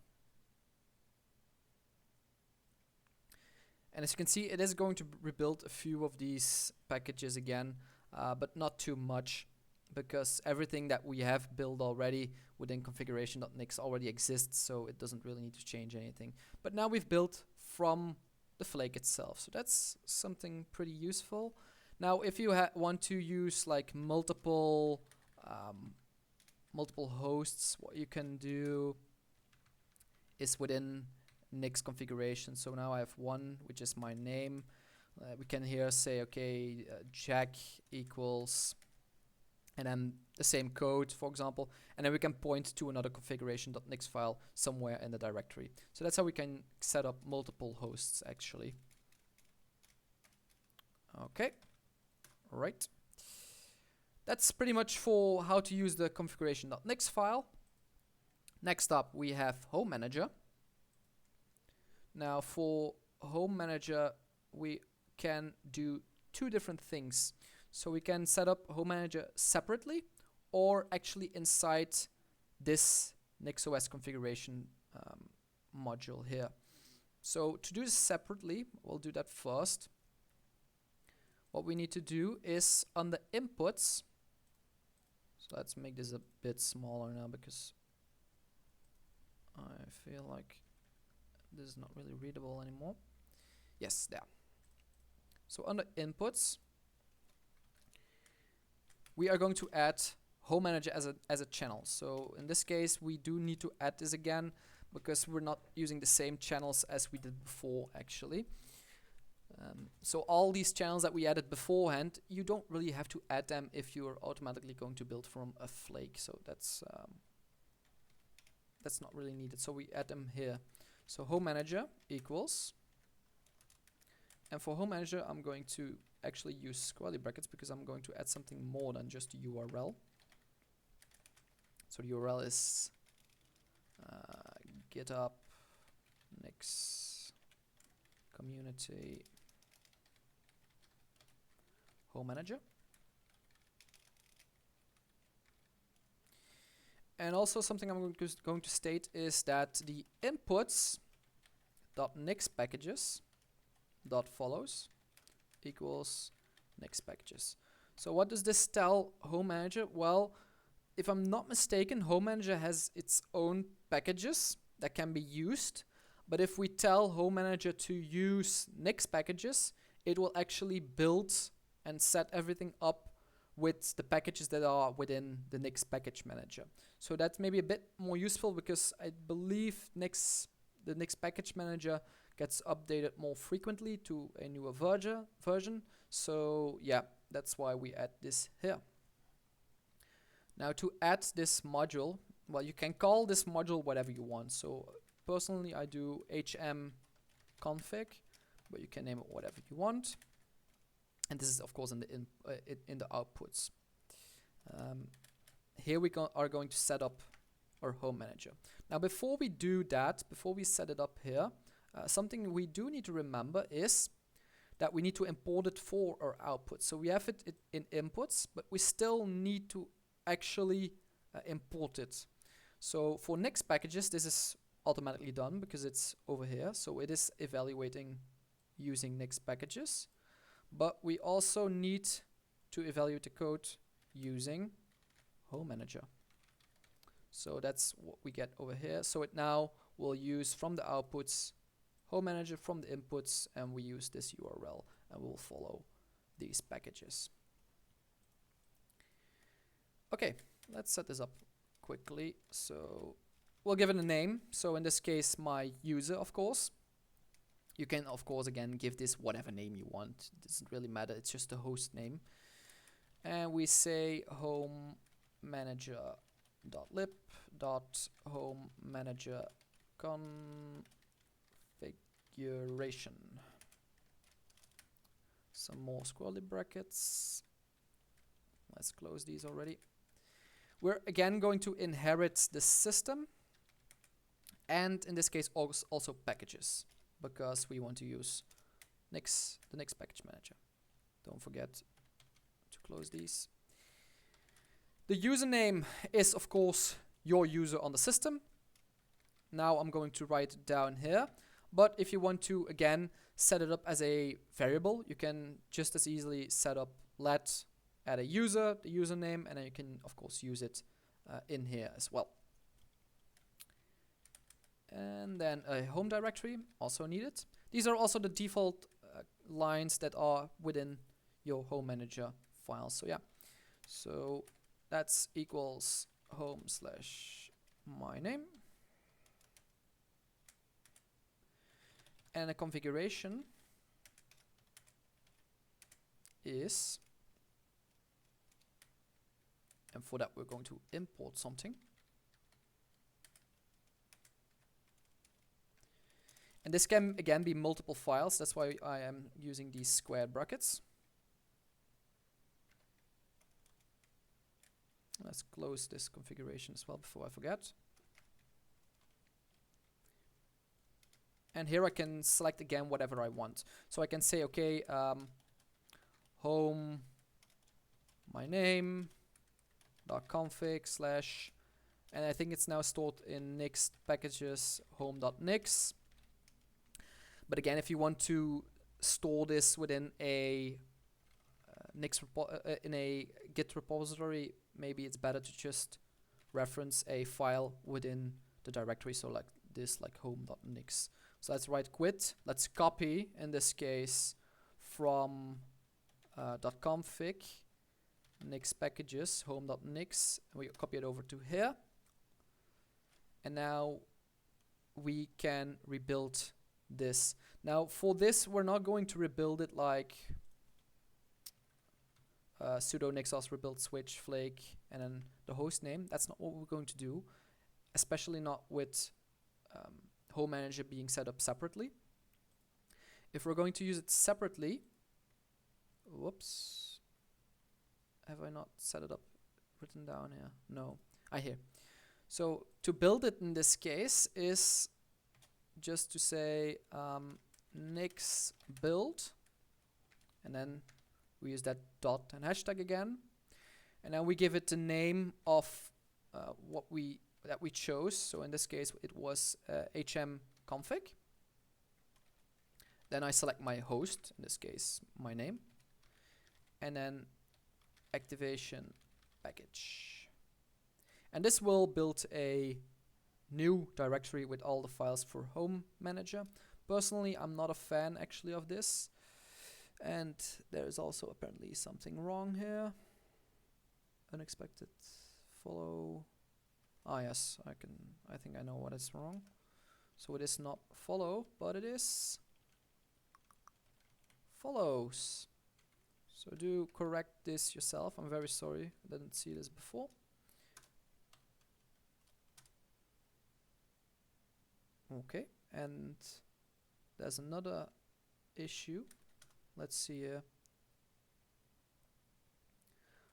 And as you can see, it is going to rebuild a few of these packages again. but not too much, because everything that we have built already within configuration.nix already exists, so it doesn't really need to change anything. But now we've built from the flake itself, so that's something pretty useful. Now if you want to use like multiple hosts, what you can do is within Nix configuration. So now I have one, which is my name. We can here say, okay, jack equals, and then the same code, for example, and then we can point to another configuration.nix file somewhere in the directory. So that's how we can set up multiple hosts, actually. Okay, right. That's pretty much for how to use the configuration.nix file. Next up, we have Home-Manager. Now for Home-Manager, we can do two different things. So we can set up Home-Manager separately, or actually inside this NixOS configuration module here. So to do this separately, we'll do that first. What we need to do is on the inputs, so let's make this a bit smaller now because I feel like this is not really readable anymore. Yes, there. So under inputs, we are going to add Home-Manager as a channel. So in this case, we do need to add this again because we're not using the same channels as we did before, actually. So all these channels that we added beforehand, you don't really have to add them if you're automatically going to build from a flake. So that's not really needed. So we add them here. So Home-Manager equals, and for Home-Manager, I'm going to actually use squarely brackets because I'm going to add something more than just a URL. So the URL is GitHub Nix community Home-Manager. And also something I'm going to state is that the inputs.nix packages .follows equals nix packages. So what does this tell Home-Manager? Well, if I'm not mistaken, Home-Manager has its own packages that can be used, but if we tell Home-Manager to use nix packages, it will actually build and set everything up with the packages that are within the Nix package manager. So that's maybe a bit more useful because I believe the Nix package manager gets updated more frequently to a newer version. So yeah, that's why we add this here. Now to add this module, well, you can call this module whatever you want. So personally, I do hm-config, but you can name it whatever you want. And this is of course in the outputs. Here we are going to set up our Home-Manager. Now before we do that, before we set it up here, something we do need to remember is that we need to import it for our output. So we have it in inputs, but we still need to actually import it. So for Nix packages, this is automatically done because it's over here. So it is evaluating using Nix packages. But we also need to evaluate the code using Home-Manager. So that's what we get over here. So it now will use from the outputs Home-Manager, from the inputs, and we use this URL and we'll follow these packages. Okay, let's set this up quickly. So we'll give it a name. So in this case, my user, of course. You can, of course, again, give this whatever name you want. It doesn't really matter. It's just a host name. And we say home-manager.lib.home-manager configuration. Some more squarely brackets. Let's close these already. We're again going to inherit the system. And in this case, also packages, because we want to use the Nix package manager. Don't forget to close these. The username is of course your user on the system. Now I'm going to write it down here, but if you want to again set it up as a variable, you can just as easily set up let add a user, the username, and then you can of course use it in here as well. And then a home directory also needed. These are also the default lines that are within your home manager file. So yeah, so that's equals home/my name, and a configuration is, and for that we're going to import something. And this can again be multiple files, that's why I am using these square brackets. Let's close this configuration as well before I forget. And here I can select again whatever I want. So I can say, okay, home my name .config/ and I think it's now stored in nix packages home.nix. But again, if you want to store this within a Nix in a Git repository, maybe it's better to just reference a file within the directory. So like this, like home.nix. So let's write quit. Let's copy, in this case, from .config nix packages home.nix. We copy it over to here. And now we can rebuild this. Now for this, we're not going to rebuild it like sudo nixos rebuild switch flake and then the host name. That's not what we're going to do, especially not with home manager being set up separately. If we're going to use it separately, whoops, have I not set it up written down here? No, here. So to build it in this case is just to say nix build, and then we use that dot and hashtag again, and then we give it the name of that we chose. So in this case it was hm config. Then I select my host, in this case my name, and then activation package, and this will build a new directory with all the files for home manager. Personally, I'm not a fan actually of this, and there is also apparently something wrong here. Unexpected follow. Yes, I think I know what is wrong. So it is not follow, but it is follows. So do correct this yourself. I'm very sorry, I didn't see this before. Okay, and there's another issue. Let's see here.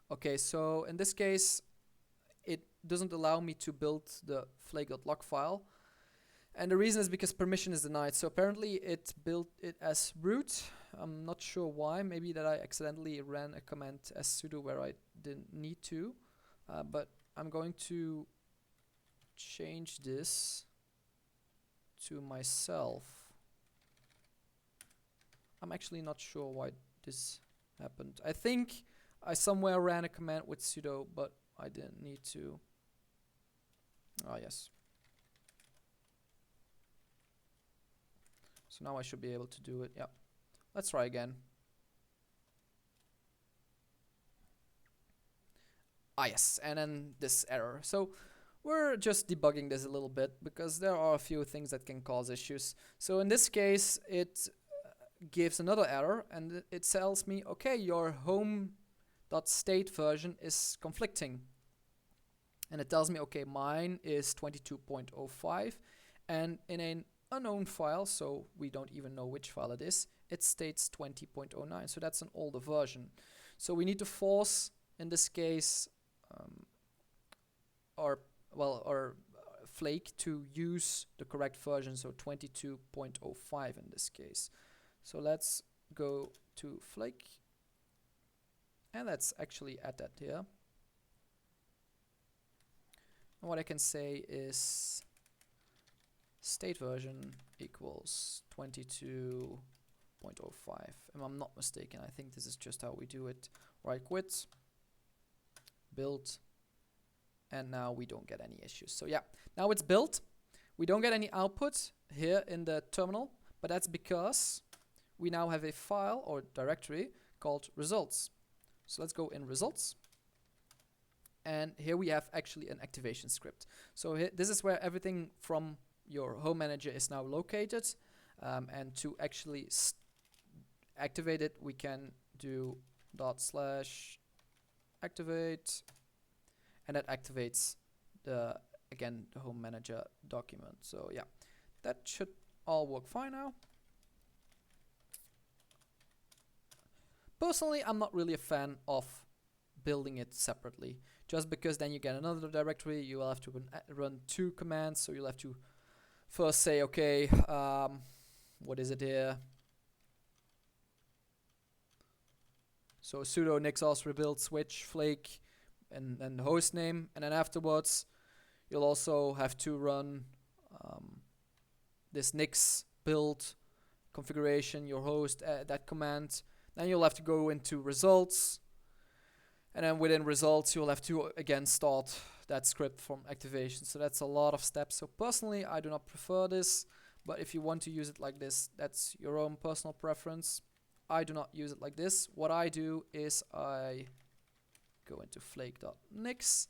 Okay, so in this case, it doesn't allow me to build the flake.log file. And the reason is because permission is denied. So apparently it built it as root. I'm not sure why. Maybe that I accidentally ran a command as sudo where I didn't need to. But I'm going to change this to myself. I'm actually not sure why this happened. I think I somewhere ran a command with sudo, but I didn't need to. Yes. So now I should be able to do it. Yeah. Let's try again. Yes, and then this error. So we're just debugging this a little bit because there are a few things that can cause issues. So in this case, it gives another error, and it tells me, okay, your home.state version is conflicting. And it tells me, okay, mine is 22.05, and in an unknown file, so we don't even know which file it is, it states 20.09, so that's an older version. So we need to force, in this case, our Flake to use the correct version, so 22.05 in this case. So let's go to Flake, and let's actually add that here. And what I can say is state version equals 22.05. If I'm not mistaken, I think this is just how we do it. Right, quit. build, and now we don't get any issues. So yeah, now it's built. We don't get any output here in the terminal, but that's because we now have a file or directory called results. So let's go in results, and here we have actually an activation script. So this is where everything from your home manager is now located, and to actually activate it, we can do /activate, and that activates the home manager document. So yeah, that should all work fine now. Personally, I'm not really a fan of building it separately, just because then you get another directory. You will have to run 2 commands, so you'll have to first say, okay, what is it here? So sudo nixos rebuild switch flake and then the host name, and then afterwards you'll also have to run this nix build configuration, your host, that command. Then you'll have to go into results, and then within results you'll have to again start that script from activation. So that's a lot of steps. So personally, I do not prefer this, but if you want to use it like this, that's your own personal preference. I do not use it like this. What I do is I go into flake.nix,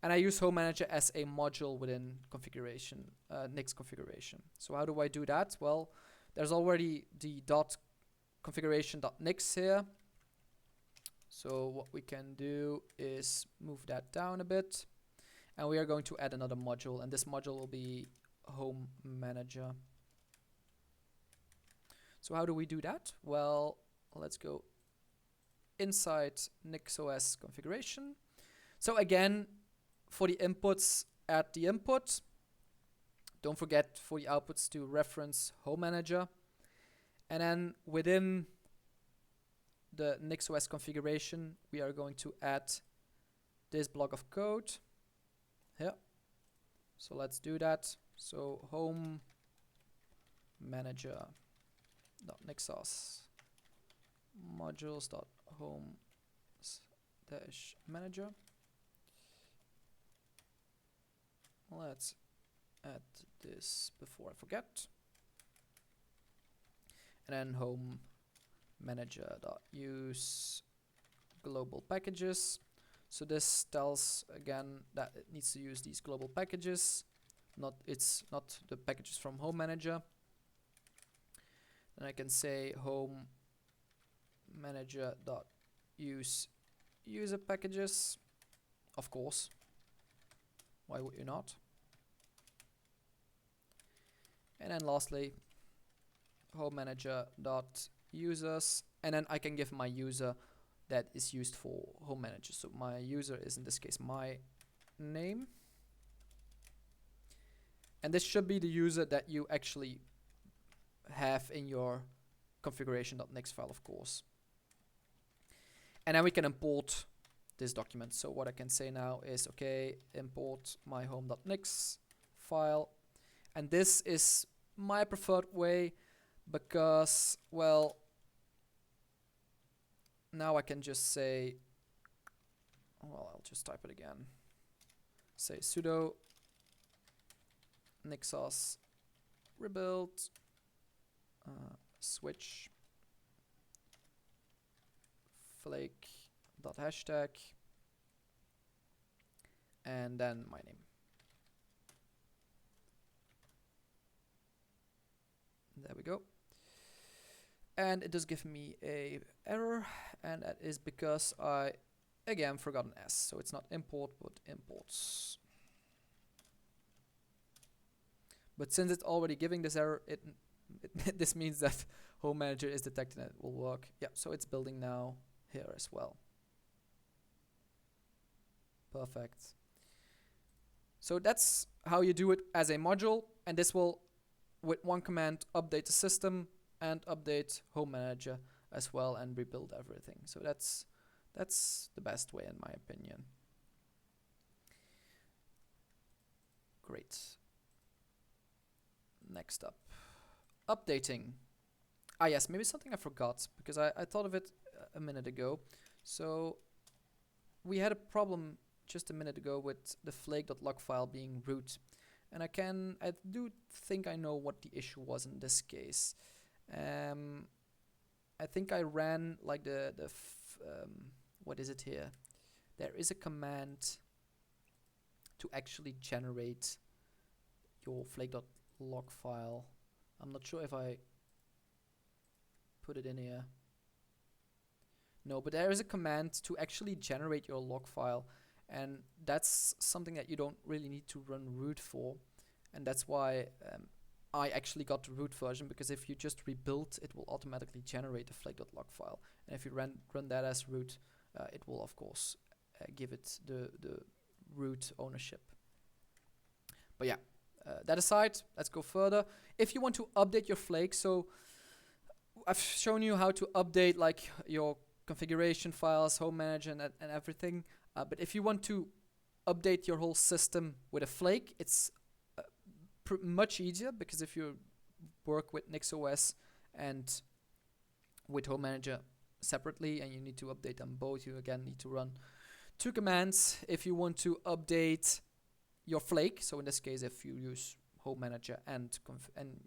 and I use Home Manager as a module within configuration, Nix configuration. So how do I do that? Well, there's already the .configuration.nix here. So what we can do is move that down a bit, and we are going to add another module, and this module will be Home Manager. So how do we do that? Well, let's go inside NixOS configuration. So again, for the inputs, add the input. Don't forget for the outputs to reference Home Manager. And then within the NixOS configuration, we are going to add this block of code here. So let's do that. So Home Manager .nixos modules.home-manager. Let's add this before I forget. And then home manager.use global packages. So this tells again that it needs to use these global packages. It's not the packages from Home Manager. And I can say home manager.use user packages. Of course. Why would you not? And then lastly, home manager.users, and then I can give my user that is used for Home Manager. So my user is in this case my name, and this should be the user that you actually have in your configuration.nix file, of course. And then we can import this document. So what I can say now is, okay, import my home.nix file, and this is my preferred way because, well, now I can just say, well, I'll just type it again. Say sudo nixos rebuild switch flake.hashtag and then my name. There we go. And it does give me a error, and that is because I again forgot an S. So it's not import but imports. But since it's already giving this error, this means that Home Manager is detecting it will work. Yeah, so it's building now here as well. Perfect. So that's how you do it as a module, and this will, with one command, update the system and update Home Manager as well and rebuild everything. So that's the best way in my opinion. Great. Next up, updating. Ah yes, maybe something I forgot because I thought of it a minute ago. So we had a problem just a minute ago with the flake.log file being root. And I do think I know what the issue was in this case. I think I ran like what is it here? There is a command to actually generate your flake.log file. I'm not sure if I put it in here. No, but there is a command to actually generate your log file, and that's something that you don't really need to run root for, and that's why I actually got the root version, because if you just rebuild, it will automatically generate a flake.log file, and if you run that as root, it will of course give it the root ownership. But yeah, that aside, let's go further. If you want to update your flake, so I've shown you how to update like your configuration files, home-manager and everything, but if you want to update your whole system with a flake, it's much easier, because if you work with NixOS and with home-manager separately and you need to update them both, you again need to run two commands if you want to update your flake. So in this case, if you use home-manager and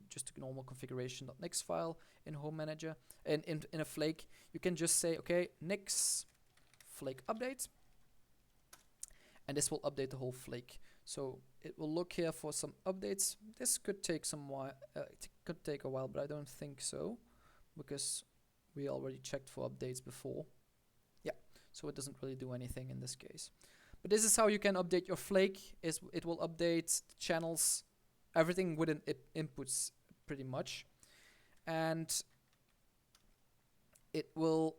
just a normal configuration.nix file in home-manager and in a flake, you can just say, okay, nix flake update, and this will update the whole flake. So it will look here for some updates. This could take a while, but I don't think so, because we already checked for updates before. Yeah, so it doesn't really do anything in this case. But this is how you can update your flake. It will update the channels, everything within inputs pretty much, and it will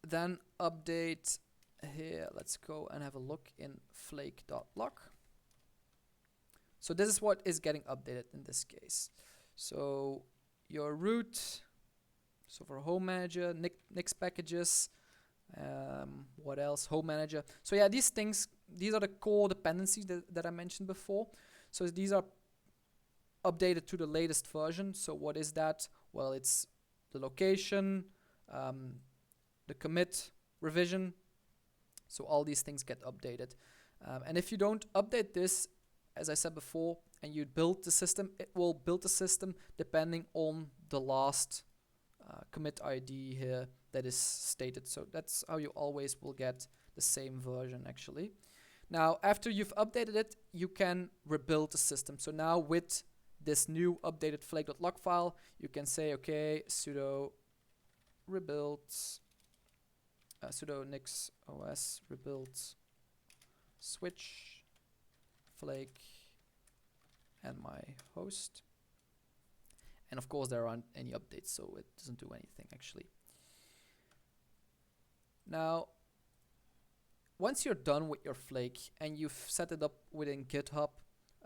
then update here. Let's go and have a look in flake.log. So this is what is getting updated in this case. So your root, so for home-manager, nix packages, what else, home-manager. So yeah, these are the core dependencies that I mentioned before. So these are updated to the latest version. So what is that? Well, it's the location, the commit, revision. So all these things get updated. And if you don't update this, as I said before, and you build the system, it will build the system depending on the last commit ID here that is stated. So that's how you always will get the same version actually. Now, after you've updated it, you can rebuild the system. So now with this new updated flake.log file, you can say, okay, sudo rebuild, sudo NixOS rebuild switch flake and my host. And of course there aren't any updates, so it doesn't do anything actually. Now, once you're done with your flake and you've set it up within GitHub,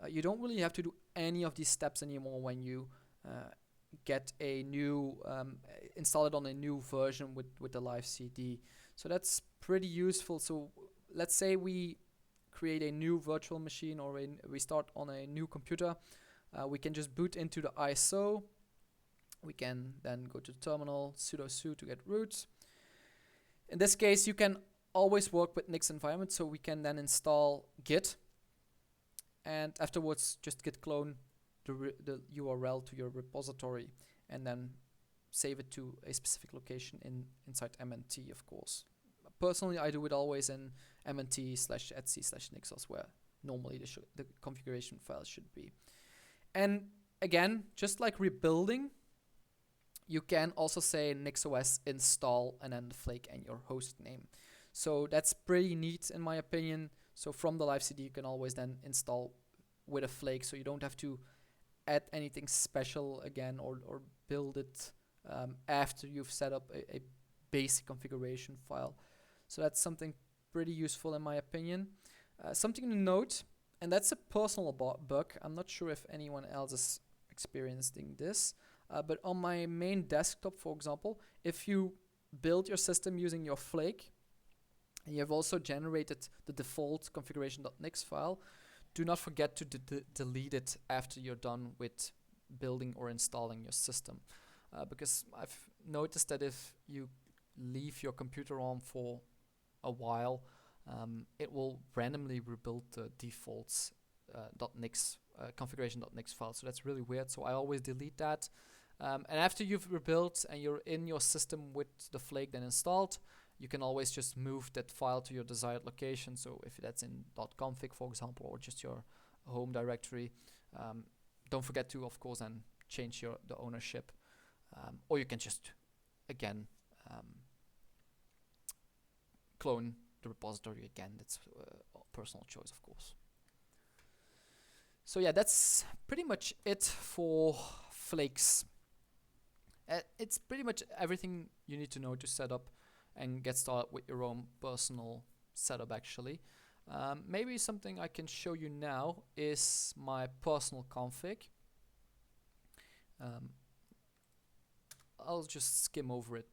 you don't really have to do any of these steps anymore when you get a new, install it on a new version with the live CD. So that's pretty useful. So let's say we create a new virtual machine, or we start on a new computer. We can just boot into the ISO. We can then go to the terminal, sudo su to get root. In this case, you can always work with Nix environment, so we can then install git, and afterwards just git clone the URL to your repository, and then save it to a specific location inside MNT, of course. Personally, I do it always in mnt/etc/nixos, where normally the configuration file should be. And again, just like rebuilding, you can also say NixOS install and then the flake and your host name. So that's pretty neat in my opinion. So from the live CD, you can always then install with a flake, so you don't have to add anything special again or build it after you've set up a basic configuration file. So that's something pretty useful in my opinion. Something to note, and that's a personal bug. I'm not sure if anyone else is experiencing this, but on my main desktop, for example, if you build your system using your flake, and you have also generated the default configuration.nix file, do not forget to delete it after you're done with building or installing your system. Because I've noticed that if you leave your computer on for a while, it will randomly rebuild the defaults .nix configuration.nix file. So that's really weird. So I always delete that. And after you've rebuilt and you're in your system with the Flake then installed, you can always just move that file to your desired location. So if that's in .config, for example, or just your home directory, don't forget to, of course, then change the ownership. Or you can just, again, clone the repository again. That's a personal choice, of course. So yeah, that's pretty much it for Flakes. It's pretty much everything you need to know to set up and get started with your own personal setup, actually. Maybe something I can show you now is my personal config. I'll just skim over it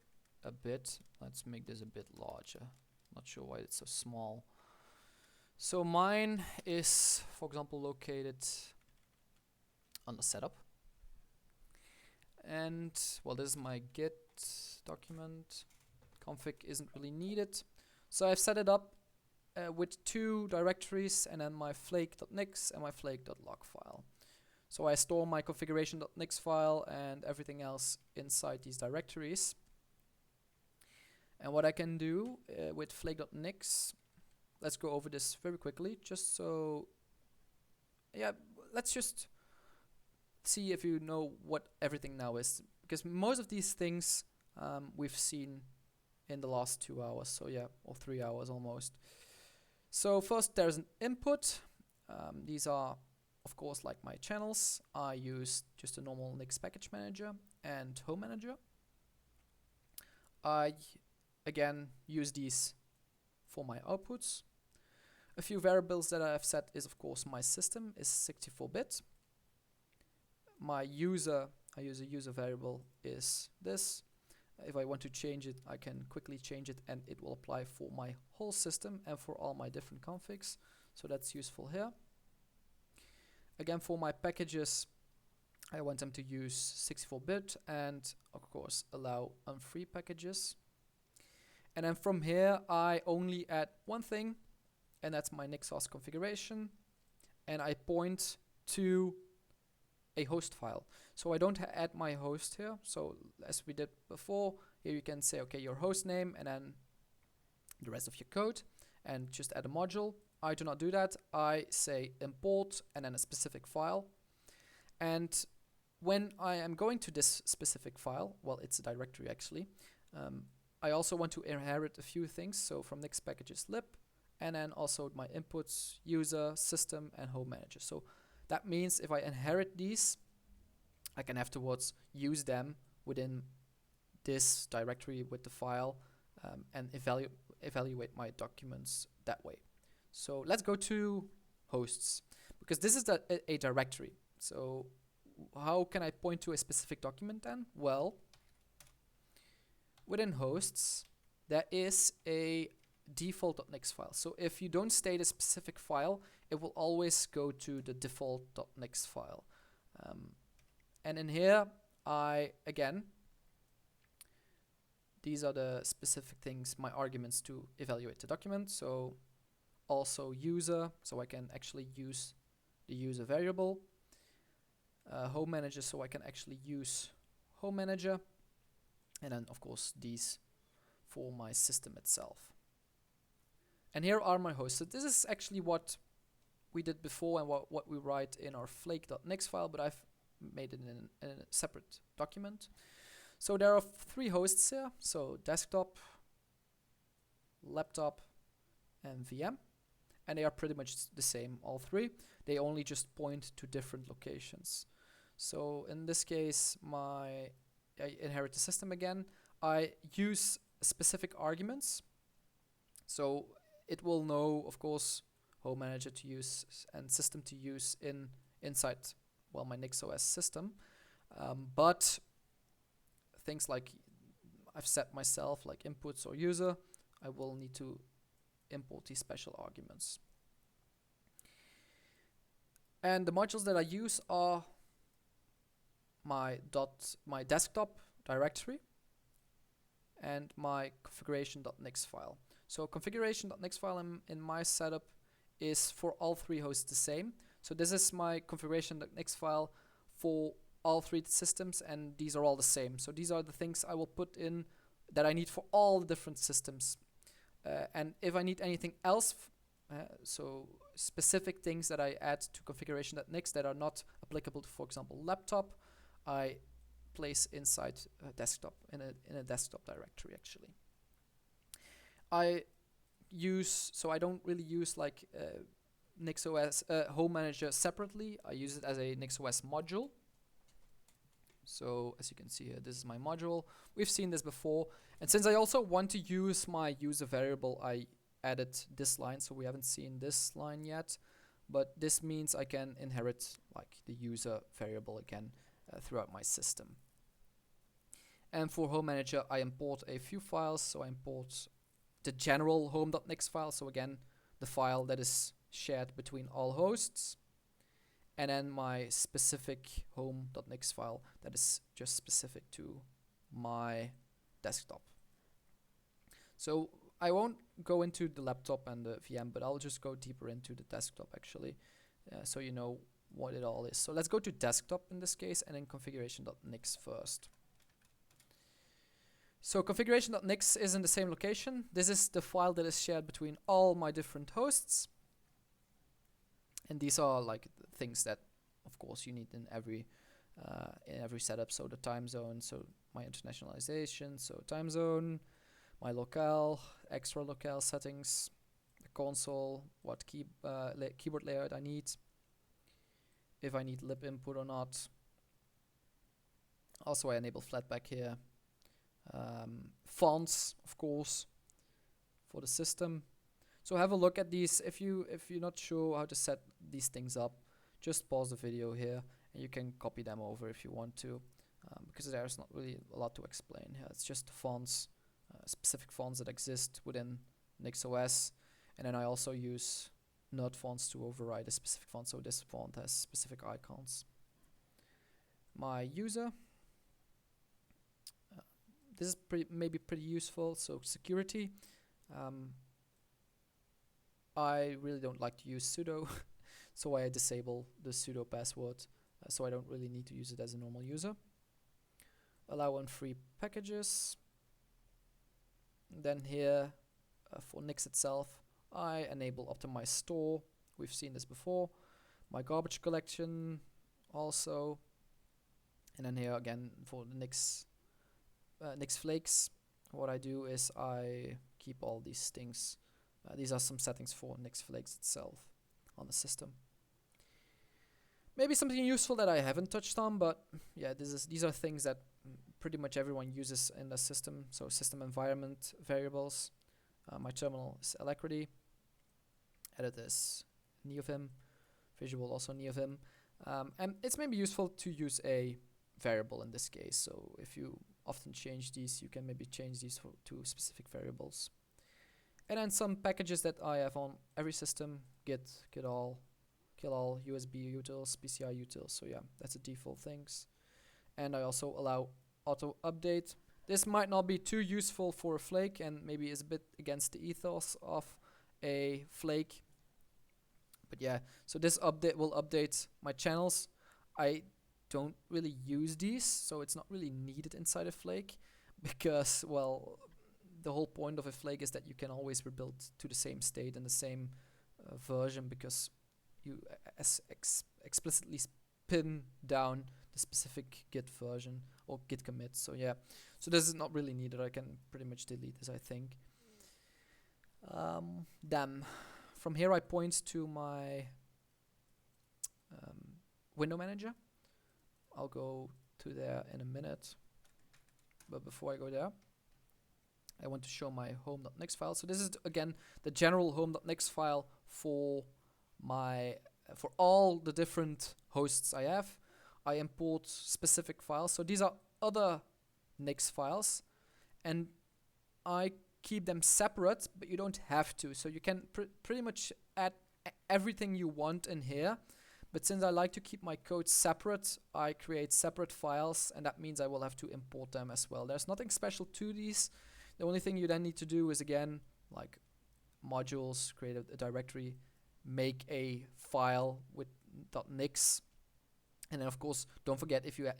a bit. Let's make this a bit larger. Not sure why it's so small. So mine is, for example, located on the setup. And well, this is my git document. Config isn't really needed. So I've set it up with 2 directories and then my flake.nix and my flake.log file. So I store my configuration.nix file and everything else inside these directories. And what I can do with flake.nix, let's go over this very quickly, just so, yeah, let's just see if you know what everything now is, because most of these things we've seen in the last 2 hours, so yeah, or 3 hours almost. So first there's an input. These are, of course, like my channels. I use just a normal Nix package manager and home manager. I again use these for my outputs. A few variables that I have set is, of course, my system is 64-bit. My user, I use a user variable, is this. If I want to change it, I can quickly change it and it will apply for my whole system and for all my different configs. So that's useful here. Again, for my packages, I want them to use 64-bit and, of course, allow unfree packages. And then from here, I only add one thing, and that's my NixOS configuration. And I point to a host file. So I don't add my host here. So as we did before, here you can say, okay, your host name and then the rest of your code and just add a module. I do not do that. I say import and then a specific file. And when I am going to this specific file, well, it's a directory actually, I also want to inherit a few things. So from Nix packages lib, and then also my inputs, user, system, and home manager. So that means if I inherit these, I can afterwards use them within this directory with the file and evaluate my documents that way. So let's go to hosts, because this is a directory. So how can I point to a specific document then? Well, within hosts, there is a default.nix file. So if you don't state a specific file, it will always go to the default.nix file. And in here, these are the specific things, my arguments to evaluate the document. So also user, so I can actually use the user variable. Home manager, so I can actually use home manager. And then, of course, these for my system itself. And here are my hosts. So this is actually what we did before and what we write in our flake.nix file, but I've made it in a separate document. So there are 3 hosts here. So desktop, laptop, and VM. And they are pretty much the same, all 3. They only just point to different locations. So in this case, I inherit the system again. I use specific arguments. So it will know, of course, home manager to use and system to use inside, well, my NixOS system. But things like I've set myself, like inputs or user, I will need to import these special arguments. And the modules that I use are my desktop directory and my configuration.nix file. So configuration.nix file in my setup is for all 3 hosts the same. So this is my configuration.nix file for all 3 systems, and these are all the same. So these are the things I will put in that I need for all the different systems. And if I need anything else, so specific things that I add to configuration.nix that are not applicable to, for example, laptop, I place inside a desktop, in a desktop directory actually. I don't really use like NixOS Home-Manager separately. I use it as a NixOS module. So as you can see here, this is my module. We've seen this before. And since I also want to use my user variable, I added this line. So we haven't seen this line yet, but this means I can inherit like the user variable again throughout my system. And for Home-Manager, I import a few files. So I import the general home.nix file. So again, the file that is shared between all hosts. And then my specific home.nix file that is just specific to my desktop. So I won't go into the laptop and the VM, but I'll just go deeper into the desktop actually, so you know what it all is. So let's go to desktop in this case, and then configuration.nix first. So configuration.nix is in the same location. This is the file that is shared between all my different hosts. And these are like things that, of course, you need in every setup. So the time zone, so my internationalization, so time zone, my locale, extra locale settings, the console, what keyboard layout I need, if I need lib input or not. Also, I enable flatback here. Fonts, of course, for the system. So have a look at these. If you're not sure how to set these things up, just pause the video here and you can copy them over if you want to, because there's not really a lot to explain here. It's just the fonts, specific fonts that exist within NixOS, and then I also use node fonts to override a specific font. So this font has specific icons. My user. This is maybe pretty useful. So security. I really don't like to use sudo, so I disable the sudo password, so I don't really need to use it as a normal user. Allow on free packages. Then here, for Nix itself, I enable optimize store. We've seen this before. My garbage collection also. And then here again, for the Nix Flakes, what I do is I keep all these things. These are some settings for Nix Flakes itself on the system. Maybe something useful that I haven't touched on, but yeah, these are things that pretty much everyone uses in the system. So system environment variables. My terminal is Alacrity. Edit is neovim. Visual also neovim. And it's maybe useful to use a variable in this case. So if you often change these, you can maybe change these to specific variables. And then some packages that I have on every system: git, kill all, USB utils, PCI utils. So yeah, that's the default things. And I also allow auto update. This might not be too useful for a Flake, and maybe is a bit against the ethos of a Flake. But yeah, so this update will update my channels. I don't really use these, so it's not really needed inside a Flake, because, well, the whole point of a Flake is that you can always rebuild to the same state and the same version, because you explicitly pin down the specific git version or git commit. So yeah, so this is not really needed. I can pretty much delete this, I think. From here I point to my window manager. I'll go to there in a minute, but before I go there, I want to show my home.nix file. So this is again the general home.nix file for all the different hosts I have. I import specific files. So these are other Nix files, and I keep them separate, but you don't have to. So you can pretty much add everything you want in here. But since I like to keep my code separate, I create separate files, and that means I will have to import them as well. There's nothing special to these. The only thing you then need to do is, again, like modules, create a directory, make a file with .nix, and then of course don't forget if you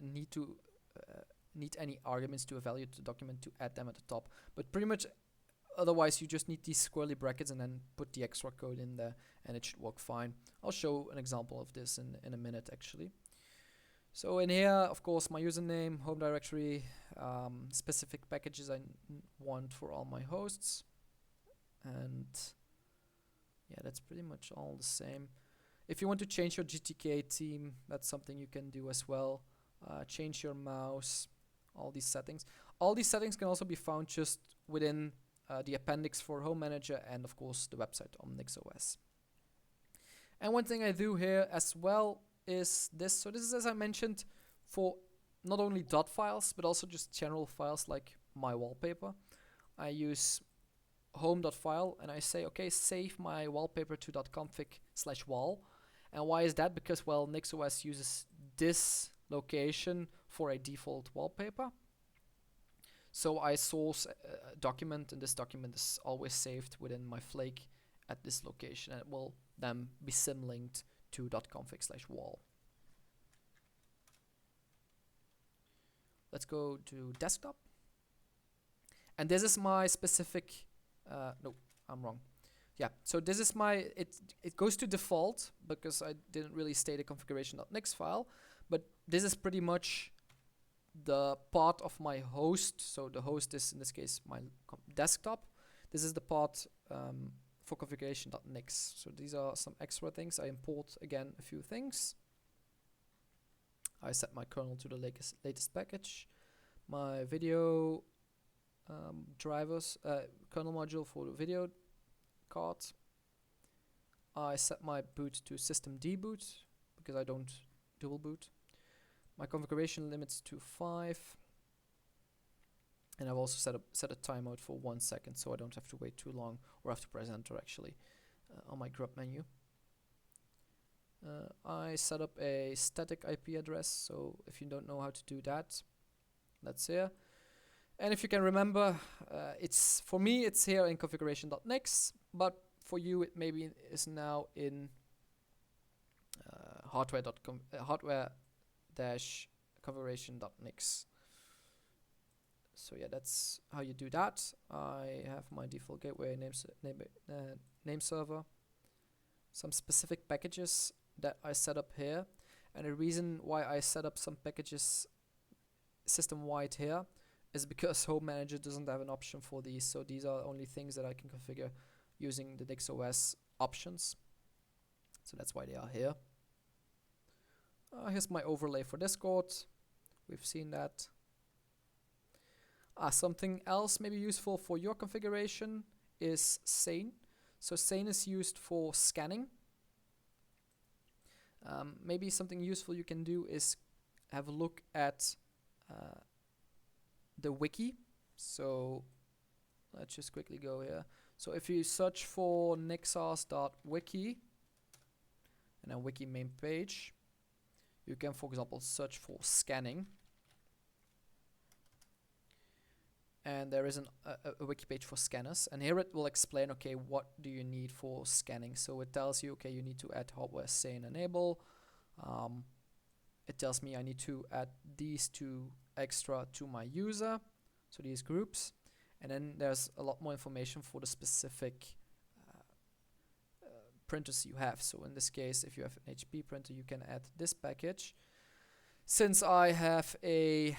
need any arguments to evaluate the document to add them at the top. But pretty much otherwise you just need these squirrely brackets and then put the extra code in there and it should work fine. I'll show an example of this in a minute actually. So in here, of course, my username, home directory, specific packages I want for all my hosts, and yeah, that's pretty much all the same. If you want to change your GTK theme, that's something you can do as well. Change your mouse, all these settings. All these settings can also be found just within the appendix for Home-Manager and of course the website on NixOS. And one thing I do here as well is this. So this is, as I mentioned, for not only dot files but also just general files like my wallpaper. I use home.file and I say, okay, save my wallpaper to .config/wall. And why is that? Because, well, NixOS uses this location for a default wallpaper. So I source a document, and this document is always saved within my Flake at this location, and it will then be symlinked to .config/wall. Let's go to desktop. And this is my specific, no, I'm wrong. Yeah, so this is my, it goes to default because I didn't really state a configuration.nix file, but this is pretty much the part of my host. So the host is in this case my desktop. This is the part for configuration.nix. So these are some extra things. I import again a few things. I set my kernel to the latest package. My video drivers, kernel module for the video card. I set my boot to system deboot because I don't dual boot. My configuration limits to 5. And I've also set a timeout for 1 second, so I don't have to wait too long or have to press enter actually on my grub menu. I set up a static IP address, so if you don't know how to do that, that's here. And if you can remember, it's for me it's here in configuration.nix, but for you it maybe is now in hardware-configuration.nix. So yeah, that's how you do that. I have my default gateway name server, some specific packages that I set up here, and the reason why I set up some packages system-wide here is because Home-Manager doesn't have an option for these, so these are only things that I can configure using the NixOS options. So that's why they are here. Here's my overlay for Discord. We've seen that. Something else maybe useful for your configuration is Sane. So Sane is used for scanning. Maybe something useful you can do is have a look at the wiki. So let's just quickly go here. So if you search for nixos.wiki and then wiki main page, you can, for example, search for scanning. And there is a wiki page for scanners, and here it will explain, okay, what do you need for scanning. So it tells you, okay, you need to add hardware sane enable. It tells me I need to add these two extra to my user, so these groups. And then there's a lot more information for the specific printers you have. So in this case, if you have an HP printer, you can add this package. Since I have a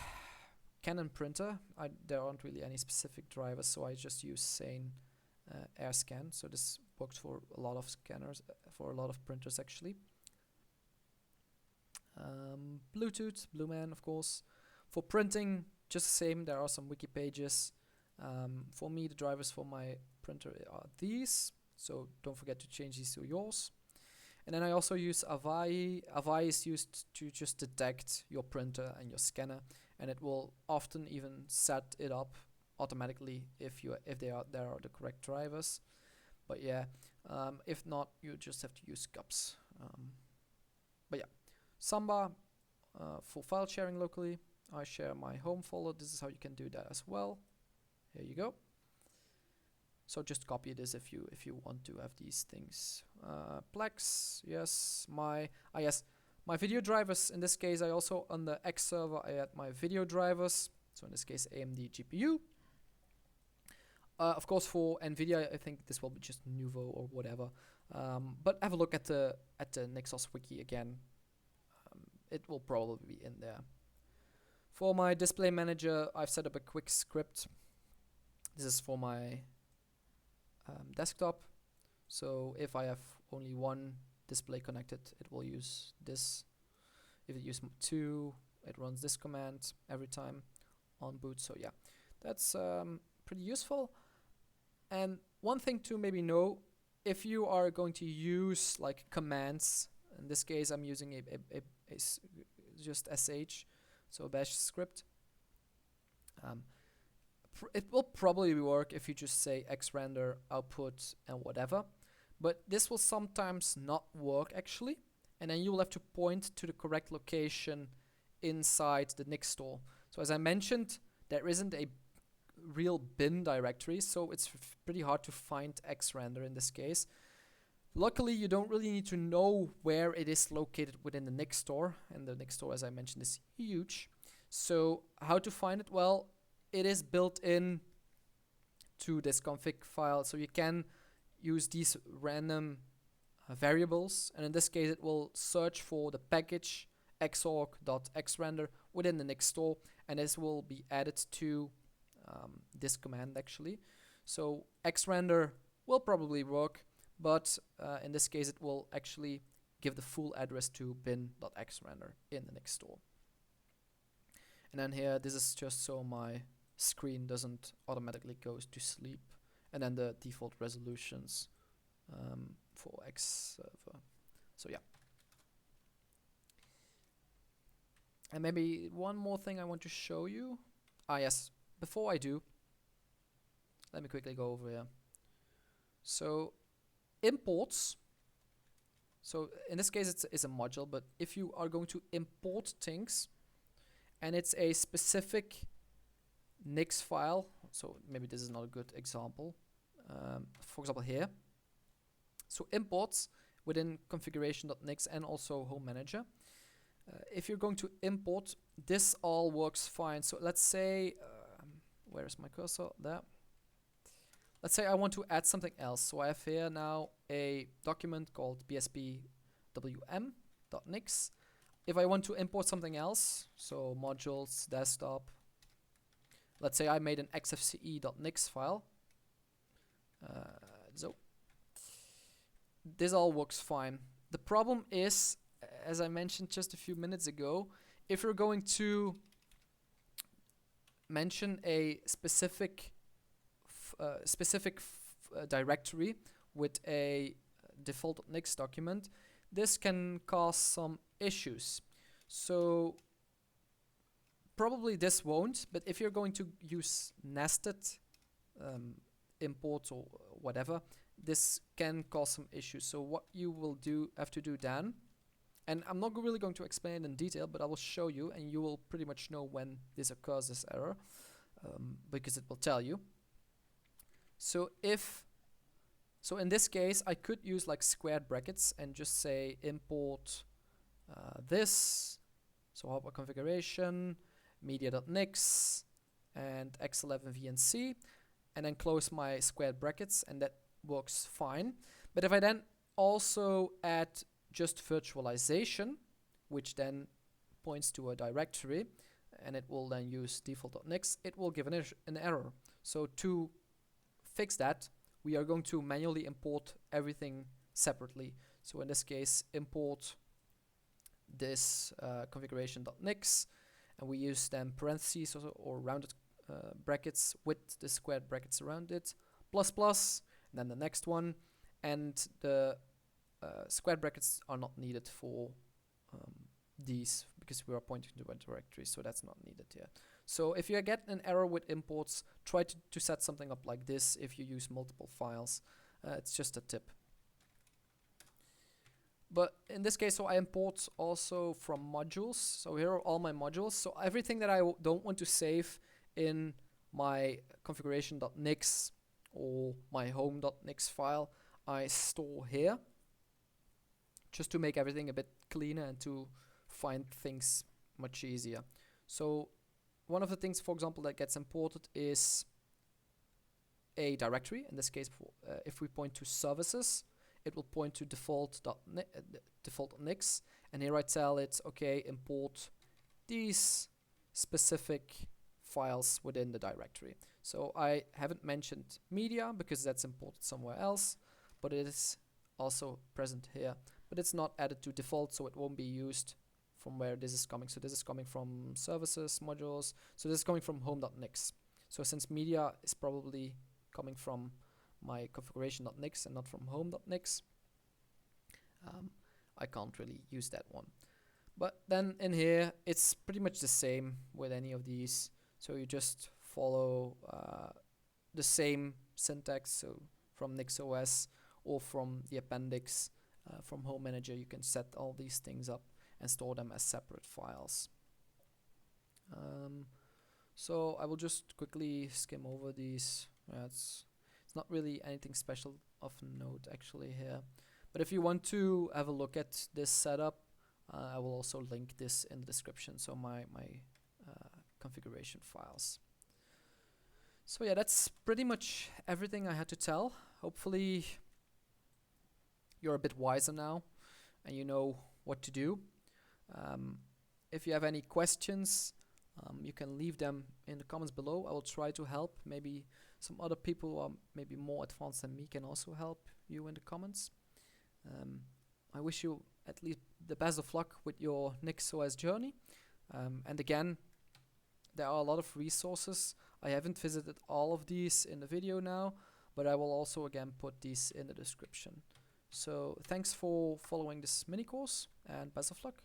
Canon printer, there aren't really any specific drivers, so I just use Sane AirScan. So this works for a lot of scanners, for a lot of printers actually. Bluetooth, Blueman, of course. For printing, just the same. There are some wiki pages. For me, the drivers for my printer are these, so don't forget to change these to yours. And then I also use Avai. Avai is used to just detect your printer and your scanner, and it will often even set it up automatically if there are the correct drivers. But yeah, if not, you just have to use GUPS. But yeah, Samba for file sharing locally. I share my home folder. This is how you can do that as well. Here you go. So just copy this if you want to have these things. Plex, yes, my video drivers. In this case, I also on the X server I had my video drivers. So in this case, AMD GPU. Of course, for NVIDIA, I think this will be just Nouveau or whatever. But have a look at the NixOS wiki again. It will probably be in there. For my display manager, I've set up a quick script. This is for my desktop. So if I have only one display connected, it will use this. If it uses two, it runs this command every time on boot. So yeah, that's pretty useful. And one thing to maybe know, if you are going to use like commands, in this case I'm using just sh, so a bash script. It will probably work if you just say xrender output and whatever, but this will sometimes not work actually, and then you will have to point to the correct location inside the Nix store. So as I mentioned, there isn't a real bin directory, so it's pretty hard to find xrender in this case. Luckily, you don't really need to know where it is located within the Nix store, and the Nix store, as I mentioned, is huge. So how to find it? Well, it is built in to this config file, so you can use these random variables, and in this case it will search for the package xorg.xrender within the Nix store, and this will be added to this command actually. So xrender will probably work, but in this case it will actually give the full address to bin.xrender in the Nix store. And then here, this is just so my screen doesn't automatically go to sleep, and then the default resolutions for X server. So yeah. And maybe one more thing I want to show you. Yes, before I do, let me quickly go over here. So imports. So in this case it's a module, but if you are going to import things and it's a specific Nix file, so maybe this is not a good example, for example here. So imports within configuration.nix and also Home-Manager. If you're going to import, this all works fine. So let's say, where is my cursor? There. Let's say I want to add something else. So I have here now a document called bspwm.nix. If I want to import something else, so modules, desktop, let's say I made an xfce.nix file. So this all works fine. The problem is, as I mentioned just a few minutes ago, if you're going to mention a specific directory with a default.nix document, this can cause some issues. So probably this won't, but if you're going to use nested imports or whatever, this can cause some issues. So what you will have to do then, and I'm not really going to explain it in detail, but I will show you, and you will pretty much know when this occurs, this error, because it will tell you. So in this case, I could use like squared brackets and just say import this, so hardware configuration, media.nix, and x11vnc, and then close my squared brackets, and that works fine. But if I then also add just virtualization, which then points to a directory, and it will then use default.nix, it will give an error. So to fix that, we are going to manually import everything separately. So in this case, import this configuration.nix, and we use then parentheses or rounded brackets with the squared brackets around it, plus plus, and then the next one, and the squared brackets are not needed for these because we are pointing to a directory, so that's not needed yet. So if you get an error with imports, try to set something up like this if you use multiple files. It's just a tip. But in this case, so I import also from modules. So here are all my modules. So everything that I don't want to save in my configuration.nix or my home.nix file I store here, just to make everything a bit cleaner and to find things much easier. So one of the things, for example, that gets imported is a directory. In this case, if we point to services, it will point to default.nix, and here I tell it, okay, import these specific files within the directory. So I haven't mentioned media because that's imported somewhere else, but it is also present here. But it's not added to default, so it won't be used from where this is coming. So this is coming from services, modules. So this is coming from home.nix. So since media is probably coming from my configuration.nix and not from home.nix, I can't really use that one. But then in here, it's pretty much the same with any of these. So you just follow the same syntax. So from NixOS or from the appendix from Home-Manager, you can set all these things up and store them as separate files. So I will just quickly skim over these. It's not really anything special of note actually here. But if you want to have a look at this setup, I will also link this in the description, so my configuration files. So yeah, that's pretty much everything I had to tell. Hopefully you're a bit wiser now and you know what to do. If you have any questions, you can leave them in the comments below. I will try to help. Maybe some other people who are maybe more advanced than me can also help you in the comments. I wish you at least the best of luck with your NixOS journey. And again, there are a lot of resources. I haven't visited all of these in the video now, but I will also again put these in the description. So thanks for following this mini course and best of luck.